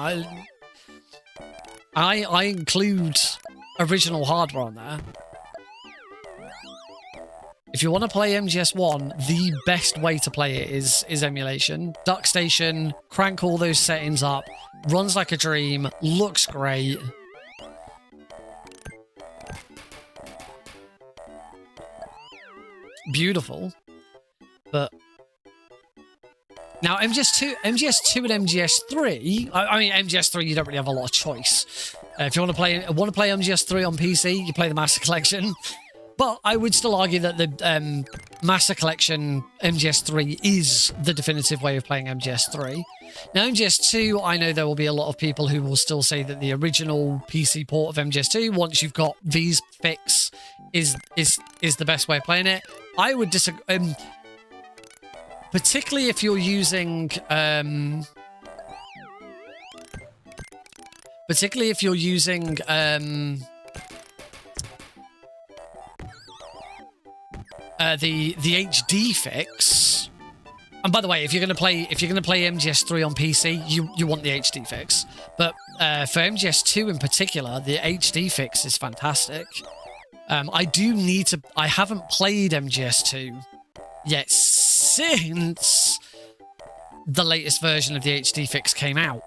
I include original hardware on there. If you want to play MGS1, the best way to play it is emulation. Duck Station, crank all those settings up, runs like a dream, looks great. Beautiful. But now MGS2 and MGS3, I mean MGS3 you don't really have a lot of choice. If you want to play MGS3 on PC, you play the Master Collection. But I would still argue that the Master Collection MGS3 is the definitive way of playing MGS3. Now, MGS2, I know there will be a lot of people who will still say that the original PC port of MGS2, once you've got V's fix, is the best way of playing it. I would disagree, particularly if you're using the HD fix. And by the way, if you're gonna play MGS3 on PC, you want the HD fix. But for MGS2 in particular, the HD fix is fantastic. I haven't played MGS2 yet since the latest version of the HD fix came out.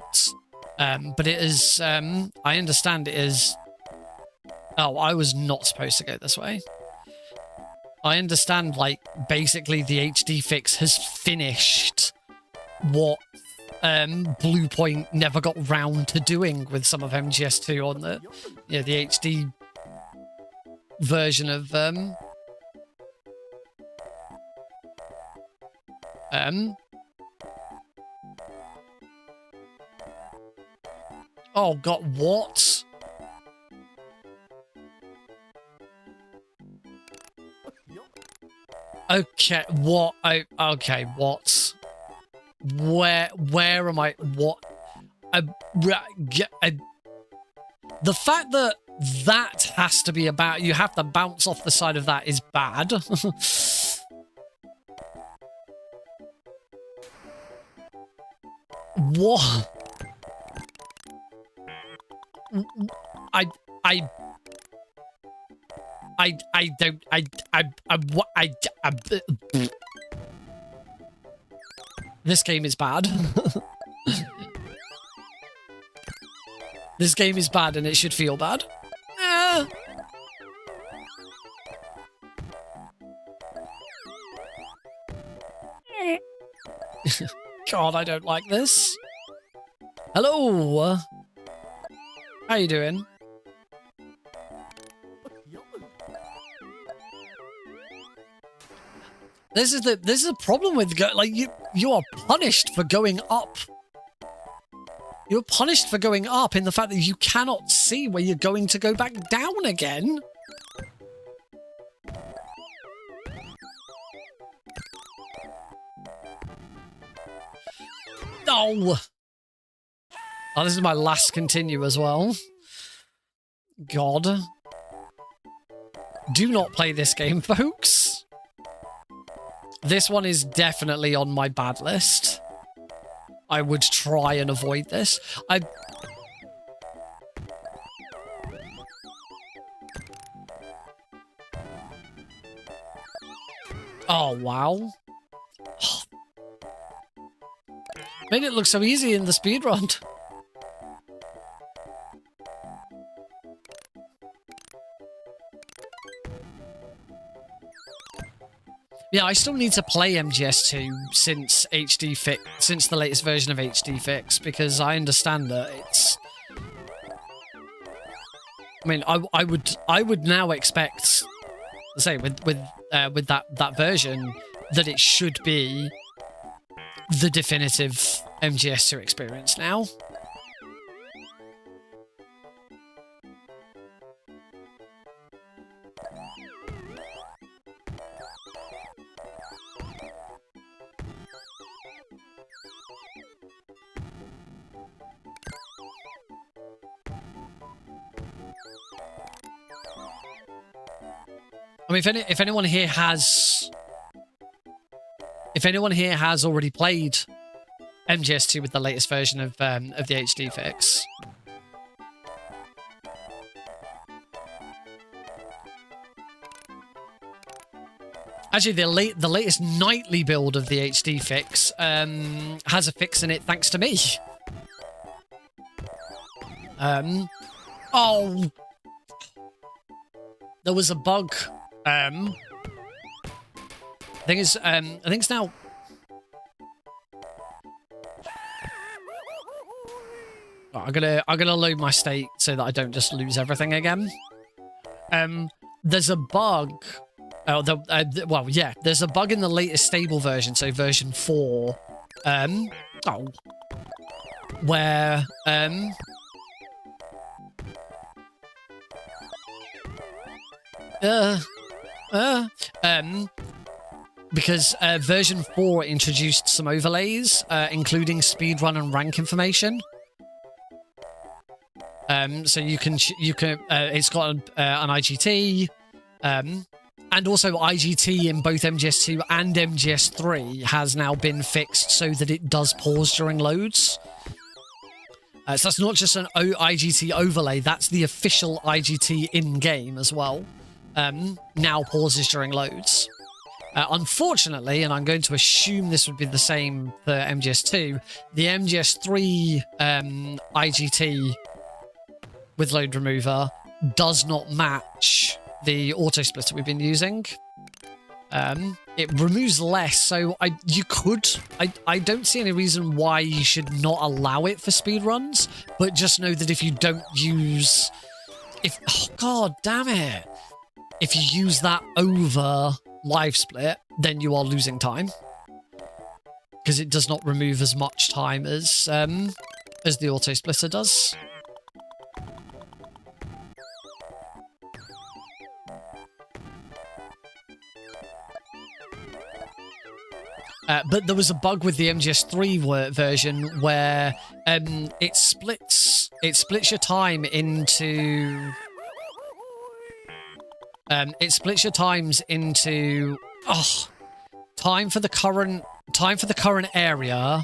But it is, I understand it is... Oh, I was not supposed to go this way. I understand, like, basically the HD fix has finished what Bluepoint never got round to doing with some of MGS2 on the HD version of oh god, what? Okay, what? Okay, what? Where am I? What? The fact that has to be about, you have to bounce off the side of that is bad. What? This game is bad. This game is bad and it should feel bad. God, I don't like this. Hello. How you doing? This is a problem with you are punished for going up. You're punished for going up in the fact that you cannot see where you're going to go back down again. No. Oh, this is my last continue as well. God. Do not play this game, folks. This one is definitely on my bad list. I would try and avoid this. Oh, wow. Made it look so easy in the speedrun. Yeah, I still need to play MGS2 since the latest version of HD Fix, because I understand that it's... I mean, I would now expect, say, with that version, that it should be the definitive MGS2 experience now. I mean, if anyone here has already played MGS2 with the latest version of the HD fix, actually the latest nightly build of the HD fix has a fix in it thanks to me. Oh, there was a bug. Thing is, I think it's now. Oh, I'm gonna load my state so that I don't just lose everything again. There's a bug. Oh, well, yeah. There's a bug in the latest stable version, so version 4. Where because version 4 introduced some overlays, including speedrun and rank information. So you can it's got an IGT, and also IGT in both MGS2 and MGS3 has now been fixed so that it does pause during loads. So that's not just an IGT overlay, that's the official IGT in-game as well. Now pauses during loads. Unfortunately, and I'm going to assume this would be the same for MGS2, the MGS3 IGT with load remover does not match the auto splitter we've been using. It removes less, so I don't see any reason why you should not allow it for speedruns, but just know that if you don't use... oh god damn it! If you use that over live split, then you are losing time. Because it does not remove as much time as the auto splitter does. But there was a bug with the MGS3 version where it splits your time into times into time for the current area,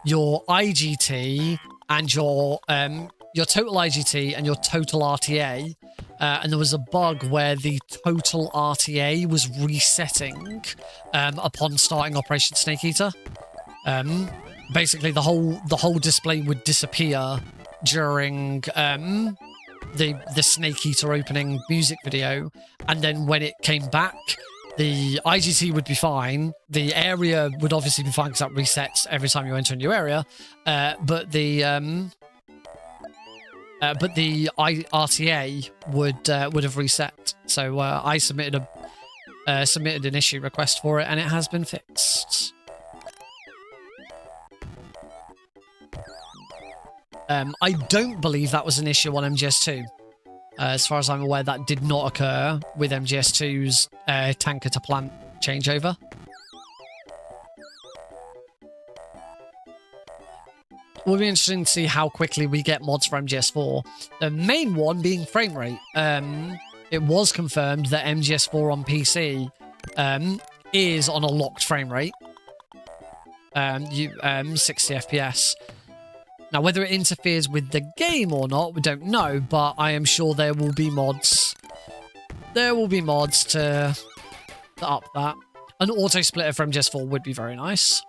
your IGT, and your total IGT and your total RTA. And there was a bug where the total RTA was resetting upon starting Operation Snake Eater. Basically, the whole display would disappear during the Snake Eater opening music video, and then when it came back, the IGT would be fine. The area would obviously be fine because that resets every time you enter a new area, but the RTA would have reset. So I submitted an issue request for it, and it has been fixed. I don't believe that was an issue on MGS2. As far as I'm aware, that did not occur with MGS2's tanker to plant changeover. It will be interesting to see how quickly we get mods for MGS4. The main one being frame rate. It was confirmed that MGS4 on PC is on a locked frame rate. 60 FPS. Now, whether it interferes with the game or not, we don't know, but I am sure there will be mods. There will be mods to up that. An auto splitter for MGS4 would be very nice.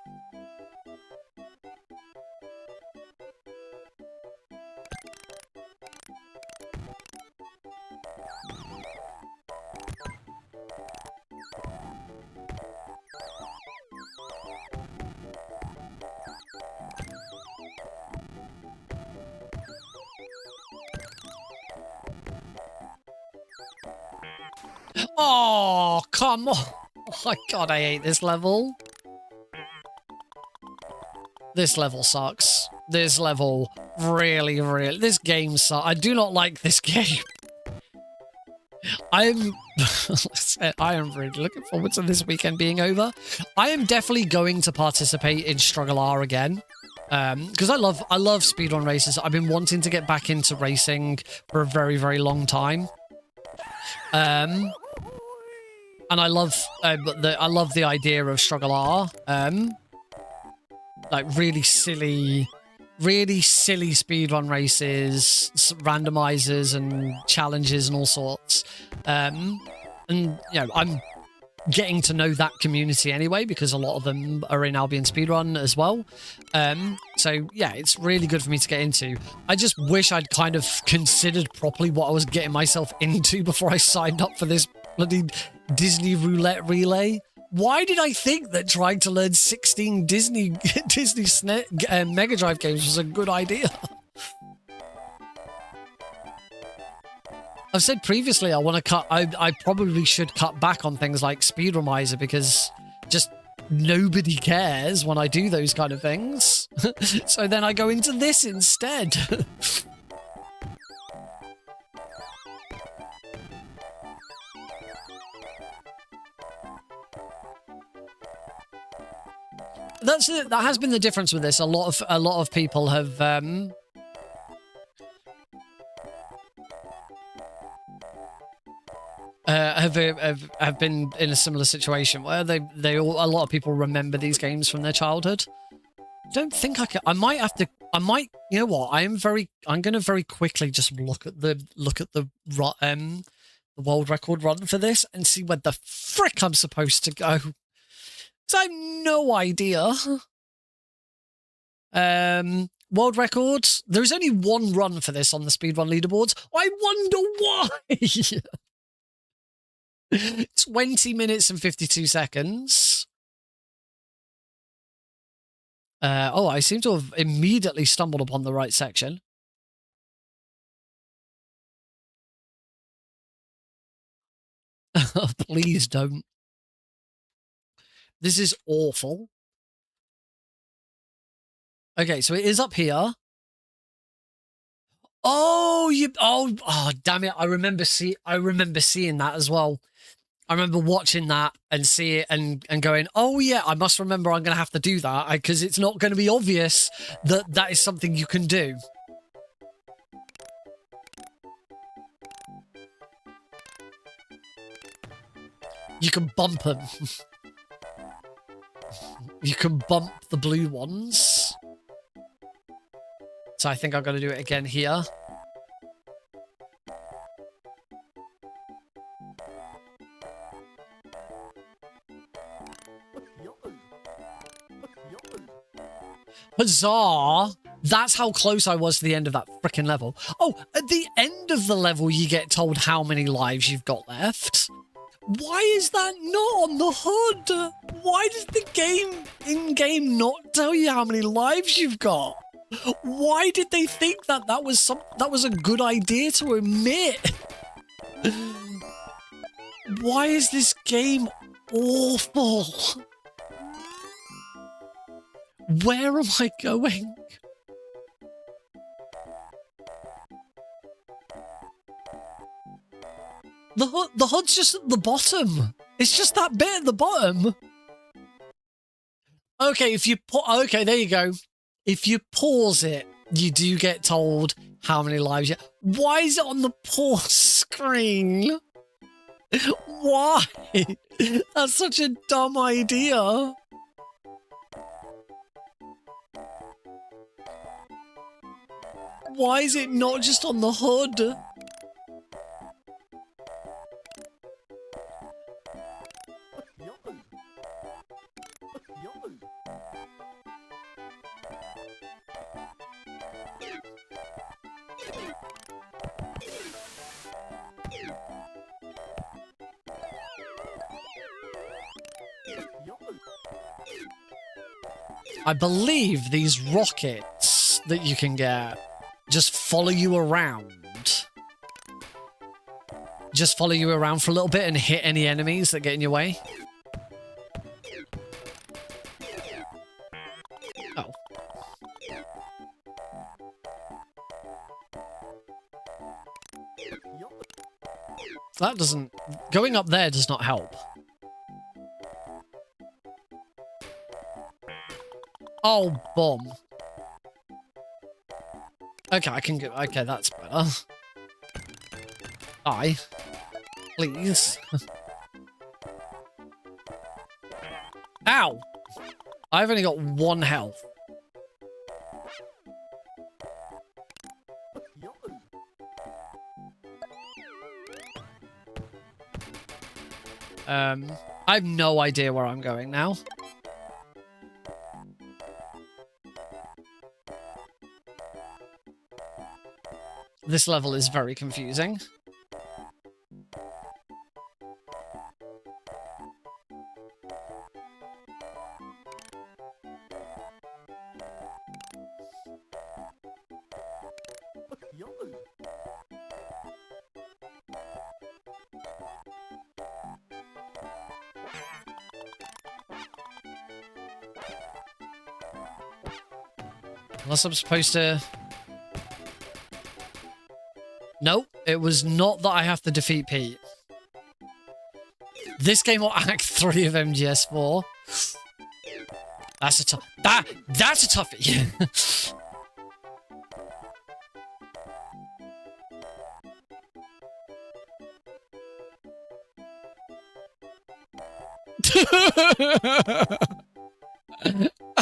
Oh, come on. Oh my god, I hate this level. This level sucks. This level really... This game sucks. I do not like this game. I am really looking forward to this weekend being over. I am definitely going to participate in Struggle R again. Because I love speedrun races. I've been wanting to get back into racing for a very, very long time. And I love the idea of Struggle R. Like really silly speedrun races, randomizers and challenges and all sorts. And you know, I'm getting to know that community anyway because a lot of them are in Albion Speedrun as well. So yeah, it's really good for me to get into. I just wish I'd kind of considered properly what I was getting myself into before I signed up for this bloody Disney Roulette Relay. Why did I think that trying to learn 16 Disney Mega Drive games was a good idea? I've said previously I probably should cut back on things like Speedrumizer because just nobody cares when I do those kind of things. So then I go into this instead. That has been the difference with this. A lot of people have been in a similar situation where a lot of people remember these games from their childhood. I don't think I can. I might. You know what? I'm going to very quickly just look at the world record run for this and see where the frick I'm supposed to go. I have no idea. World record. There's only one run for this on the speedrun leaderboards. I wonder why. 20 minutes and 52 seconds. Oh, I seem to have immediately stumbled upon the right section. Please don't. This is awful. Okay, so it is up here. Oh, damn it. I remember seeing that as well. I remember watching that and see it and going, oh yeah, I must remember I'm going to have to do that because it's not going to be obvious that that is something you can do. You can bump them. You can bump the blue ones. So I think I'm going to do it again here. Huzzah! That's how close I was to the end of that frickin' level. Oh, at the end of the level, you get told how many lives you've got left. Why is that not on the HUD? Why does the game in-game not tell you how many lives you've got? Why did they think that that was a good idea to omit? Why is this game awful? Where am I going? The HUD's just at the bottom. It's just that bit at the bottom. Okay, okay, there you go. If you pause it, you do get told how many lives you... Why is it on the pause screen? Why? That's such a dumb idea. Why is it not just on the HUD? I believe these rockets that you can get just follow you around. Just follow you around for a little bit and hit any enemies that get in your way. Oh. That doesn't... Going up there does not help. Oh, bomb. Okay, I can go. Okay, that's better. Die. Please. Ow! I've only got 1 health. I have no idea where I'm going now. This level is very confusing. Unless I'm supposed to... Nope, it was not that I have to defeat Pete. This game or Act 3 of MGS4. That's a tough... That's a toughie.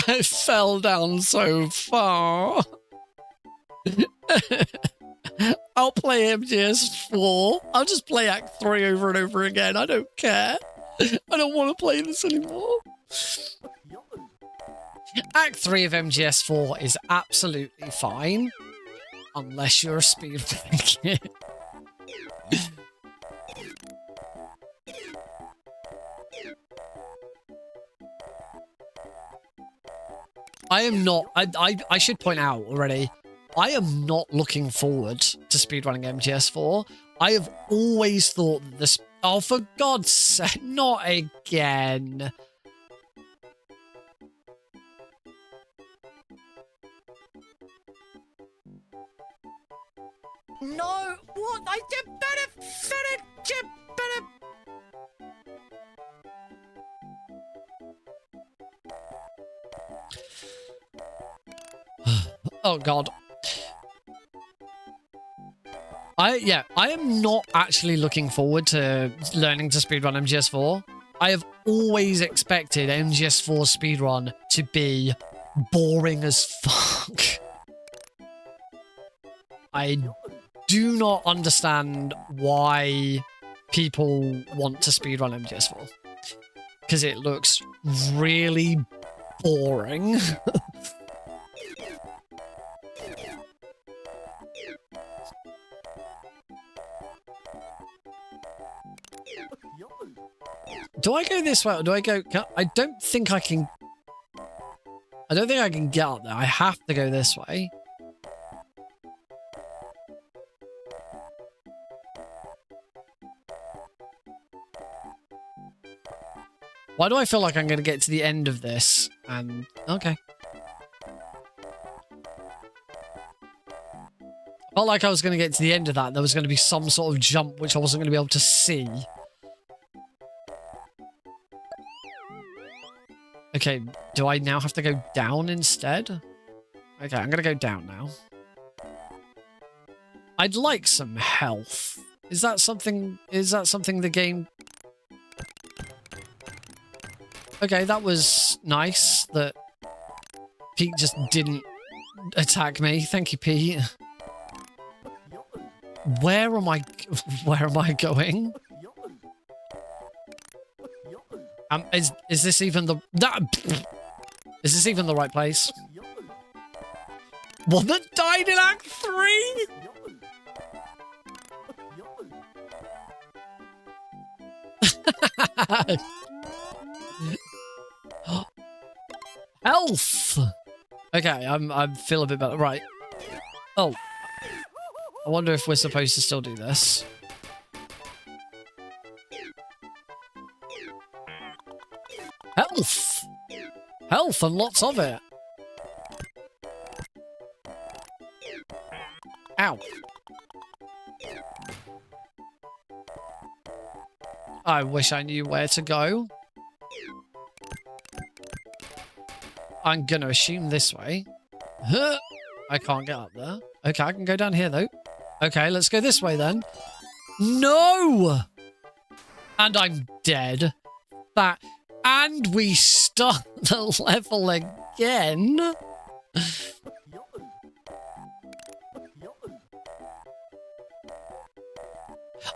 I fell down so far. I'll play MGS4. I'll just play Act 3 over and over again. I don't care. I don't want to play this anymore. Act 3 of MGS4 is absolutely fine. Unless you're a speedrunning kid. I am not... I should point out already, I am not looking forward to speedrunning MGS4. I have always thought that this... Oh, for God's sake, not again. No, what? I did better. Oh God. I am not actually looking forward to learning to speedrun MGS4. I have always expected MGS4 speedrun to be boring as fuck. I do not understand why people want to speedrun MGS4. Because it looks really boring. Do I go this way or do I go... I don't think I can... I don't think I can get up there. I have to go this way. Why do I feel like I'm going to get to the end of this? And... Okay. I felt like I was going to get to the end of that. There was going to be some sort of jump which I wasn't going to be able to see. Okay, do I now have to go down instead? Okay, I'm going to go down now. I'd like some health. Is that something the game... Okay, that was nice that Pete just didn't attack me. Thank you, Pete. Where am I going? Is this even the... Is this even the right place? One that died in Act 3? Health! Okay, I feel a bit better. Right. Oh. I wonder if we're supposed to still do this. Health! Health and lots of it. Ow. I wish I knew where to go. I'm gonna assume this way. Huh. I can't get up there. Okay, I can go down here, though. Okay, let's go this way, then. No! And I'm dead. And we start the level again.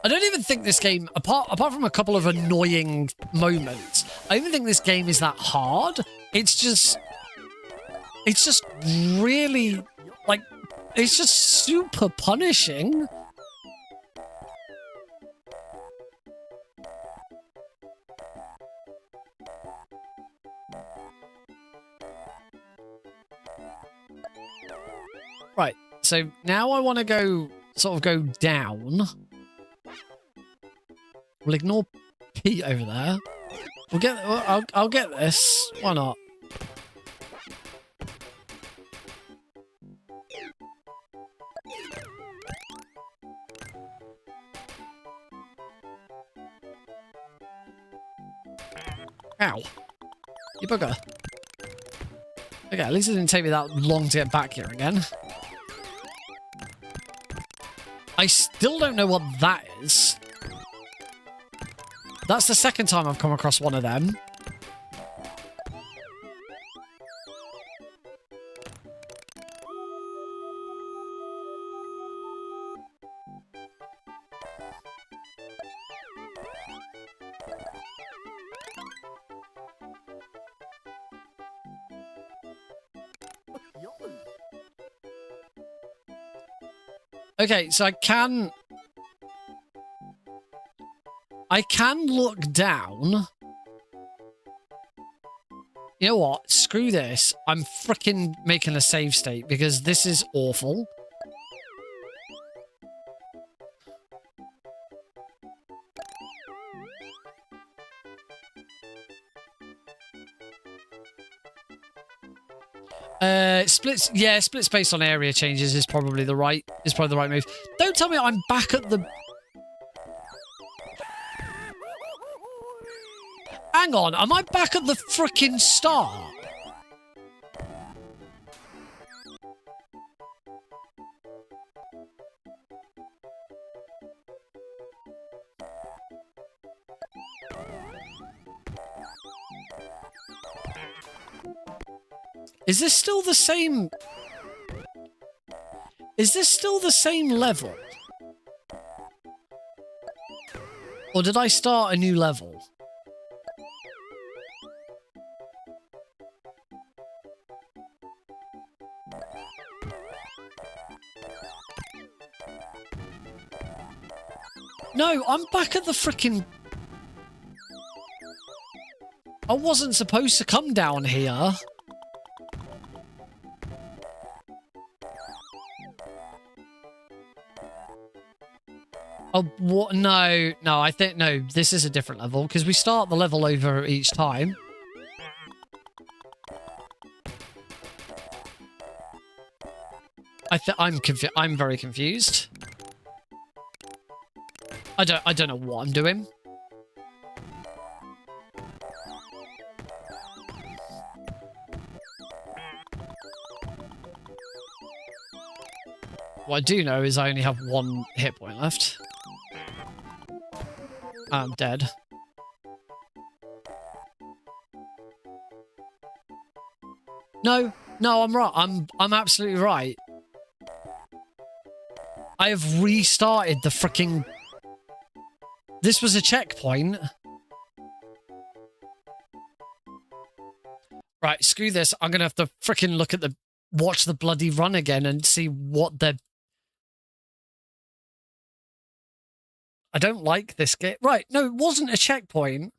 I don't even think this game, apart from a couple of annoying moments, I don't even think this game is that hard. It's just really, like, it's just super punishing. Right, so now I want to go down. We'll ignore Pete over there. I'll get this. Why not? Ow. You bugger. Okay, at least it didn't take me that long to get back here again. I still don't know what that is. That's the second time I've come across one of them. Okay, so I can look down. You know what? Screw this. I'm freaking making a save state because this is awful. Splits based on area changes is probably the right move. Don't tell me I'm back at the... Hang on, am I back at the frickin' start? Is this still the same? Is this still the same level? Or did I start a new level? No, I'm back at the frickin'... I wasn't supposed to come down here. Oh, what? No, I think, no, this is a different level, because we start the level over each time. I'm very confused. I don't know what I'm doing. What I do know is I only have one hit point left. I'm dead. No, I'm right. I'm absolutely right. I have restarted the frickin'... This was a checkpoint. Right, screw this. I'm gonna have to frickin' look at watch the bloody run again and see what the... I don't like this game. Right, no, it wasn't a checkpoint.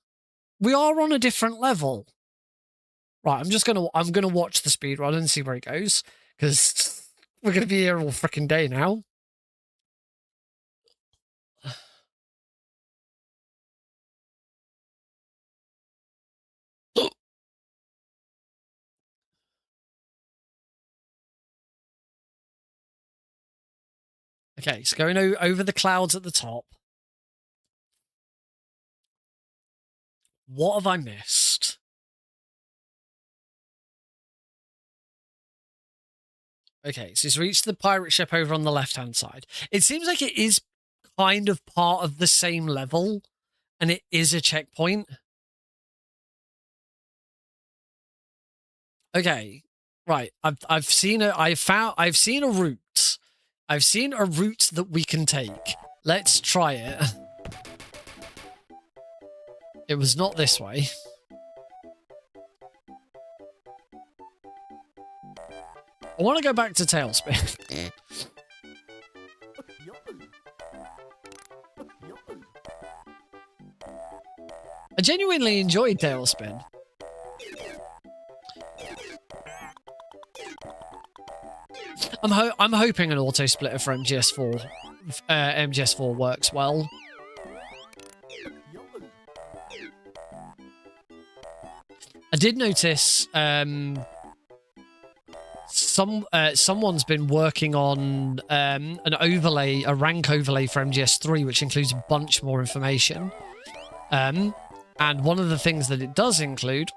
We are on a different level. Right, I'm gonna watch the speedrun and see where it goes, because we're gonna be here all frickin' day now. Okay, so going over the clouds at the top. What have I missed? Okay, so he's reached the pirate ship over on the left-hand side. It seems like it is kind of part of the same level, and it is a checkpoint. Okay, right. I've seen a route. I've seen a route that we can take. Let's try it. It was not this way. I want to go back to TaleSpin. I genuinely enjoyed TaleSpin. I'm hoping an auto splitter for MGS4 works well. I did notice someone's been working on a rank overlay for MGS3, which includes a bunch more information. And one of the things that it does include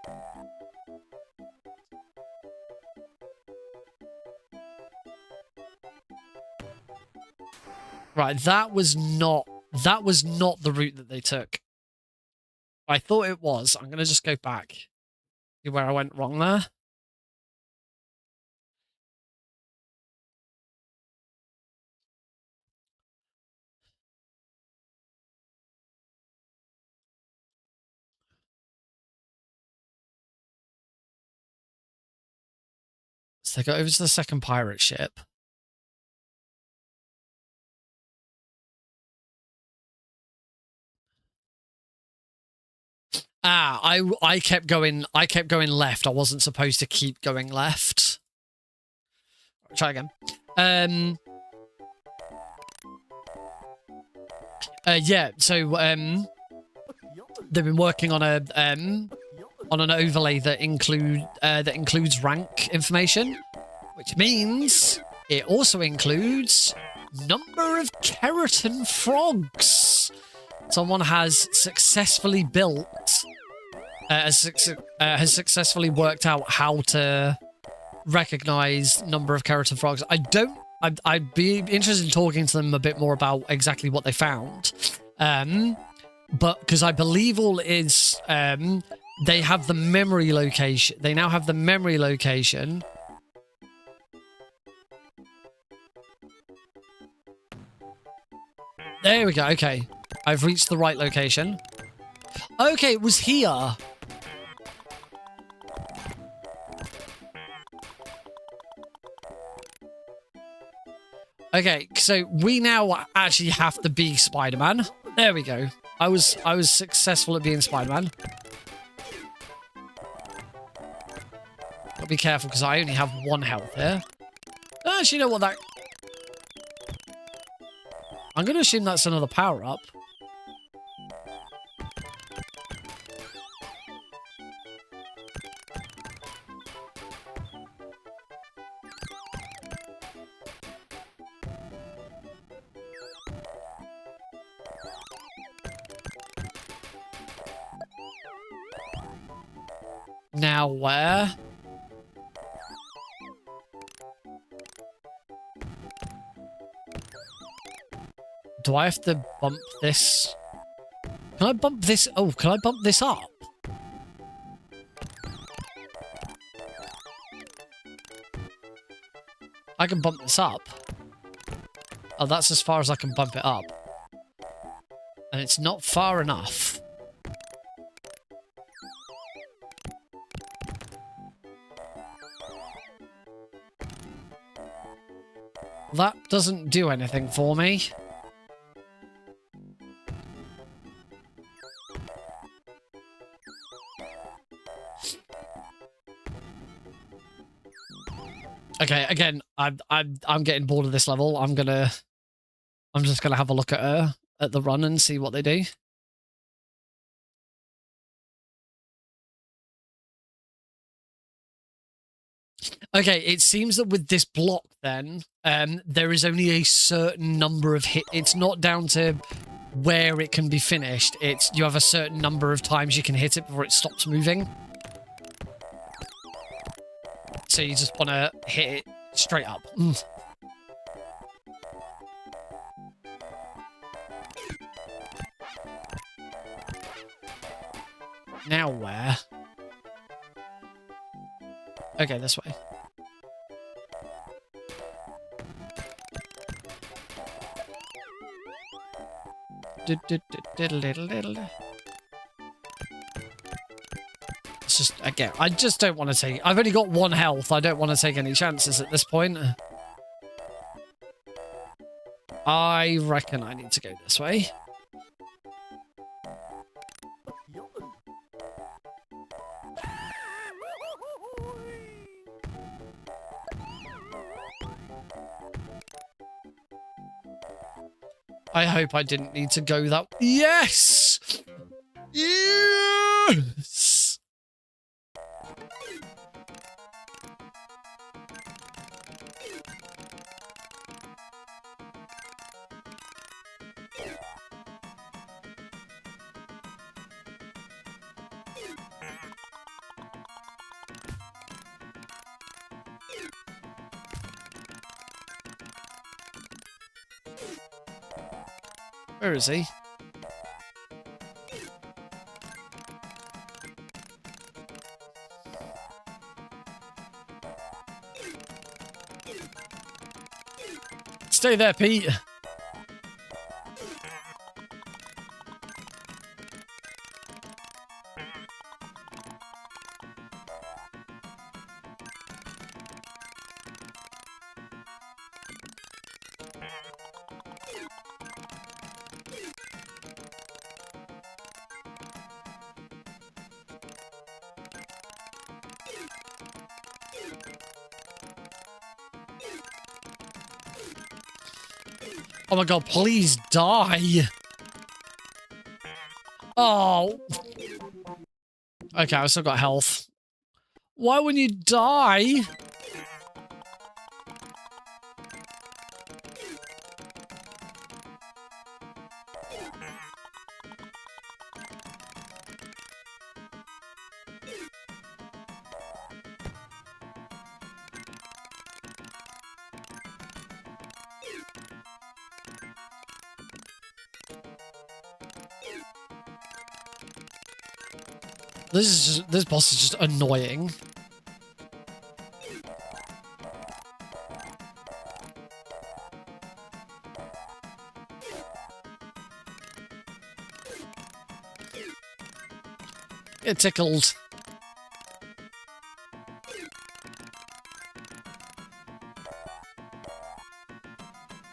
right, that was not the route that they took. I thought it was. I'm gonna just go back. See where I went wrong there. So they go over to the second pirate ship. Ah, I kept going left. I wasn't supposed to keep going left. Try again. Yeah, so they've been working on an overlay that includes rank information, which means it also includes number of keratin frogs. Someone has successfully has successfully worked out how to recognize number of keratin frogs. I'd be interested in talking to them a bit more about exactly what they found. But because I believe all it is, they have the memory location. They now have the memory location. There we go. Okay. I've reached the right location. Okay, it was here. Okay, so we now actually have to be Spider-Man. There we go. I was successful at being Spider-Man. Gotta be careful because I only have 1 health here. Actually, you know what that... I'm going to assume that's another power-up. Now where? Do I have to bump this? Can I bump this? Oh, can I bump this up? I can bump this up. Oh, that's as far as I can bump it up. And it's not far enough. That doesn't do anything for me. Okay, again, I'm getting bored of this level. I'm just gonna have a look at the run and see what they do. Okay, it seems that with this block, then, there is only a certain number of hit. It's not down to where it can be finished. It's you have a certain number of times you can hit it before it stops moving. So you just want to hit it Straight up. Now where? Okay, this way. It's just, again, I just don't want to take... I've only got 1 health. I don't want to take any chances at this point. I reckon I need to go this way. I hope I didn't need to go that... Yes! Yes! Where is he? Stay there, Pete. Oh my god, please die. Oh. Okay, I've still got health. Why wouldn't you die? This boss is just annoying. Get tickled.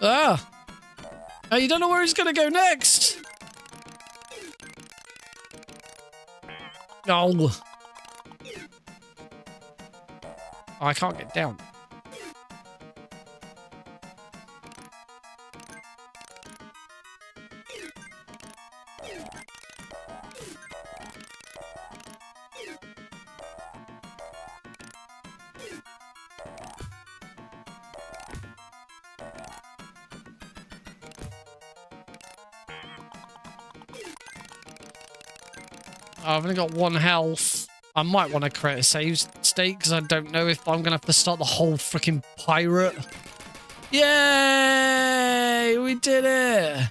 Ah! Oh, you don't know where he's gonna go next! No. Oh, I can't get down. I've only got 1 health. I might want to create a save state because I don't know if I'm going to have to start the whole freaking pirate. Yay! We did it!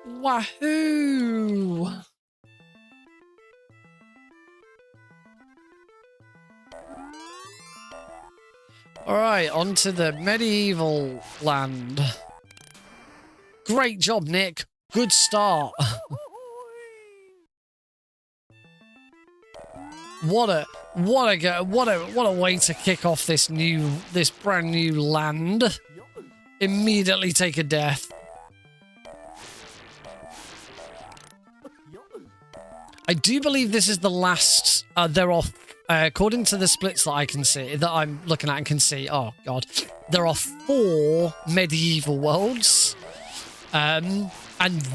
Wahoo! Alright, on to the medieval land. Great job, Nick. Good start. What a way to kick off this brand new land. Immediately take a death. I do believe this is the last. There are, according to the splits that I can see, that I'm looking at and can see. Oh god, there are 4 medieval worlds. And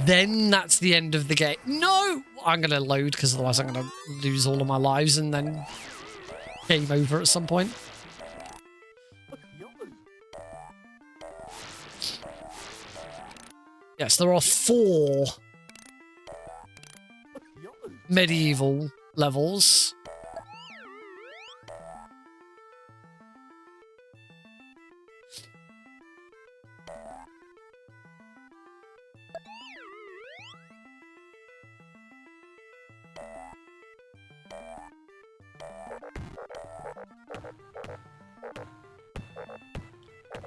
then that's the end of the game. No! I'm going to load because otherwise I'm going to lose all of my lives and then game over at some point. Yes, there are 4 medieval levels.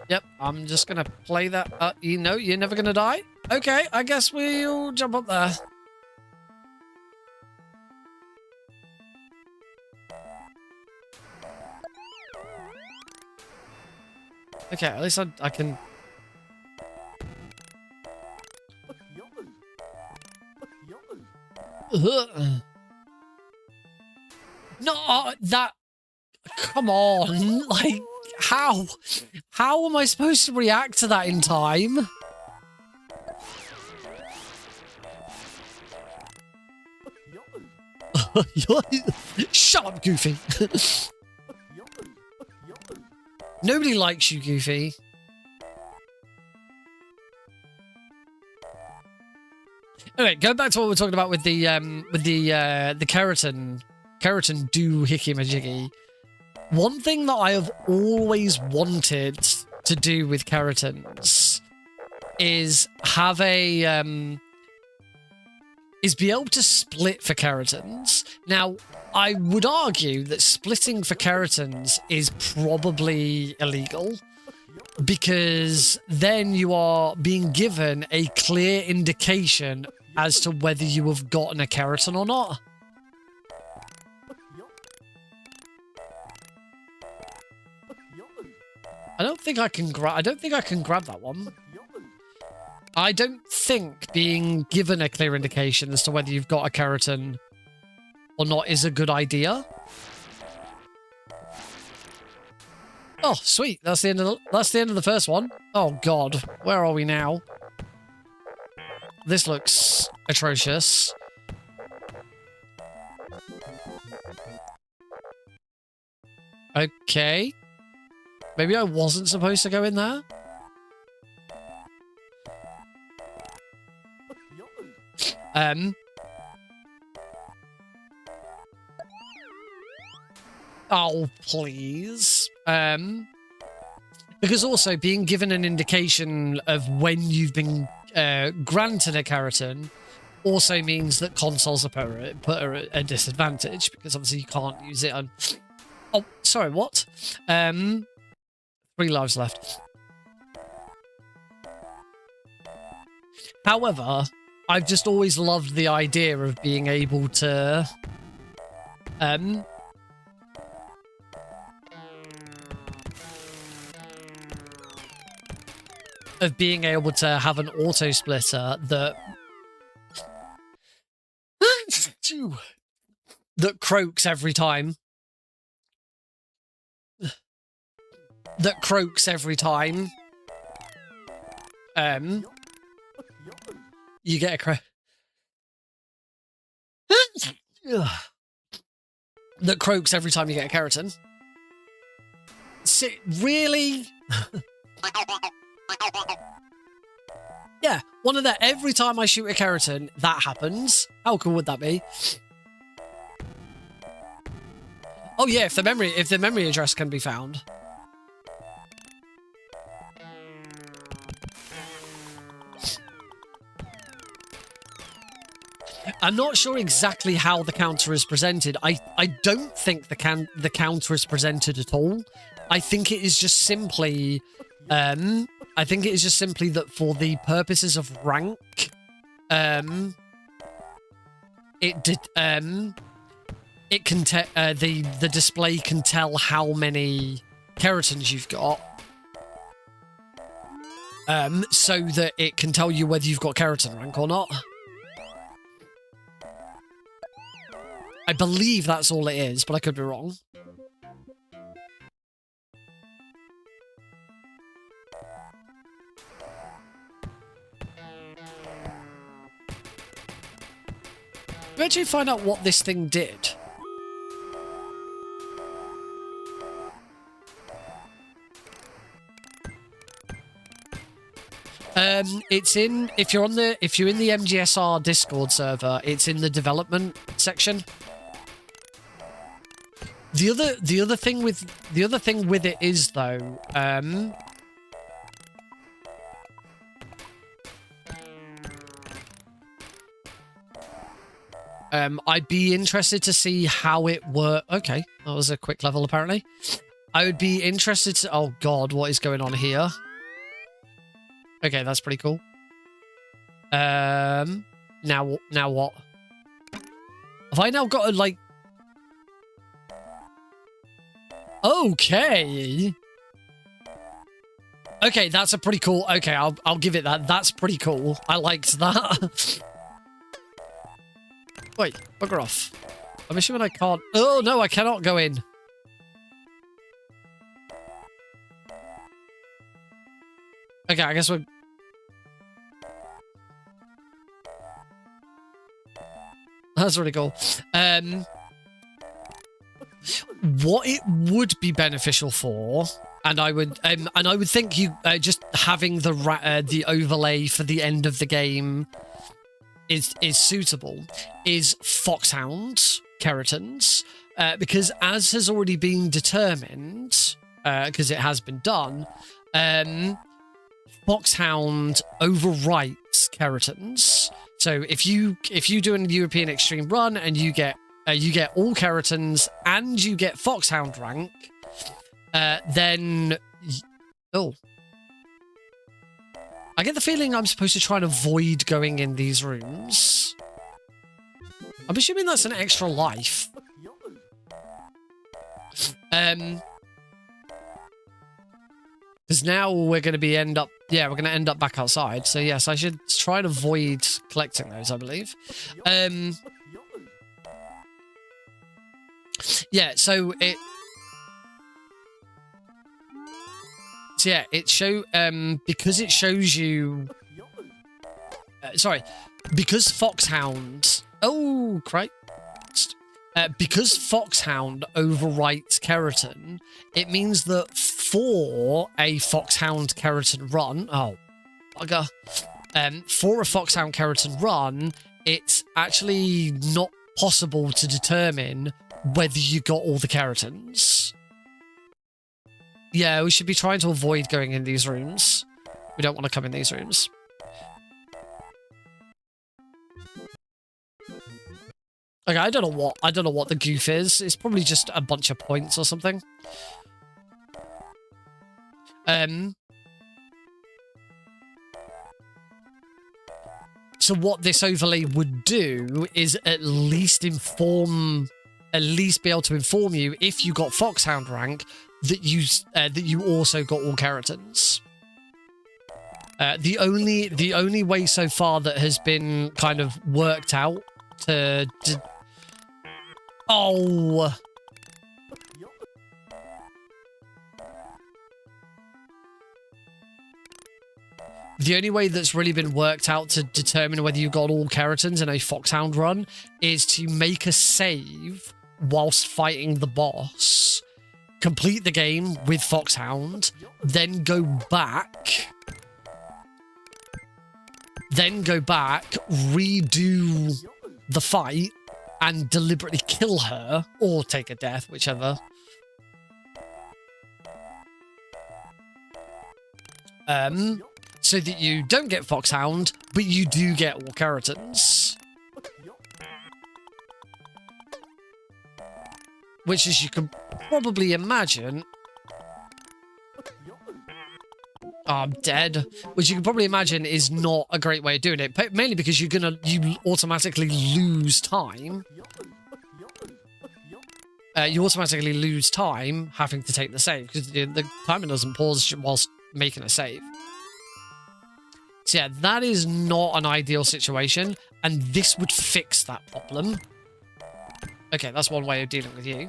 Yep, I'm just gonna play that. You know, you're never gonna die? Okay, I guess we'll jump up there. Okay, at least I can... No, that... Come on, like, how? How am I supposed to react to that in time? Shut up, Goofy. Nobody likes you, Goofy. Anyway, going back to what we were talking about with the keratin doohickey majiggy. One thing that I have always wanted to do with keratins is have a is be able to split for keratins. Now, I would argue that splitting for keratins is probably illegal because then you are being given a clear indication as to whether you have gotten a keratin or not. I don't think I can grab that one. I don't think being given a clear indication as to whether you've got a keratin or not is a good idea. Oh, sweet. That's the end of the first one. Oh god, where are we now? This looks atrocious. Okay. Maybe I wasn't supposed to go in there? Oh, please. Because also being given an indication of when you've been granted a keratin also means that consoles are put at a disadvantage because obviously you can't use it on... Oh, sorry, what? 3 lives left. However, I've just always loved the idea of being able to have an auto splitter that croaks every time. That croaks every time. You get a croak. That croaks every time you get a keratin. Really? Yeah, one of that. Every time I shoot a keratin, that happens. How cool would that be? Oh yeah, if the memory address can be found. I'm not sure exactly how the counter is presented. I don't think the counter is presented at all. I think it is just simply that for the purposes of rank, the display can tell how many keratins you've got. So that it can tell you whether you've got keratin rank or not. I believe that's all it is, but I could be wrong. We actually find out what this thing did. It's in if you're in the MGSR Discord server, it's in the development section. the other thing with it is though, I'd be interested to see how it worked. Okay, that was a quick level apparently. I would be interested to... Oh god, what is going on here? Okay, that's pretty cool. Now what? Have I now got to like... Okay. Okay, that's a pretty cool... Okay, I'll give it that. That's pretty cool. I liked that. Wait, bugger off. I'm assuming I can't... Oh, no, I cannot go in. Okay, I guess we're... That's really cool. What it would be beneficial for, and I would think you just having the overlay for the end of the game is suitable. Is foxhounds, keratins, because as has already been determined, because it has been done, foxhound overwrites keratins. So if you do an European Extreme run and you get all keratins and you get foxhound rank, then I get the feeling I'm supposed to try and avoid going in these rooms. I'm assuming that's an extra life. Because now we're going to end up back outside. So yes, I should try and avoid collecting those, I believe. Yeah, so it... So yeah, because it shows you... because Foxhound... Oh, Christ. Because Foxhound overwrites keratin, it means that for a Foxhound keratin run... Oh, bugger. For a Foxhound keratin run, it's actually not possible to determine whether you got all the keratins. Yeah, we should be trying to avoid going in these rooms. We don't want to come in these rooms. Okay, I don't know what the goof is. It's probably just a bunch of points or something. So what this overlay would do is at least be able to inform you if you got Foxhound rank that you also got all keratins. The only way so far that has been kind of worked out to oh. The only way that's really been worked out to determine whether you got all keratins in a Foxhound run is to make a save whilst fighting the boss, complete the game with Foxhound, then go back, redo the fight, and deliberately kill her, or take a death, whichever. So that you don't get Foxhound, but you do get all keratins. Which, as you can probably imagine... Oh, I'm dead. Which you can probably imagine is not a great way of doing it. Mainly because you automatically lose time. You automatically lose time having to take the save, because the timer doesn't pause whilst making a save. So yeah, that is not an ideal situation, and this would fix that problem. Okay, that's one way of dealing with you.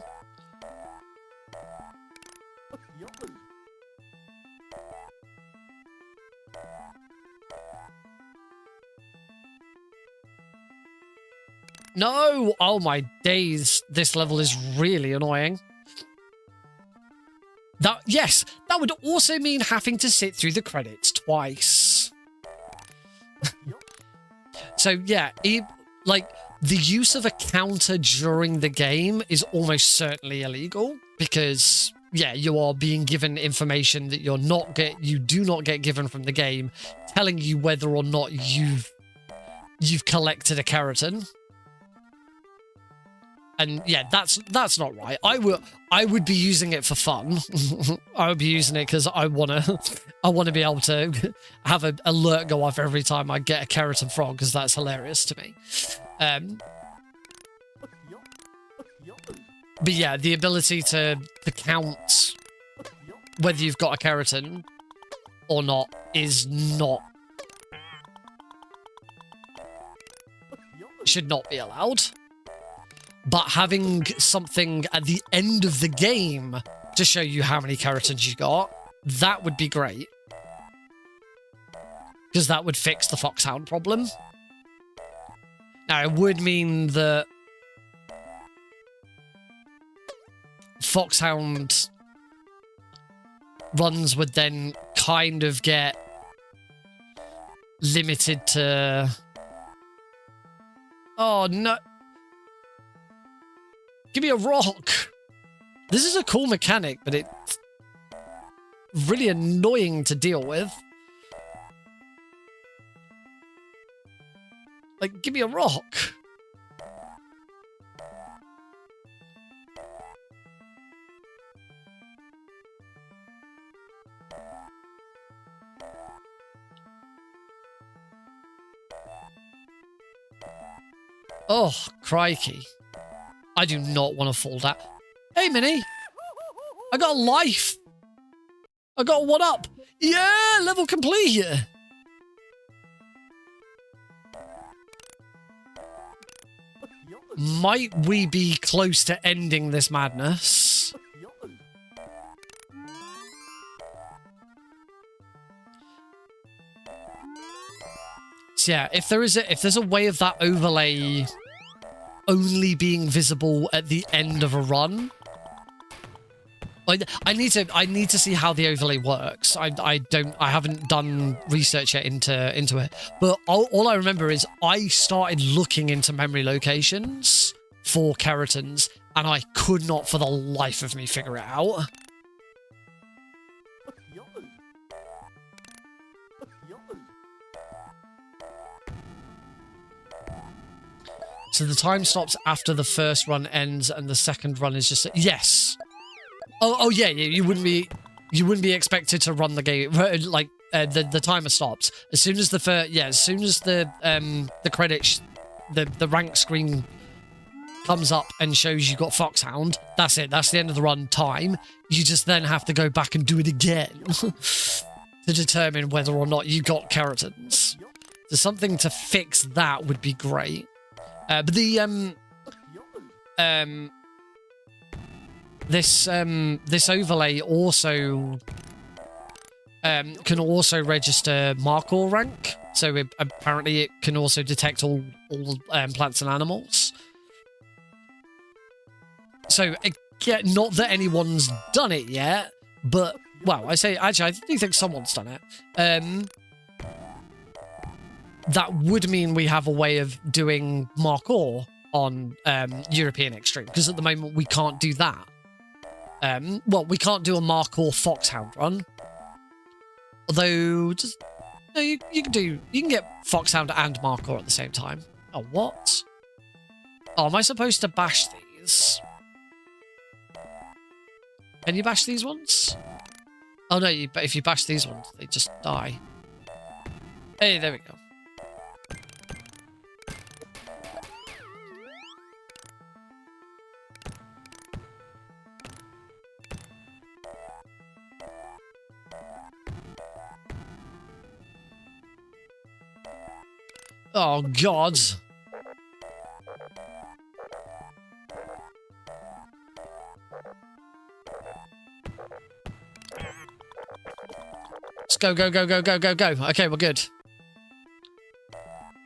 No! Oh my days, this level is really annoying. Yes, that would also mean having to sit through the credits twice. So yeah, the use of a counter during the game is almost certainly illegal because, yeah, you are being given information that you do not get given from the game, telling you whether or not you've collected a keratin. And yeah, that's not right. I would be using it for fun. I would be using it because I wanna be able to have an alert go off every time I get a keratin frog because that's hilarious to me. But yeah, the ability to count whether you've got a keratin or not should not be allowed. But having something at the end of the game to show you how many keratins you got, that would be great. Because that would fix the foxhound problem. Now, it would mean that foxhound runs would then kind of get limited to... Oh, no. Give me a rock. This is a cool mechanic, but it's really annoying to deal with. Like, give me a rock. Oh, crikey. I do not want to fall down. Hey, Minnie. I got a life. I got a 1-up. Yeah, level complete. Might we be close to ending this madness? So yeah, if there's a way of that overlay only being visible at the end of a run, I need to see how the overlay works. I haven't done research yet into it, but all I remember is I started looking into memory locations for keratins, and I could not for the life of me figure it out. So the time stops after the first run ends, and the second run is just yes. Oh yeah, you wouldn't be expected to run the game like the timer stops as soon as the credits, the rank screen comes up and shows you got Foxhound. That's it. That's the end of the run time. You just then have to go back and do it again to determine whether or not you got keratins. So something to fix that would be great. But the this overlay also can also register Markor rank, so apparently it can also detect all plants and animals. So again, not that anyone's done it yet, but well, I do think someone's done it. That would mean we have a way of doing Markor on European Extreme, because at the moment we can't do that. Well, we can't do a Markor Foxhound run. Although, no, you can get Foxhound and Markor at the same time. Oh, what? Oh, am I supposed to bash these? Can you bash these ones? Oh no, if you bash these ones, they just die. Hey, there we go. Oh, God. Let's go, go, go, go, go, go, go. Okay, we're good.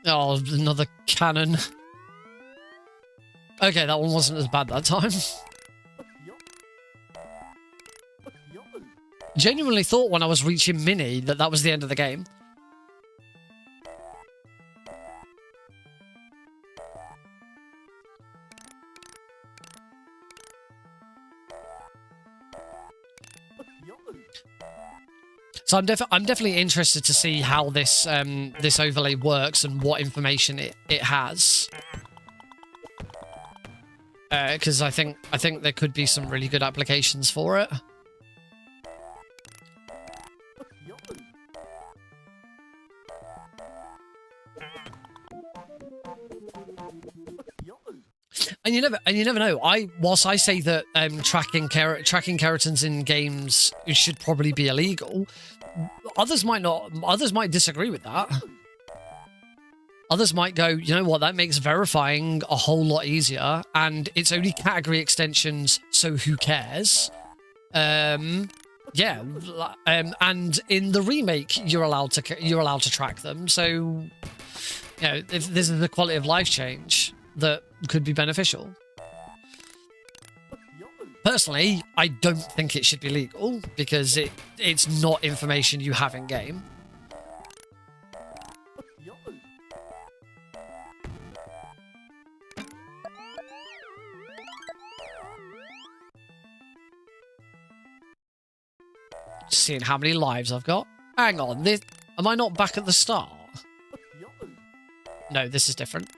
Oh, another cannon. Okay, that one wasn't as bad that time. Genuinely thought when I was reaching Mini that was the end of the game. So I'm definitely interested to see how this this overlay works and what information it has. Because I think there could be some really good applications for it. And you never know. Whilst I say that tracking keratins in games should probably be illegal, others might not. Others might disagree with that. Others might go, you know what, that makes verifying a whole lot easier, and it's only category extensions, so who cares? Yeah, and in the remake, you're allowed to track them. So, you know, if this is the quality of life change that could be beneficial. Personally, I don't think it should be legal because it's not information you have in game. Seeing how many lives I've got. Hang on, am I not back at the start? No, this is different.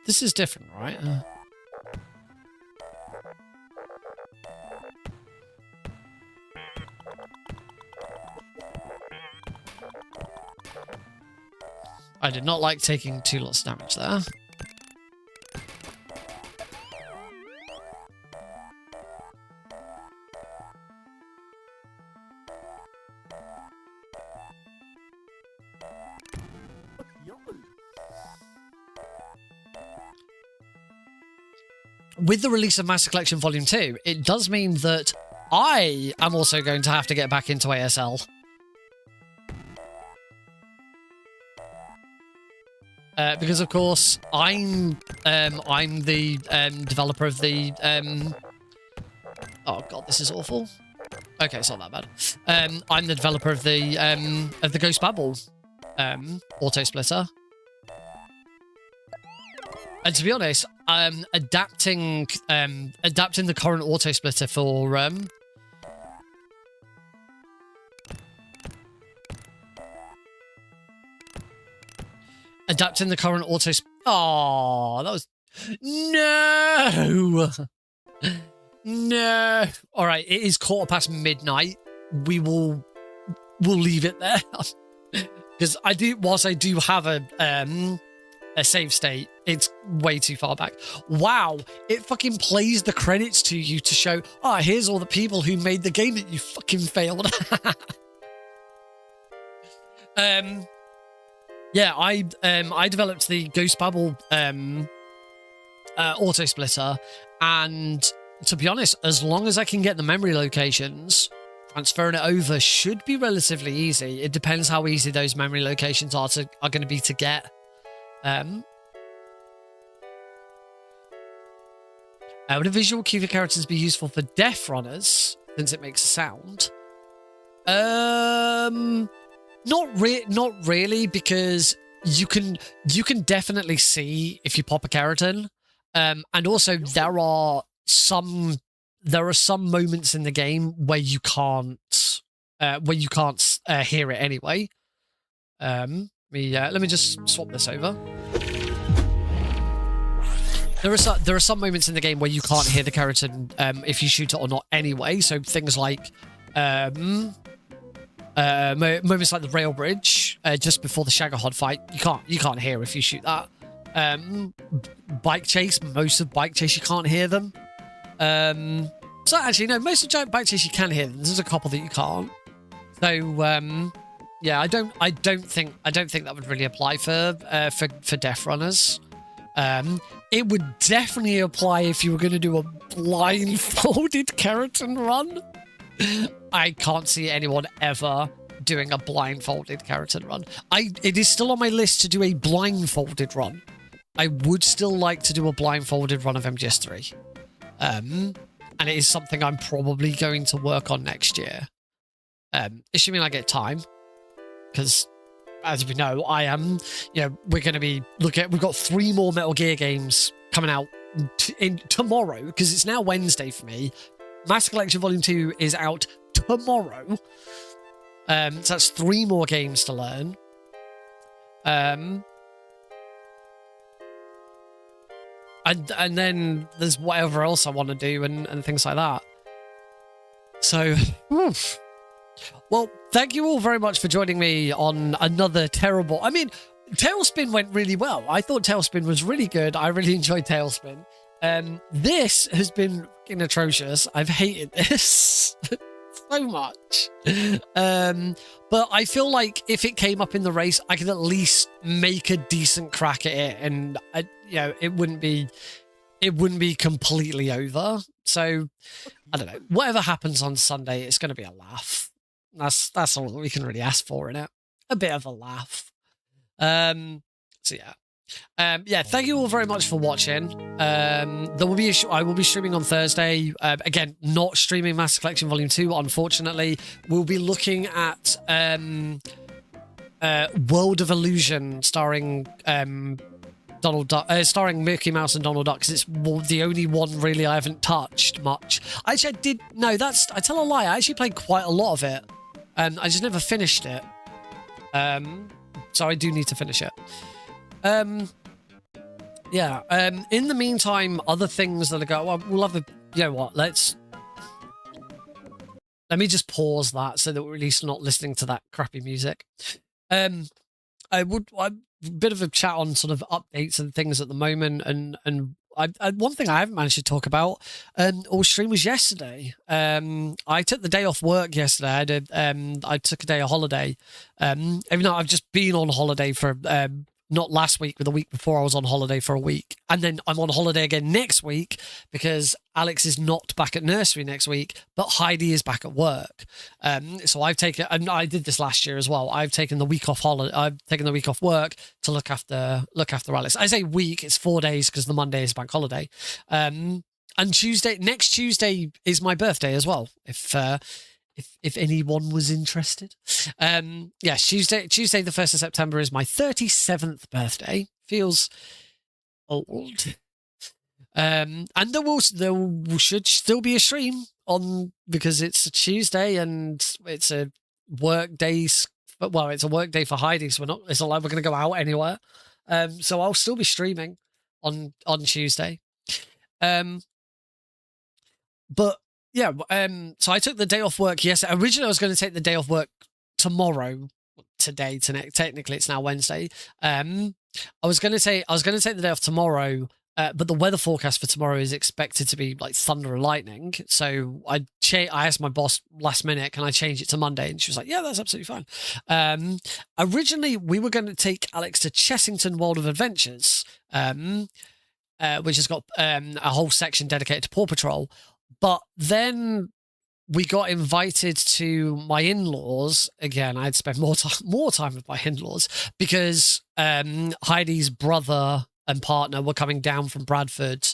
This is different, right? I did not like taking 2 lots of damage there. With the release of Master Collection Volume 2, it does mean that I am also going to have to get back into ASL. Because of course I'm the developer of the oh god, this is awful. Okay, it's not that bad. I'm the developer of the Ghost Babel auto splitter. And to be honest, adapting the current auto splitter for adapting the current auto... Oh, that was... No! No! Alright, it is midnight. We'll leave it there. Because whilst I do have a save state, it's way too far back. Wow, it fucking plays the credits to you to show, here's all the people who made the game that you fucking failed. Yeah, I developed the Ghost Babel auto splitter, and to be honest, as long as I can get the memory locations, transferring it over should be relatively easy. It depends how easy those memory locations are going to be to get. Would a visual cue for keratins be useful for deaf runners since it makes a sound? Not really, because you can definitely see if you pop a keratin, and also there are some moments in the game where you can't hear it anyway. Let me just swap this over. There are some moments in the game where you can't hear the keratin if you shoot it or not anyway. So things like moments like the rail bridge just before the Shagahod fight, you can't hear if you shoot that. Bike chase, most of bike chase you can't hear them. So actually no, most of bike chase you can hear them. There's a couple that you can't. So yeah, I don't think that would really apply for deaf runners. It would definitely apply if you were going to do a blindfolded keratin run. I can't see anyone ever doing a blindfolded keratin run. It is still on my list to do a blindfolded run. I would still like to do a blindfolded run of MGS3. And it is something I'm probably going to work on next year. assuming I get time, because as we know, I am, we're going to be we've got 3 more Metal Gear games coming out tomorrow, because it's now Wednesday for me. Master Collection Volume 2 is out tomorrow. So that's 3 more games to learn. And then there's whatever else I want to do and things like that. So, well, thank you all very much for joining me on another terrible... I mean, TaleSpin went really well. I thought TaleSpin was really good. I really enjoyed TaleSpin. This has been fucking atrocious. I've hated this so much. But I feel like if it came up in the race, I could at least make a decent crack at it, and it wouldn't be completely over. So I don't know. Whatever happens on Sunday, it's going to be a laugh. That's all we can really ask for, innit? A bit of a laugh. So yeah. Thank you all very much for watching. There will be I will be streaming on Thursday. Again, not streaming Master Collection Volume 2, unfortunately. We'll be looking at World of Illusion, starring Donald Duck, starring Mickey Mouse and Donald Duck, because it's the only one really I haven't touched much. Actually, I tell a lie. I actually played quite a lot of it. I just never finished it. So I do need to finish it. In the meantime, other things that are going, well, we'll have let me just pause that so that we're at least not listening to that crappy music. A bit of a chat on sort of updates and things at the moment, and one thing I haven't managed to talk about or stream was yesterday. I took the day off work yesterday. I took a day of holiday, even though I've just been on holiday for not last week, but the week before I was on holiday for a week. And then I'm on holiday again next week because Alex is not back at nursery next week, but Heidi is back at work. So I've taken, and I did this last year as well, I've taken the week off I've taken the week off work to look after Alex. I say week, it's 4 days because the Monday is bank holiday. And next Tuesday is my birthday as well, if anyone was interested. Yes, Tuesday the 1st of September is my 37th birthday. Feels old. And there should still be a stream on, because it's a Tuesday and it's a work day. Well, it's a work day for Heidi, so it's not like we're going to go out anywhere. So I'll still be streaming on Tuesday. But yeah, so I took the day off work yesterday. Originally, I was going to take the day off work tomorrow. Technically, it's now Wednesday. I was going to take the day off tomorrow, but the weather forecast for tomorrow is expected to be like thunder and lightning. So I asked my boss last minute, can I change it to Monday? And she was like, yeah, that's absolutely fine. Originally, we were going to take Alex to Chessington World of Adventures, which has got a whole section dedicated to Paw Patrol. But then we got invited to my in-laws. Again, I'd spend more time with my in-laws because Heidi's brother and partner were coming down from Bradford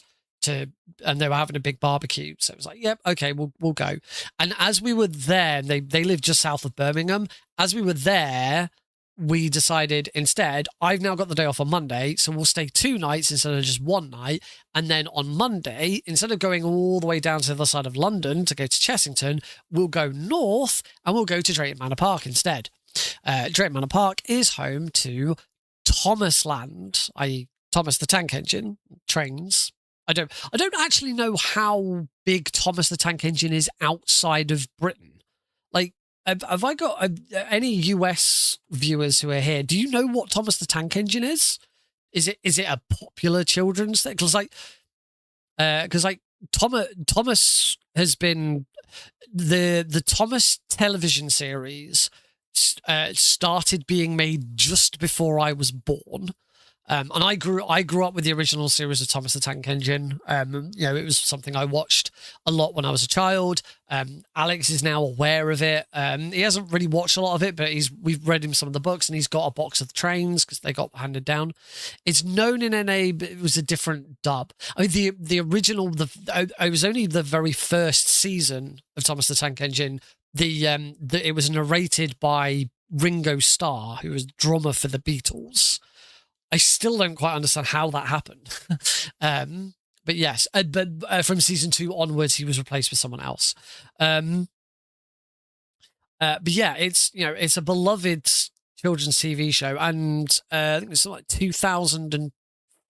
and they were having a big barbecue. So it was like, yep, okay, we'll go. And as we were there, they live just south of Birmingham. As we were there, we decided instead, I've now got the day off on Monday, so we'll stay 2 nights instead of just 1 night. And then on Monday, instead of going all the way down to the other side of London to go to Chessington, we'll go north and we'll go to Drayton Manor Park instead. Drayton Manor Park is home to Thomas Land, i.e. Thomas the Tank Engine trains. I don't actually know how big Thomas the Tank Engine is outside of Britain. Like, have I got any US viewers who are here? Do you know what Thomas the Tank Engine is? Is it a popular children's thing? Because Thomas has been the Thomas television series started being made just before I was born. And I grew up with the original series of Thomas the Tank Engine. It was something I watched a lot when I was a child. Alex is now aware of it. He hasn't really watched a lot of it, but we've read him some of the books, and he's got a box of the trains because they got handed down. It's known in NA, but it was a different dub. I mean, the original, it was only the very first season of Thomas the Tank Engine it was narrated by Ringo Starr, who was drummer for the Beatles. I still don't quite understand how that happened. But yes, but from season 2 onwards, he was replaced with someone else. But yeah, it's a beloved children's TV show, and I think it's like 2004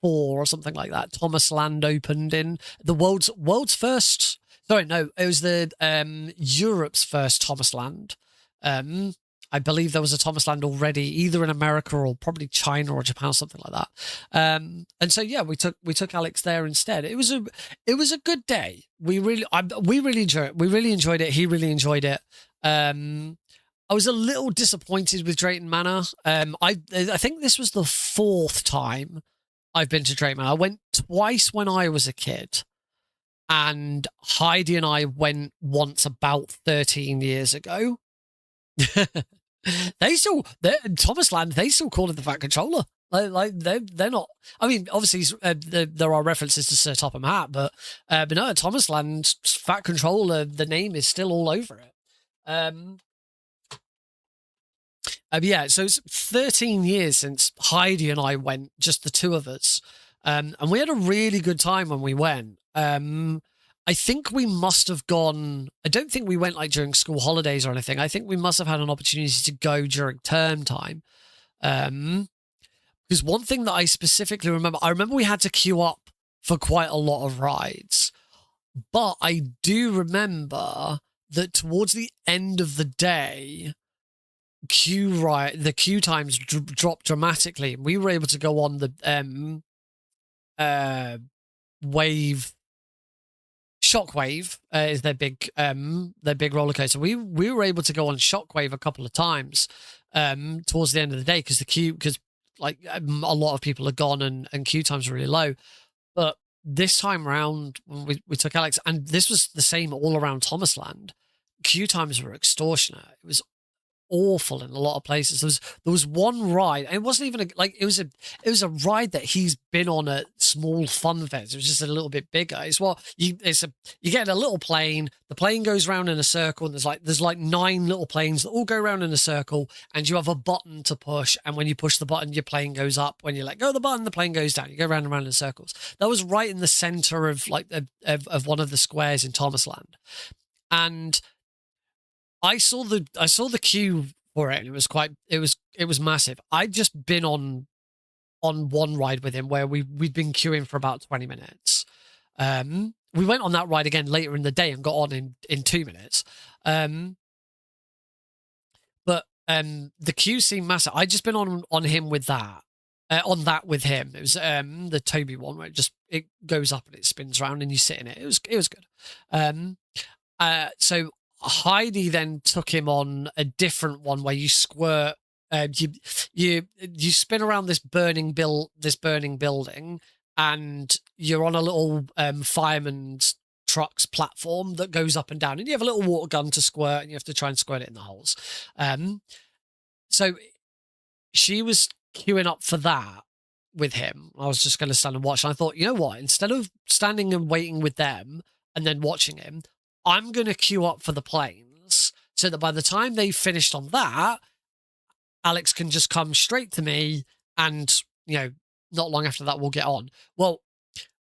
or something like that. Thomas Land opened in the world's first. Sorry, no, it was the Europe's first Thomas Land. I believe there was a Thomas Land already, either in America or probably China or Japan, or something like that. And so yeah, we took Alex there instead. It was a good day. We really enjoyed it. We really enjoyed it. He really enjoyed it. I was a little disappointed with Drayton Manor. I think this was the 4th time I've been to Drayton Manor. I went twice when I was a kid, and Heidi and I went once about 13 years ago. Thomas Land, they still call it the Fat Controller. Like they're not. I mean, obviously there are references to Sir Topham Hatt, but no, Thomas Land Fat Controller, the name is still all over it. Yeah, so it's 13 years since Heidi and I went, just the two of us, and we had a really good time when we went. I think we must have gone. I don't think we went like during school holidays or anything. I think we must have had an opportunity to go during term time. Because one thing that I specifically remember, I remember we had to queue up for quite a lot of rides, but I do remember that towards the end of the day, the queue times dropped dramatically. We were able to go on the Shockwave is their big roller coaster. We were able to go on Shockwave a couple of times towards the end of the day because like a lot of people are gone and queue times are really low. But this time around, when we took Alex, and this was the same all around Thomas Land, queue times were extortionate. It was awful in a lot of places. There was one ride, and it wasn't even it was a ride that he's been on at small fun fairs. It was just a little bit bigger. You get in a little plane, the plane goes around in a circle, and there's like 9 little planes that all go around in a circle, and you have a button to push, and when you push the button, your plane goes up. When you let go of the button, the plane goes down. You go round and round in circles. That was right in the center of of one of the squares in Thomas Land, and I saw the queue for it, and it was massive. I'd just been on one ride with him where we'd been queuing for about 20 minutes. We went on that ride again later in the day and got on in 2 minutes. But the queue seemed massive. I'd just been on him with that. On that with him. It was the Toby one where it goes up and it spins around and you sit in it. It was good. So Heidi then took him on a different one where you squirt. You spin around this burning building, and you're on a little fireman's truck's platform that goes up and down, and you have a little water gun to squirt, and you have to try and squirt it in the holes. So she was queuing up for that with him. I was just going to stand and watch, and I thought, you know what? Instead of standing and waiting with them and then watching him, I'm going to queue up for the planes so that by the time they finished on that, Alex can just come straight to me, and, not long after that, we'll get on. Well,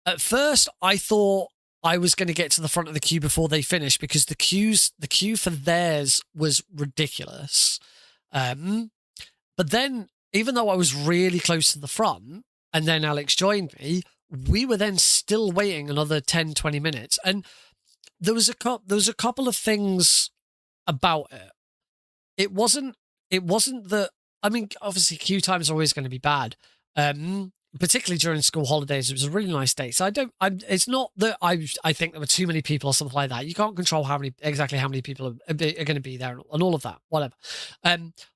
at first, I thought I was going to get to the front of the queue before they finished because the queue for theirs was ridiculous. But then, even though I was really close to the front, and then Alex joined me, we were then still waiting another 10, 20 minutes. And there was a couple of things about it. It wasn't that, I mean, obviously queue times are always going to be bad, particularly during school holidays. It was a really nice day. So it's not that I think there were too many people or something like that. You can't control exactly how many people are going to be there and all of that, whatever.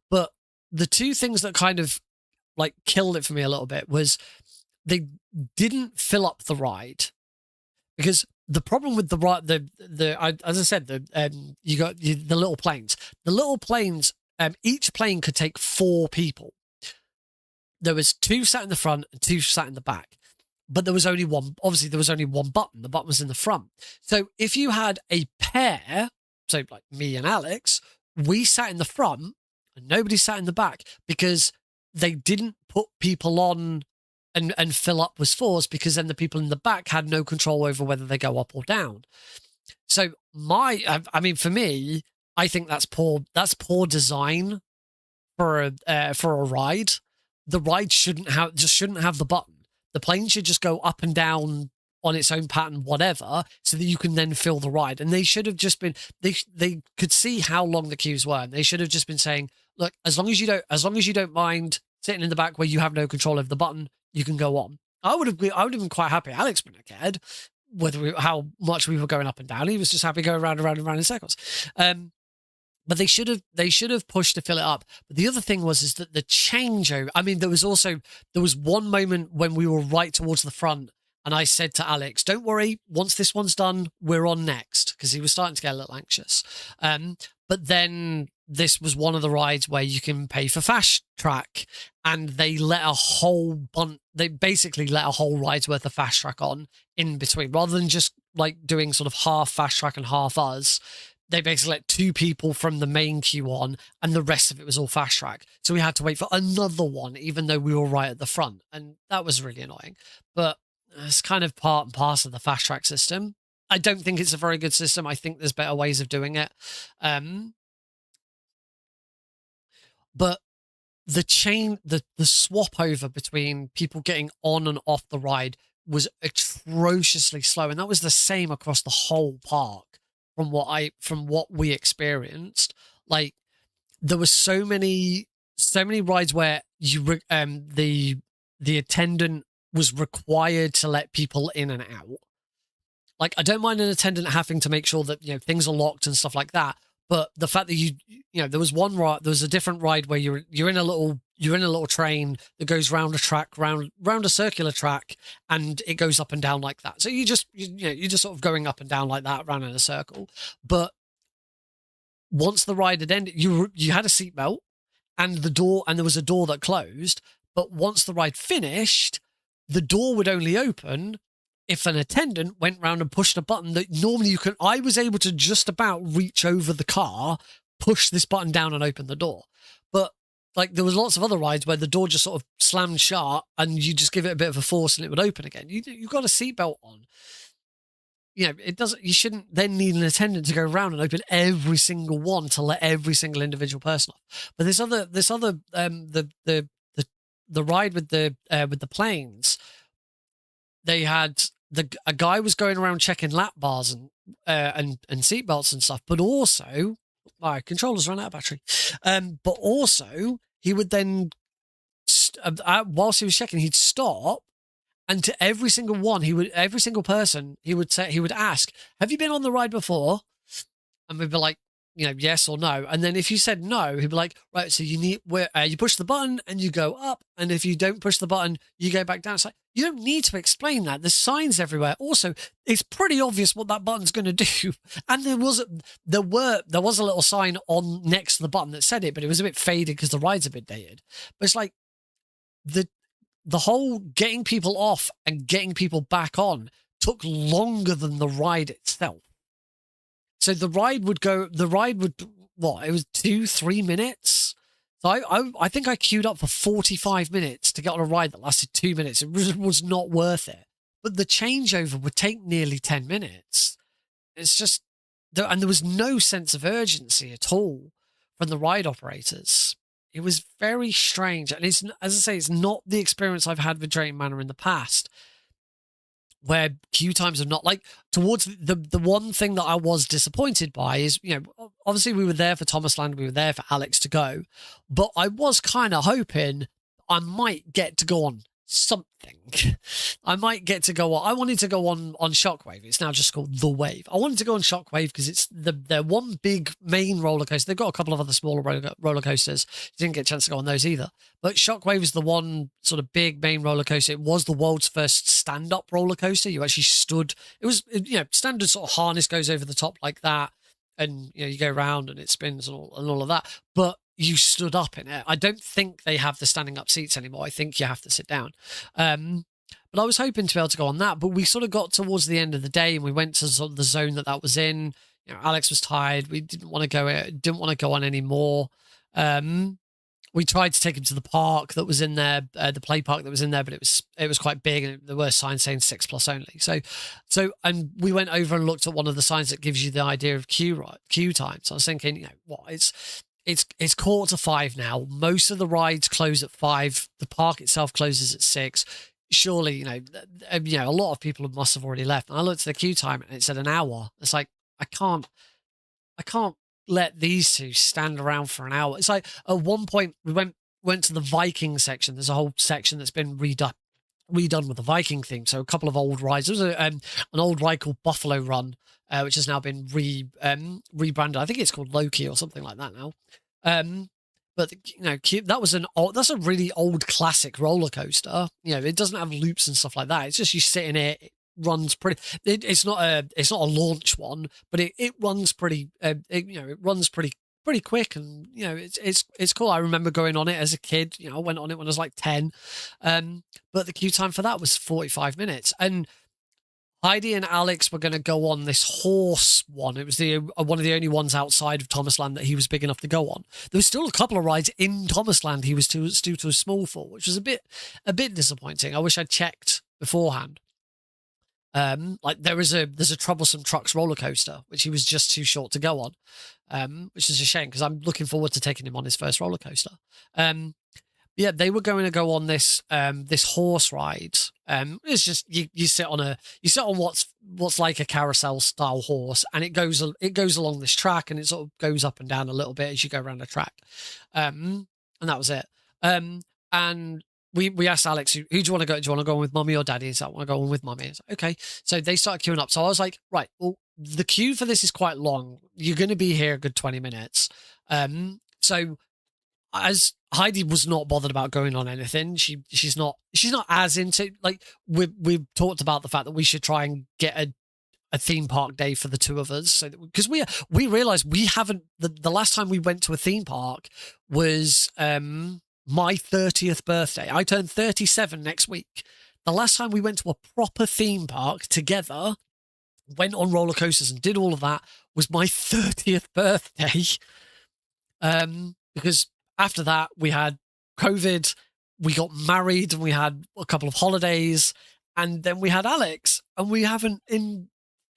But the two things that kind of like killed it for me a little bit was they didn't fill up the ride, because the problem with as I said, you got the little planes. The little planes, each plane could take 4 people. There was 2 sat in the front and 2 sat in the back, but there was only one. Obviously, there was only one button. The button was in the front. So if you had a pair so like me and Alex, we sat in the front and nobody sat in the back because they didn't put people on and fill up with fours, because then the people in the back had no control over whether they go up or down. So I mean, for me, I think that's poor design for a ride. The ride shouldn't have the button. The plane should just go up and down on its own pattern, whatever, so that you can then fill the ride. And they should have just been, they could see how long the queues were, and they should have just been saying, look, as long as you don't mind sitting in the back where you have no control over the button, you can go on. I would have been quite happy. Alex wouldn't have cared how much we were going up and down. He was just happy going round and round and round in circles. But they should have pushed to fill it up. But the other thing is that the changeover. I mean, there was one moment when we were right towards the front, and I said to Alex, "Don't worry, once this one's done, we're on next," because he was starting to get a little anxious. But then this was one of the rides where you can pay for fast track, and they basically let a whole ride's worth of fast track on in between, rather than just like doing sort of half fast track and half us. They basically let 2 people from the main queue on, and the rest of it was all fast track. So we had to wait for another one, even though we were right at the front. And that was really annoying. But it's kind of part and parcel of the fast track system. I don't think it's a very good system. I think there's better ways of doing it. But the swap over between people getting on and off the ride was atrociously slow. And that was the same across the whole park. From what we experienced, like there were so many rides where the attendant was required to let people in and out. Like, I don't mind an attendant having to make sure that, you know, things are locked and stuff like that. But the fact that there was a different ride where you're in a little train that goes round a track, round a circular track, and it goes up and down like that. So you're just sort of going up and down like that, round in a circle. But once the ride had ended, you had a seatbelt, and there was a door that closed. But once the ride finished, the door would only open if an attendant went round and pushed a button that normally I was able to just about reach over the car, push this button down and open the door. But like, there was lots of other rides where the door just sort of slammed shut and you just give it a bit of a force and it would open again. You've got a seatbelt on. You know, you shouldn't then need an attendant to go around and open every single one to let every single individual person off. But the ride with the planes, they had a guy was going around checking lap bars and seatbelts and stuff, but also my controllers ran out of battery. But also he would then, whilst he was checking, he'd stop, and to every single person, he would ask, "Have you been on the ride before?" And we'd be like, yes or no. And then if you said no, he'd be like, right, so you push the button and you go up. And if you don't push the button, you go back down. It's like, you don't need to explain that. There's signs everywhere. Also, it's pretty obvious what that button's going to do. And there was a little sign on next to the button that said it, but it was a bit faded because the ride's a bit dated. But it's like the whole getting people off and getting people back on took longer than the ride itself. So the ride would, it was 2-3 minutes. So I think I queued up for 45 minutes to get on a ride that lasted 2 minutes. It was not worth it. But the changeover would take nearly 10 minutes. It's just, and there was no sense of urgency at all from the ride operators. It was very strange. And it's, as I say, it's not the experience I've had with Drayton Manor in the past, where queue times are not like towards the one thing that I was disappointed by is, obviously we were there for Thomas Land, we were there for Alex to go, but I was kind of hoping I might get to go on something. I might get to go on. I wanted to go on Shockwave. It's now just called The Wave. I wanted to go on Shockwave because it's their one big main roller coaster. They've got a couple of other smaller roller coasters. Didn't get a chance to go on those either. But Shockwave is the one sort of big main roller coaster. It was the world's first stand-up roller coaster. You actually stood. It was, standard sort of harness goes over the top like that, and you go around and it spins and all of that. But you stood up in it. I don't think they have the standing up seats anymore. I think you have to sit down. But I was hoping to be able to go on that, but we sort of got towards the end of the day and we went to sort of the zone that was in. Alex was tired. We didn't want to go on anymore. We tried to take him to the park that was in there, the play park that was in there, but it was quite big, and there were signs saying 6+ only. So and we went over and looked at one of the signs that gives you the idea of queue time. So I was thinking, it's 4:45 now. Most of the rides close at 5. The park itself closes at 6. Surely, a lot of people must have already left. And I looked at the queue time and it said an hour. It's like, I can't let these two stand around for an hour. It's like at one point we went to the Viking section. There's a whole section that's been redone with the Viking theme. So a couple of old rides. There was an old ride called Buffalo Run, which has now been rebranded. I think it's called Loki or something like that now. But that was that's a really old classic roller coaster. It doesn't have loops and stuff like that. It's just you sit in it. It runs pretty. It's not a launch one, but it runs pretty. It runs pretty quick, and it's cool. I remember going on it as a kid. I went on it when I was like 10. But the queue time for that was 45 minutes, and Heidi and Alex were going to go on this horse one. It was one of the only ones outside of Thomasland that he was big enough to go on. There was still a couple of rides in Thomasland he was too small for, which was a bit disappointing. I wish I'd checked beforehand. Like there's a Troublesome Trucks roller coaster, which he was just too short to go on, which is a shame because I'm looking forward to taking him on his first roller coaster. Yeah, they were going to go on this horse ride. It's just you sit on what's like a carousel style horse, and it goes along this track, and it sort of goes up and down a little bit as you go around the track. And that was it. And we asked Alex, who do you want to go? Do you want to go on with Mummy or Daddy? He's like, I want to go on with Mummy. It's like, okay. So they started queuing up. So I was like, right, well, the queue for this is quite long. You're going to be here a good 20 minutes. So as Heidi was not bothered about going on anything, she's not as into, like, we've talked about the fact that we should try and get a theme park day for the two of us, so because we realized we haven't, the last time we went to a theme park was my 30th birthday. I turn 37 next week. The last time we went to a proper theme park together, went on roller coasters and did all of that, was my 30th birthday. Because after that, we had COVID, we got married, and we had a couple of holidays, and then we had Alex, and we haven't, in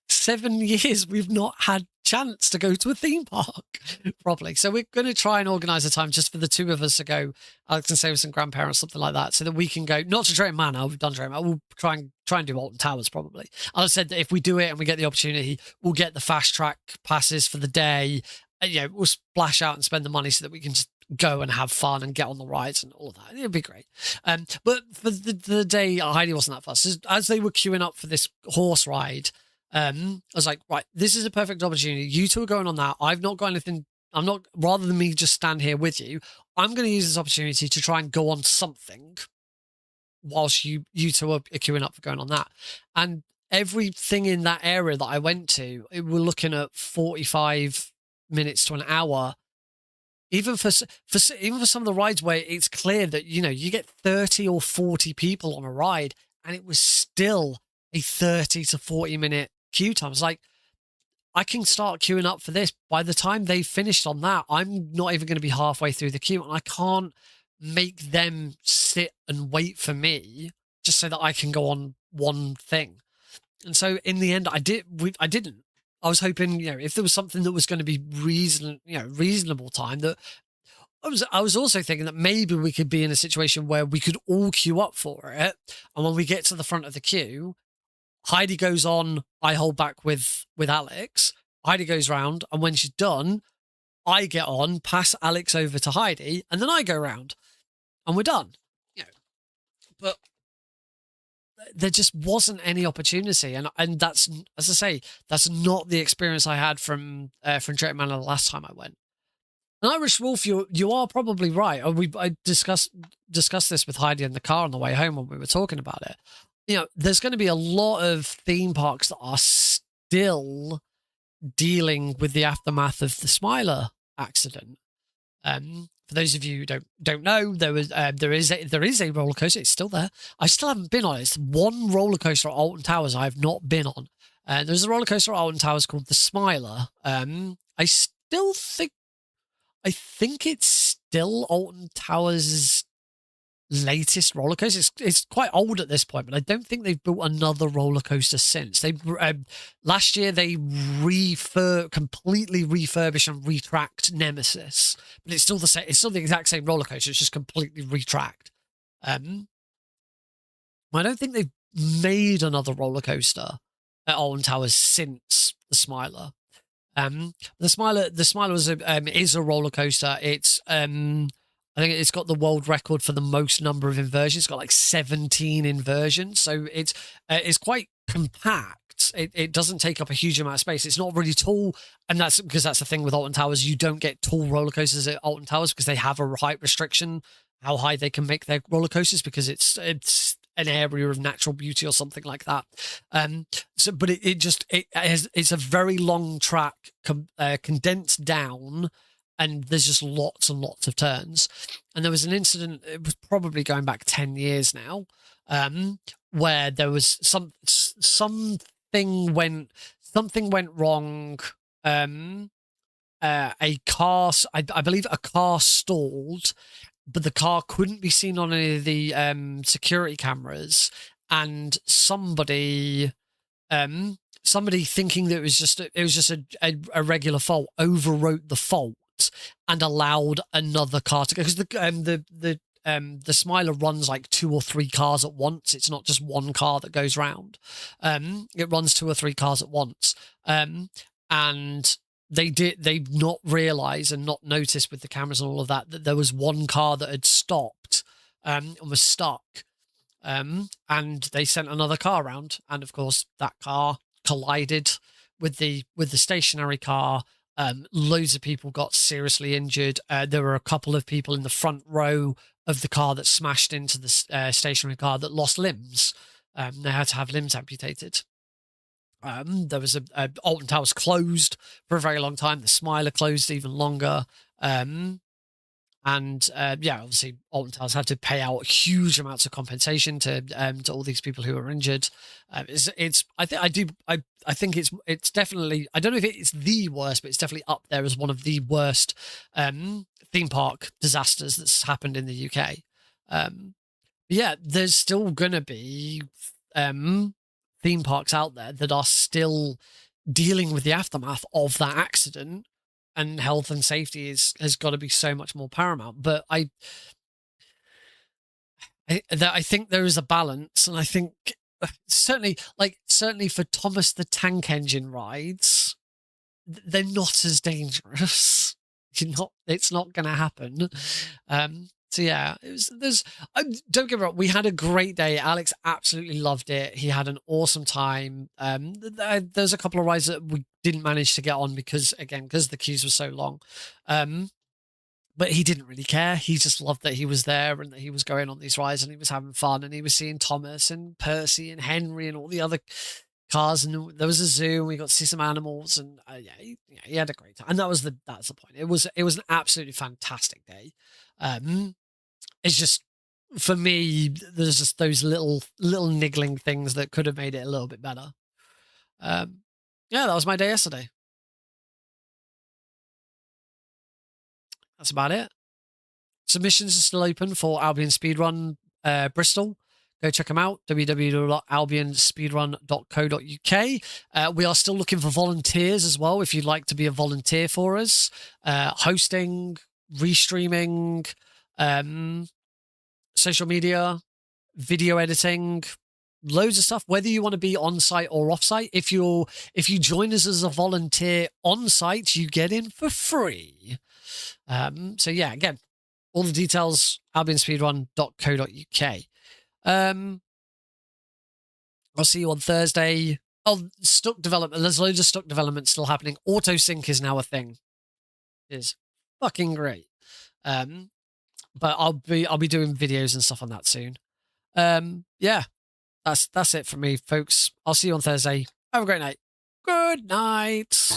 7 years, we've not had chance to go to a theme park properly. So we're going to try and organise a time just for the two of us to go. Alex can stay with some grandparents, something like that, so that we can go, not to Drayton Manor, we've done Drayton Manor, we'll try and do Alton Towers probably. And I said that if we do it and we get the opportunity, we'll get the fast track passes for the day, and, we'll splash out and spend the money so that we can just go and have fun and get on the rides and all of that. It'd be great. But for the day, Heidi wasn't that fussed. As they were queuing up for this horse ride, I was like, right, this is a perfect opportunity. You two are going on that. I've not got anything. Rather than me just stand here with you, I'm going to use this opportunity to try and go on something whilst you two are queuing up for going on that. And everything in that area that I went to, we're looking at 45 minutes to an hour. Even for some of the rides where it's clear that, you get 30 or 40 people on a ride, and it was still a 30 to 40 minute queue time. It's like, I can start queuing up for this. By the time they finished on that, I'm not even going to be halfway through the queue, and I can't make them sit and wait for me just so that I can go on one thing. And so in the end, I didn't. I was hoping, if there was something that was going to be reasonable time, that I was also thinking that maybe we could be in a situation where we could all queue up for it. And when we get to the front of the queue, Heidi goes on, I hold back with Alex. Heidi goes round, and when she's done, I get on, pass Alex over to Heidi, and then I go round, and we're done. But there just wasn't any opportunity, and that's, as I say, that's not the experience I had from Drayton Manor the last time I went. And Irish Wolf, you are probably right. I discussed this with Heidi in the car on the way home when we were talking about it. There's going to be a lot of theme parks that are still dealing with the aftermath of the Smiler accident. For those of you who don't know, there is a roller coaster. It's still there. I still haven't been on it. It's one roller coaster at Alton Towers I have not been on. There's a roller coaster at Alton Towers called the Smiler. I still think, I think it's still Alton Towers' latest roller coaster. It's quite old at this point, but I don't think they've built another roller coaster since. They last year they completely refurbished and retracked Nemesis, but it's still the same. It's still the exact same roller coaster. It's just completely retracked. I don't think they've made another roller coaster at Alton Towers since the Smiler. The Smiler is a roller coaster. It's I think it's got the world record for the most number of inversions. It's got like 17 inversions, so it's quite compact. It doesn't take up a huge amount of space. It's not really tall, and that's because that's the thing with Alton Towers. You don't get tall roller coasters at Alton Towers because they have a height restriction, how high they can make their roller coasters, because it's an area of natural beauty or something like that. But it's a very long track, condensed down, and there's just lots and lots of turns. And there was an incident, it was probably going back 10 years now, where there was something went wrong. A car, I believe a car stalled, but the car couldn't be seen on any of the security cameras, and somebody thinking that it was just a regular fault overwrote the fault and allowed another car to go, because the Smiler runs like 2 or 3 cars at once. It's not just one car that goes round. It runs 2 or 3 cars at once. And they not realize and not notice with the cameras and all of that there was one car that had stopped and was stuck. And they sent another car around, and of course that car collided with the stationary car. Loads of people got seriously injured. There were a couple of people in the front row of the car that smashed into the stationary car that lost limbs. They had to have limbs amputated. There was Alton Towers closed for a very long time. The Smiler closed even longer. Obviously Alton Towers had to pay out huge amounts of compensation to all these people who were injured. I think it's definitely, I don't know if it's the worst, but it's definitely up there as one of the worst theme park disasters that's happened in the UK. There's still gonna be theme parks out there that are still dealing with the aftermath of that accident, and health and safety has got to be so much more paramount. But I think there is a balance, and I think certainly for Thomas the Tank Engine rides, they're not as dangerous. It's not going to happen. Don't get me wrong, we had a great day. Alex absolutely loved it. He had an awesome time. There's a couple of rides that we didn't manage to get on because the queues were so long. But he didn't really care. He just loved that he was there and that he was going on these rides and he was having fun, and he was seeing Thomas and Percy and Henry and all the other cars, and there was a zoo and we got to see some animals, and he had a great time. And that's the point. It was an absolutely fantastic day. It's just, for me, there's just those little niggling things that could have made it a little bit better. That was my day yesterday. That's about it. Submissions are still open for Albion Speedrun Bristol. Go check them out, www.albionspeedrun.co.uk. We are still looking for volunteers as well, if you'd like to be a volunteer for us. Hosting, restreaming, social media, video editing, loads of stuff, whether you want to be on site or off site. If you join us as a volunteer on site, you get in for free. Again, all the details, albionspeedrun.co.uk. I'll see you on Thursday. Stuck development. There's loads of stuck development still happening. Autosync is now a thing. It's fucking great. But I'll be doing videos and stuff on that soon. That's it for me, folks. I'll see you on Thursday. Have a great night. Good night.